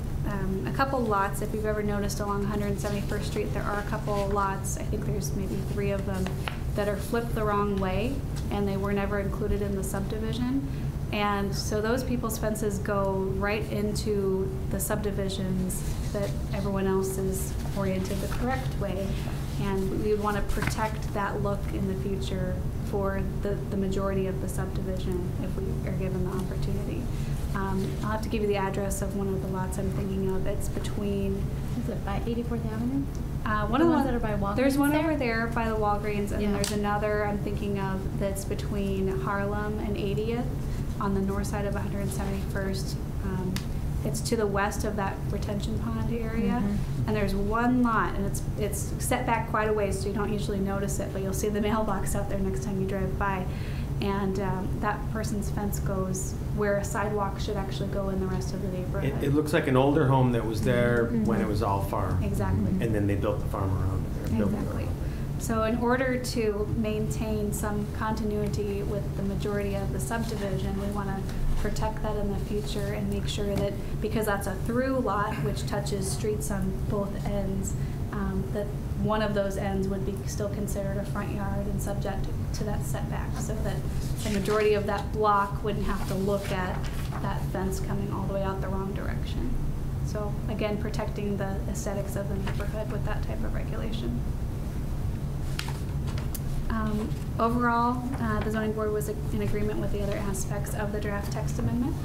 a couple lots. If you've ever noticed along 171st Street, there are a couple lots, I think there's maybe 3 of them, that are flipped the wrong way, and they were never included in the subdivision. And so those people's fences go right into the subdivisions that everyone else is oriented the correct way. And we would want to protect that look in the future for the majority of the subdivision if we are given the opportunity. I'll have to give you the address of one of the lots I'm thinking of. It's between... Is it by 84th Avenue? One of the ones that are by Walgreens. There's one there? over there by the Walgreens, and Yeah. there's another I'm thinking of that's between Harlem and 80th on the north side of 171st. It's to the west of that retention pond area, and there's one lot, and it's set back quite a ways, so you don't usually notice it, but you'll see the mailbox out there next time you drive by. And that person's fence goes where a sidewalk should actually go in the rest of the neighborhood. It looks like an older home that was there when it was all farm. Exactly. And then they built the farm around it. Exactly. So in order to maintain some continuity with the majority of the subdivision, we want to protect that in the future and make sure that, because that's a through lot which touches streets on both ends, that one of those ends would be still considered a front yard and subject to that setback, so that the majority of that block wouldn't have to look at that fence coming all the way out the wrong direction. So again, protecting the aesthetics of the neighborhood with that type of regulation. Overall, the zoning board was in agreement with the other aspects of the draft text amendment.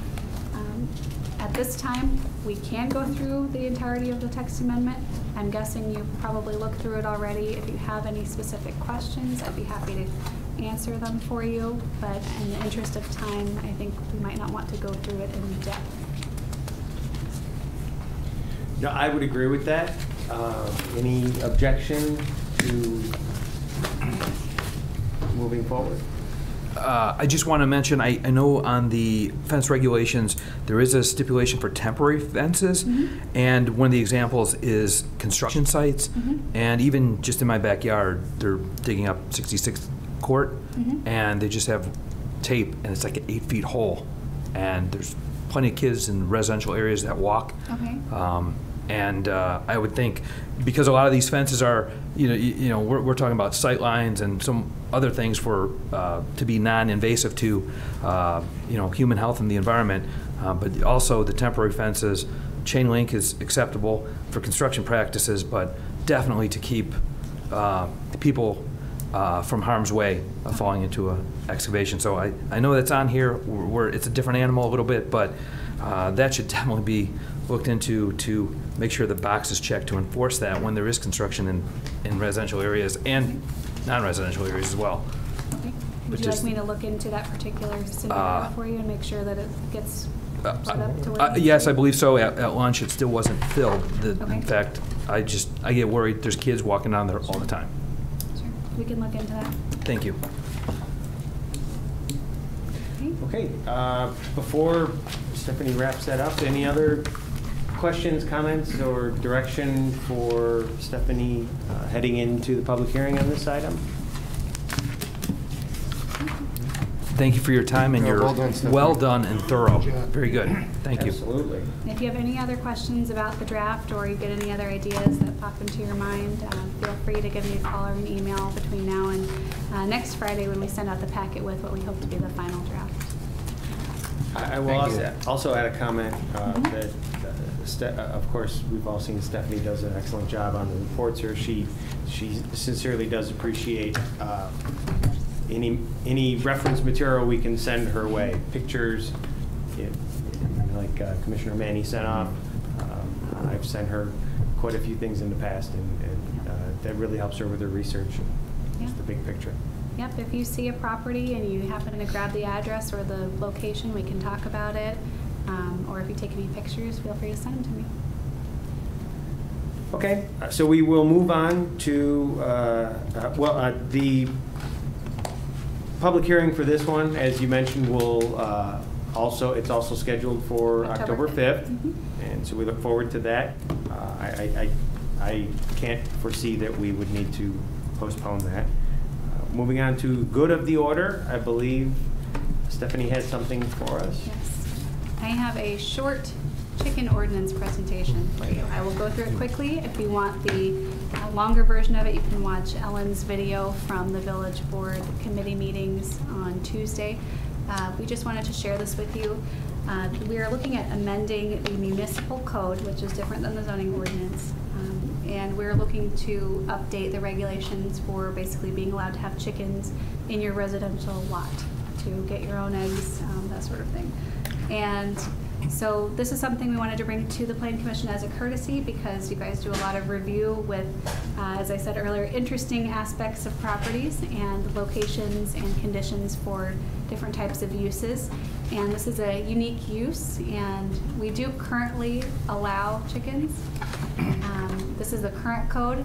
At this time, we can go through the entirety of the text amendment. I'm guessing you probably looked through it already. If you have any specific questions, I'd be happy to answer them for you. But in the interest of time, I think we might not want to go through it in depth. No, I would agree with that. Any objection to moving forward? I just want to mention, I know on the fence regulations, there is a stipulation for temporary fences, and one of the examples is construction sites, and even just in my backyard, they're digging up 66th Court, and they just have tape, and it's like an 8-foot hole, and there's plenty of kids in residential areas that walk. Okay. And I would think, because a lot of these fences are, we're talking about sight lines and some other things for to be non-invasive to, human health and the environment, but also the temporary fences. Chain link is acceptable for construction practices, but definitely to keep people from harm's way of falling into an excavation. So I know that's on here. It's a different animal a little bit, but that should definitely be looked into to make sure the box is checked to enforce that when there is construction in residential areas and non-residential areas as well. Okay. Would you like me to look into that particular scenario for you and make sure that it gets set up to where yes, I believe so. At lunch, it still wasn't filled. Okay. In fact, I get worried. There's kids walking down there all the time. Sure. We can look into that. Thank you. Okay, before Stephanie wraps that up, any other questions, comments, or direction for Stephanie heading into the public hearing on this item? Thank you for your time, and Yeah, you're well done, Stephanie. well done and thorough. Good job. Very good. Thank you. Absolutely. If you have any other questions about the draft or you get any other ideas that pop into your mind, feel free to give me a call or an email between now and next Friday when we send out the packet with what we hope to be the final draft. I will also add a comment that, of course, we've all seen Stephanie does an excellent job on the reports here. She sincerely does appreciate any reference material we can send her way. Pictures, like Commissioner Manny sent off. I've sent her quite a few things in the past, and that really helps her with her research. Just the big picture. Yep, if you see a property and you happen to grab the address or the location, we can talk about it. Or if you take any pictures, feel free to send them to me. Okay, so we will move on to, the public hearing for this one, as you mentioned, will it's also scheduled for October 5th. And so we look forward to that. I can't foresee that we would need to postpone that. Moving on to good of the order, I believe Stephanie has something for us. Yes. I have a short chicken ordinance presentation for you. I will go through it quickly. If you want the longer version of it, you can watch Ellen's video from the Village Board Committee meetings on Tuesday. We just wanted to share this with you. We are looking at amending the municipal code, which is different than the zoning ordinance. And we're looking to update the regulations for basically being allowed to have chickens in your residential lot, to get your own eggs, that sort of thing. And so this is something we wanted to bring to the Planning Commission as a courtesy, because you guys do a lot of review with, as I said earlier, interesting aspects of properties and locations and conditions for different types of uses. And this is a unique use, and we do currently allow chickens. This is the current code.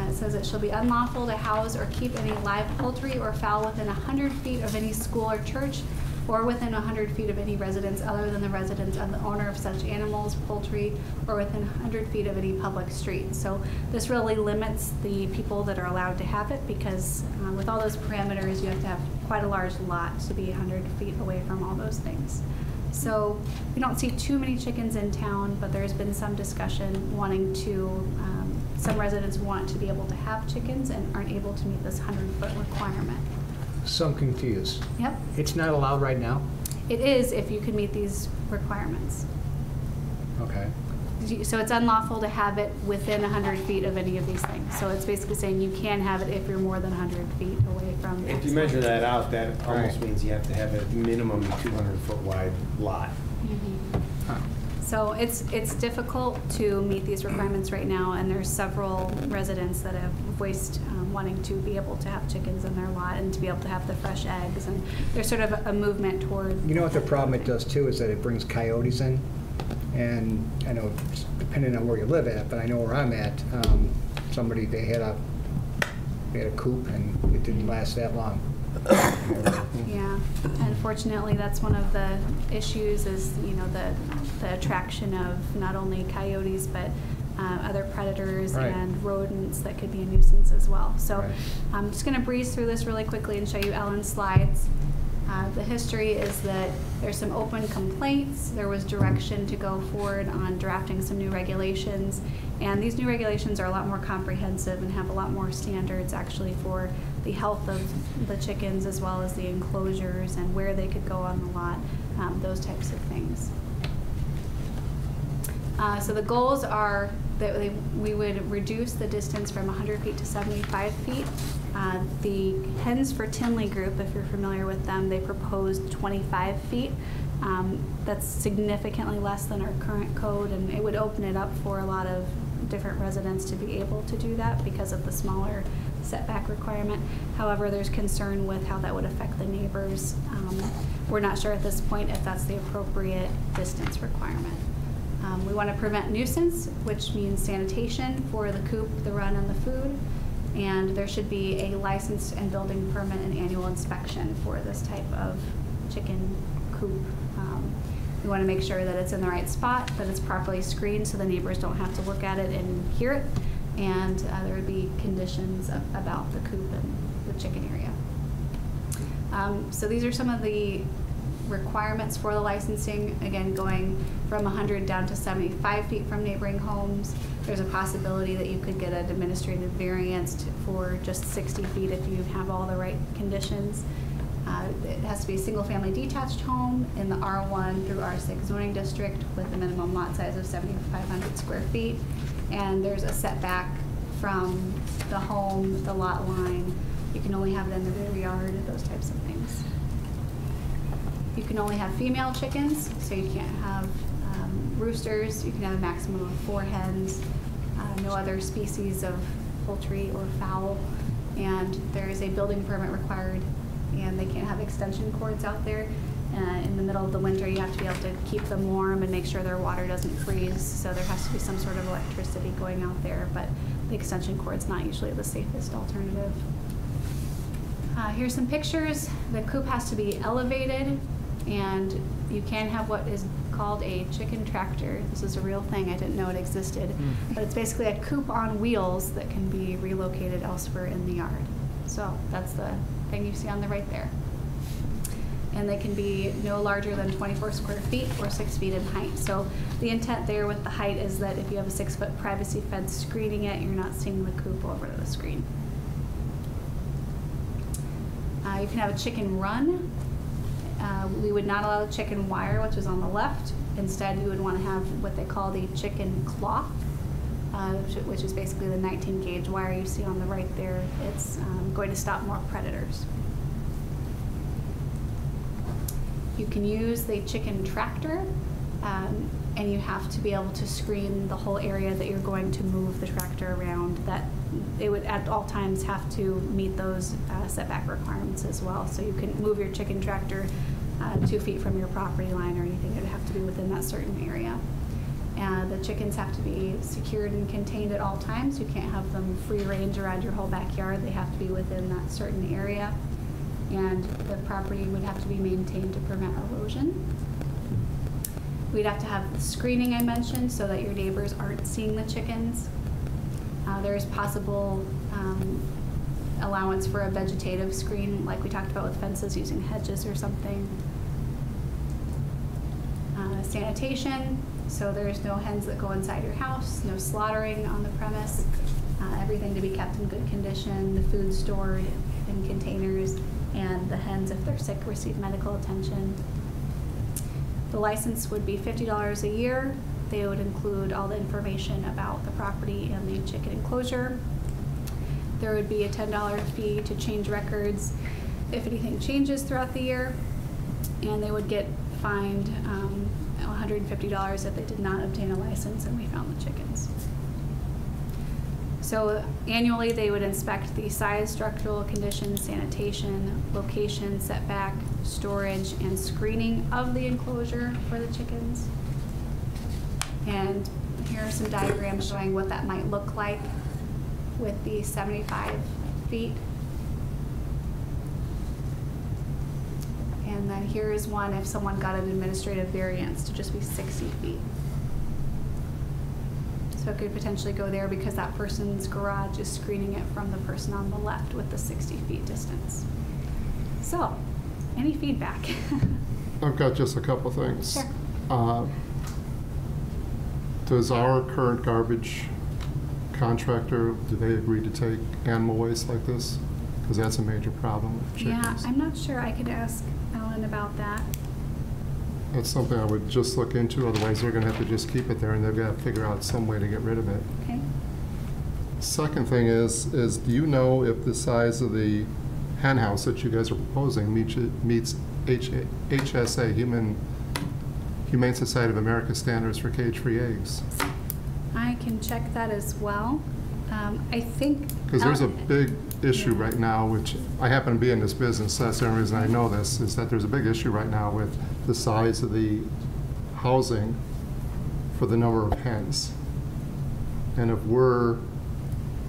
It says it shall be unlawful to house or keep any live poultry or fowl within 100 feet of any school or church, or within 100 feet of any residence other than the residence of the owner of such animals, poultry, or within 100 feet of any public street. So this really limits the people that are allowed to have it, because with all those parameters, you have to have quite a large lot to be 100 feet away from all those things. So we don't see too many chickens in town, but there's been some discussion wanting to, some residents want to be able to have chickens and aren't able to meet this 100-foot requirement. So I'm confused. Yep. It's not allowed right now? It is if you can meet these requirements. Okay. So it's unlawful to have it within 100 feet of any of these things. So it's basically saying you can have it if you're more than 100 feet away from. If you measure that out, that almost means you have to have a minimum 200-foot wide lot. Huh. So it's difficult to meet these requirements right now, and there's several residents that have voiced wanting to be able to have chickens in their lot and to be able to have the fresh eggs, and there's sort of a movement toward. You know what the problem it does too is that it brings coyotes in, and I know it's depending on where you live at, but I know where I'm at. They had a coop and it didn't last that long. Yeah, unfortunately, that's one of the issues is, the attraction of not only coyotes, but other predators and rodents that could be a nuisance as well. So I'm just going to breeze through this really quickly and show you Ellen's slides. The history is that there's some open complaints. There was direction to go forward on drafting some new regulations. And these new regulations are a lot more comprehensive and have a lot more standards actually for the health of the chickens, as well as the enclosures and where they could go on the lot, those types of things. So the goals are that we would reduce the distance from 100 feet to 75 feet. The hens for Tinley group, if you're familiar with them, they proposed 25 feet. That's significantly less than our current code, and it would open it up for a lot of different residents to be able to do that because of the smaller setback requirement. However, there's concern with how that would affect the neighbors. We're not sure at this point if that's the appropriate distance requirement. We want to prevent nuisance, which means sanitation for the coop, the run, and the food. And there should be a license and building permit and annual inspection for this type of chicken coop. We want to make sure that it's in the right spot, that it's properly screened so the neighbors don't have to look at it and hear it. And there would be conditions about the coop and the chicken area. So these are some of the requirements for the licensing, again, going from 100 down to 75 feet from neighboring homes. There's a possibility that you could get an administrative variance for just 60 feet if you have all the right conditions. It has to be a single-family detached home in the R1 through R6 zoning district with a minimum lot size of 7,500 square feet. And there's a setback from the home, the lot line. You can only have it in the rear yard, those types of things. You can only have female chickens, so you can't have roosters. You can have a maximum of 4 hens, no other species of poultry or fowl. And there is a building permit required, and they can't have extension cords out there. In the middle of the winter, you have to be able to keep them warm and make sure their water doesn't freeze, so there has to be some sort of electricity going out there, but the extension cord's not usually the safest alternative. Here's some pictures. The coop has to be elevated, and you can have what is called a chicken tractor. This is a real thing. I didn't know it existed. But it's basically a coop on wheels that can be relocated elsewhere in the yard. So that's the thing you see on the right there. And they can be no larger than 24 square feet or 6 feet in height. So the intent there with the height is that if you have a 6-foot privacy fence screening it, you're not seeing the coop over the screen. You can have a chicken run. We would not allow chicken wire, which is on the left. Instead, you would want to have what they call the chicken cloth, which is basically the 19-gauge wire you see on the right there. It's going to stop more predators. You can use the chicken tractor, and you have to be able to screen the whole area that you're going to move the tractor around. That it would at all times have to meet those setback requirements as well. So you can move your chicken tractor 2 feet from your property line or anything. It would have to be within that certain area. And the chickens have to be secured and contained at all times. You can't have them free range around your whole backyard. They have to be within that certain area. And the property would have to be maintained to prevent erosion. We'd have to have the screening I mentioned so that your neighbors aren't seeing the chickens. There's possible allowance for a vegetative screen, like we talked about with fences, using hedges or something. Sanitation, so there's no hens that go inside your house, no slaughtering on the premise, everything to be kept in good condition, the food stored in containers, and the hens, if they're sick, receive medical attention. The license would be $50 a year. They would include all the information about the property and the chicken enclosure. There would be a $10 fee to change records if anything changes throughout the year, and they would get fined $150 if they did not obtain a license and we found the chickens. So annually, they would inspect the size, structural conditions, sanitation, location, setback, storage, and screening of the enclosure for the chickens. And here are some diagrams showing what that might look like with the 75 feet. And then here is one if someone got an administrative variance to just be 60 feet. So it could potentially go there because that person's garage is screening it from the person on the left with the 60 feet distance. So, any feedback? I've got just a couple things. Sure. Does our current garbage contractor, do they agree to take animal waste like this? Because that's a major problem with chickens. Yeah, I'm not sure. I could ask Ellen about that. That's something I would just look into, otherwise they're going to have to just keep it there and they've got to figure out some way to get rid of it. Okay. Second thing is do you know if the size of the hen house that you guys are proposing meets HSA, Humane Society of America standards for cage-free eggs? I can check that as well. I think... Because there's a big issue right now, which I happen to be in this business, so that's the only reason I know this, is that there's a big issue right now with the size of the housing for the number of hens. And if we're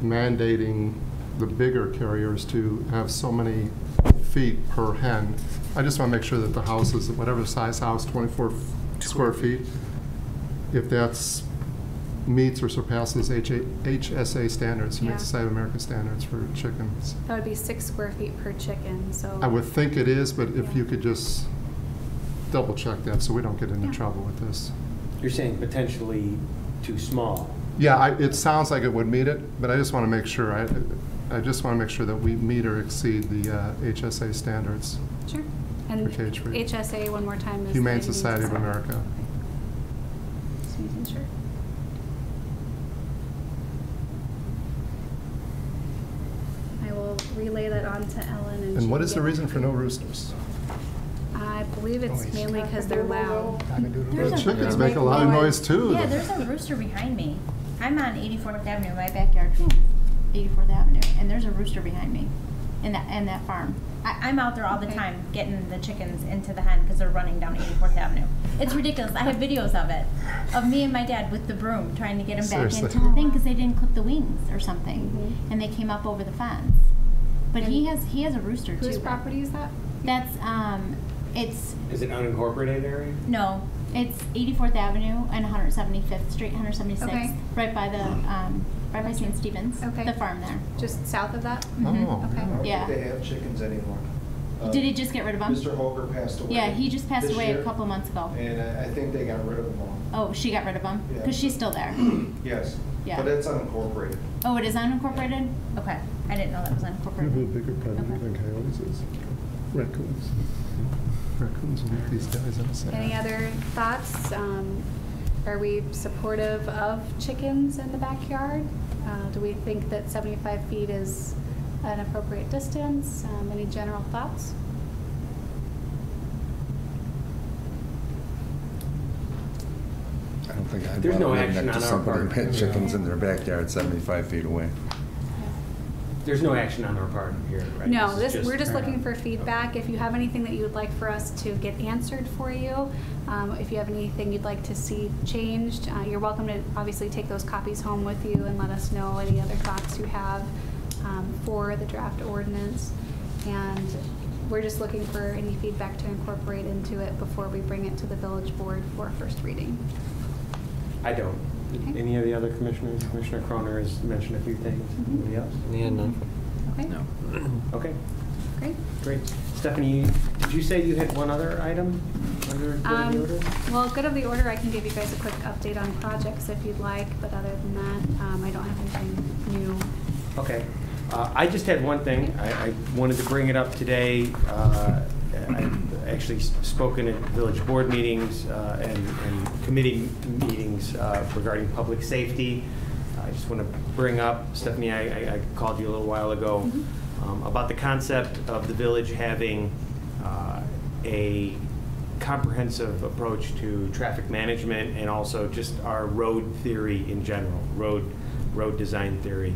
mandating the bigger carriers to have so many feet per hen, I just want to make sure that the house is, whatever size house, 24 square feet, if that's meets or surpasses HSA standards, Humane Yeah. Society of America standards for chickens. That would be 6 square feet per chicken, so. I would think it is, but if Yeah. you could just double check that so we don't get into Yeah. trouble with this. You're saying potentially too small. Yeah, it sounds like it would meet it, but I just want to make sure, I just want to make sure that we meet or exceed the HSA standards. Sure. And For cage free. HSA, one more time, is Humane the Society of America. Just making sure. I will relay that on to Ellen. And she what will is the get- reason for no roosters? I believe it's mainly because they're loud. The chickens make a lot of noise too. Yeah, there's a rooster behind me. I'm on 84th Avenue, my backyard, 84th Avenue, and there's a rooster behind me in that farm. I'm out there all the Okay. time getting the chickens into the hen because they're running down 84th Avenue. It's ridiculous. I have videos of it, of me and my dad with the broom trying to get them back Seriously. into the thing because they didn't clip the wings or something, Mhm. and they came up over the fence. But he has a rooster too. Whose property is that? That's it's Is it unincorporated area? no, it's 84th Avenue and 175th Street, 176th, Okay. right by the right by St. Stephen's, Okay. the farm there. Just south of that? Mhm. Oh. Okay. I don't Yeah. think they have chickens anymore. Did he just get rid of them? Mr. Hoger passed away. Yeah, he just passed this away year, a couple months ago. And I think they got rid of them all. Oh, she got rid of them Yeah. because she's still there. Yes. Yeah. But it's unincorporated. Oh, it is unincorporated. Okay, I didn't know that was You know who a unincorporated. bigger predator Okay. than coyotes is? Raccoons. Raccoons will eat these guys outside. Any other thoughts? Are we supportive of chickens in the backyard? Do we think that 75 feet is an appropriate distance? Any general thoughts? I don't think I'd There's no want to live action next to on our somebody who part. had chickens in their backyard 75 feet away. There's no action on our part here, right? No, This is we're just looking for Okay. feedback. If you have anything that you would like for us to get answered for you, if you have anything you'd like to see changed, you're welcome to obviously take those copies home with you and let us know any other thoughts you have for the draft ordinance. And we're just looking for any feedback to incorporate into it before we bring it to the village board for first reading. I don't. Okay. Any of the other commissioners? Commissioner Kroehner has mentioned a few things. Anybody else? Yeah, no. Okay? No. Okay, Great. great. Stephanie, did you say you had one other item under good of the order? Well, good of the order, I can give you guys a quick update on projects if you'd like, but other than that, I don't have anything new. Okay. I just had one thing. I wanted to bring it up today. I've actually spoken at village board meetings and committee meetings regarding public safety. I just want to bring up, Stephanie, I called you a little while ago about the concept of the village having a comprehensive approach to traffic management and also just our road theory in general, road design theory.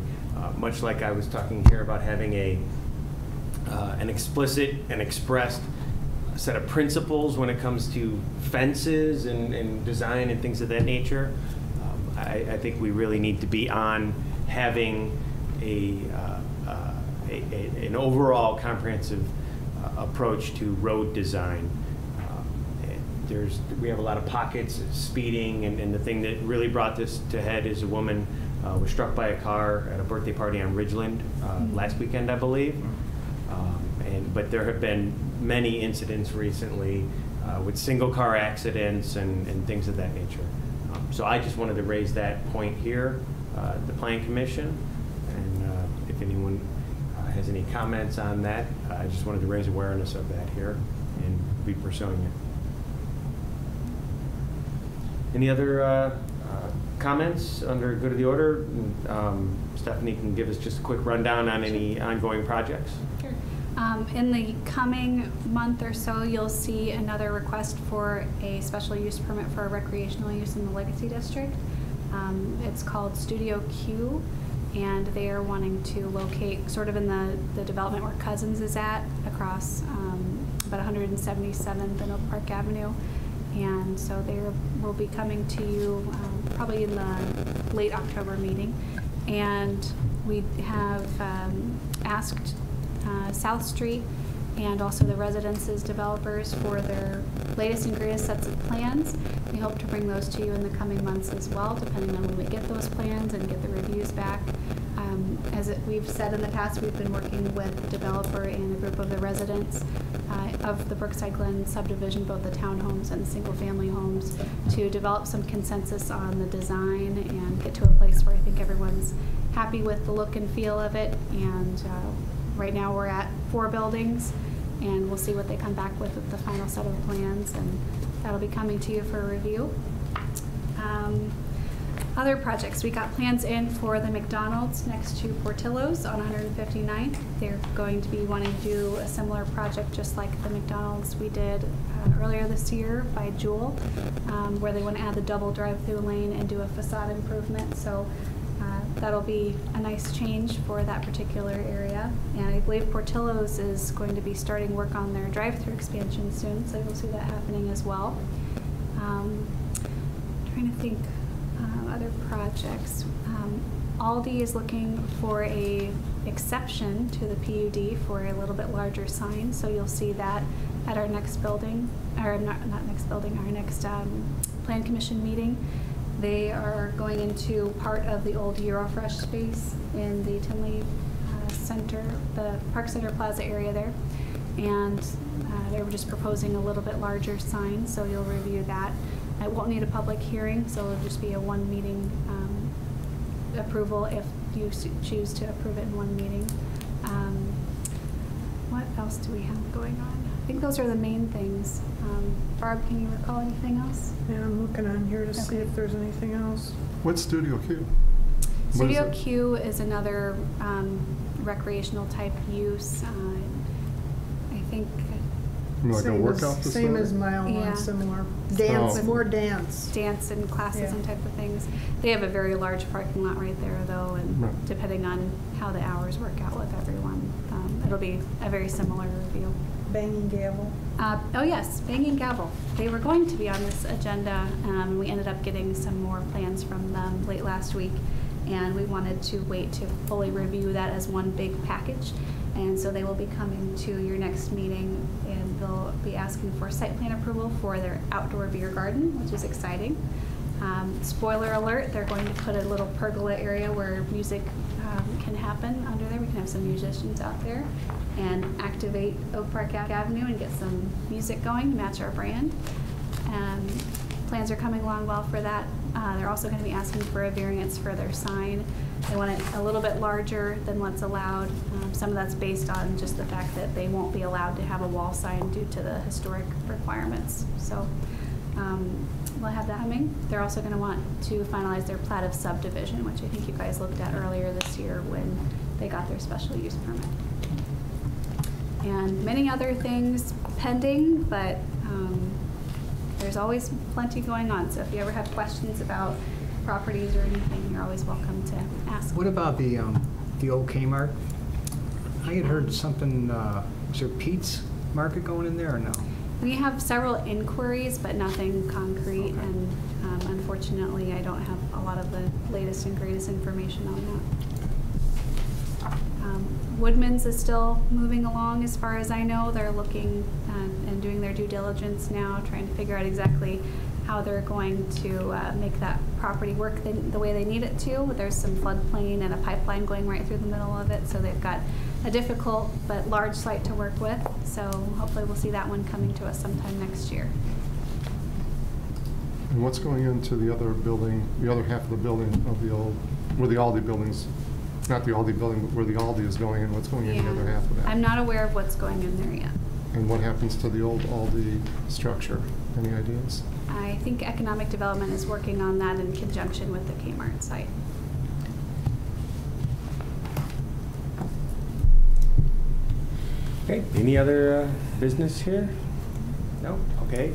Much like I was talking here about having an explicit and expressed set of principles when it comes to fences and design and things of that nature. I think we really need to be on having an overall comprehensive approach to road design. We have a lot of pockets of speeding, and the thing that really brought this to head is a woman was struck by a car at a birthday party on Ridgeland last weekend, I believe. But there have been many incidents recently with single car accidents and things of that nature. So I just wanted to raise that point here, the Planning Commission, and if anyone has any comments on that, I just wanted to raise awareness of that here and be pursuing it. Any other comments under good of the order? Stephanie can give us just a quick rundown on any ongoing projects. Sure. In the coming month or so, you'll see another request for a special use permit for a recreational use in the Legacy District. It's called Studio Q, and they are wanting to locate sort of in the development where Cousins is at, across about 177th and Oak Park Avenue. And so they will be coming to you probably in the late October meeting. And we have asked South Street and also the residences developers for their latest and greatest sets of plans. We hope to bring those to you in the coming months as well, depending on when we get those plans and get the reviews back. We've said in the past, we've been working with the developer and a group of the residents of the Brookside Glen subdivision, both the townhomes and the single-family homes, to develop some consensus on the design and get to a place where I think everyone's happy with the look and feel of it. And right now we're at 4 buildings, and we'll see what they come back with the final set of plans, and that'll be coming to you for review. Other projects, we got plans in for the McDonald's next to Portillo's on 159th. They're going to be wanting to do a similar project just like the McDonald's we did earlier this year by Jewel, where they want to add the double drive-through lane and do a facade improvement. So that'll be a nice change for that particular area. And I believe Portillo's is going to be starting work on their drive-through expansion soon, so you'll see that happening as well. Trying to think other projects. Aldi is looking for a exception to the PUD for a little bit larger sign, so you'll see that at our next building, or not next building, our next Plan Commission meeting. They are going into part of the old Eurofresh space in the Tinley Center, the Park Center Plaza area there, and they were just proposing a little bit larger sign, so you'll review that. It won't need a public hearing, so it'll just be a one meeting approval if you choose to approve it in one meeting. What else do we have going on? I think those are the main things. Barb, can you recall anything else? Yeah, I'm looking on here to see if there's anything else. What's Studio Q? Studio Q is another recreational type use. I think Like a workout facility? Same as Mile One, Yeah. similar. Dance, Oh. more dance. dance and classes Yeah. and type of things. They have a very large parking lot right there, though, and Right. depending on how the hours work out with everyone, it'll be a very similar review. Banging gavel. Oh yes, Banging Gavel. They were going to be on this agenda, and we ended up getting some more plans from them late last week, and we wanted to wait to fully review that as one big package. And so they will be coming to your next meeting, and they'll be asking for site plan approval for their outdoor beer garden, which is exciting. Spoiler alert, they're going to put a little pergola area where music can happen under there. We can have some musicians out there and activate Oak Park Avenue and get some music going to match our brand. Plans are coming along well for that. They're also going to be asking for a variance for their sign. They want it a little bit larger than what's allowed. Some of that's based on just the fact that they won't be allowed to have a wall sign due to the historic requirements. So we'll have that coming. They're also going to want to finalize their plat of subdivision, which I think you guys looked at earlier this year when they got their special use permit. And many other things pending, but there's always plenty going on. So if you ever have questions about properties or anything, you're always welcome to ask. What about the old Kmart? I had heard something, was there Pete's Market going in there or no? We have several inquiries, but nothing concrete, Okay. and unfortunately, I don't have a lot of the latest and greatest information on that. Woodman's is still moving along as far as I know. They're looking and doing their due diligence now, trying to figure out exactly how they're going to make that property work the way they need it to. There's some floodplain and a pipeline going right through the middle of it, so they've got a difficult but large site to work with. So hopefully we'll see that one coming to us sometime next year. And what's going into the other building, the other half of the building of the old, where the Aldi buildings, not the Aldi building, but where the Aldi is going in, what's going in the other half of that? I'm not aware of what's going in there yet. And what happens to the old Aldi structure? Any ideas? I think economic development is working on that in conjunction with the Kmart site. Okay, any other business here? No? Okay.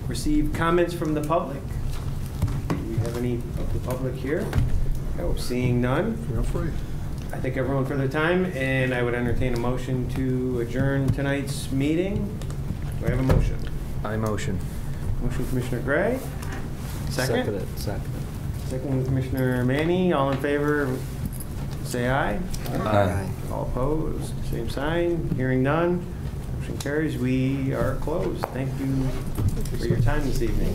Receive comments from the public. Do we have any of the public here? No, seeing none. Feel free. I thank everyone for their time, and I would entertain a motion to adjourn tonight's meeting. Do I have a motion? I motion. Motion Commissioner Gray. Second? Second. Second with Commissioner Manny. All in favor, say aye. Aye. All opposed, same sign. Hearing none, motion carries. We are closed. Thank you for your time this evening.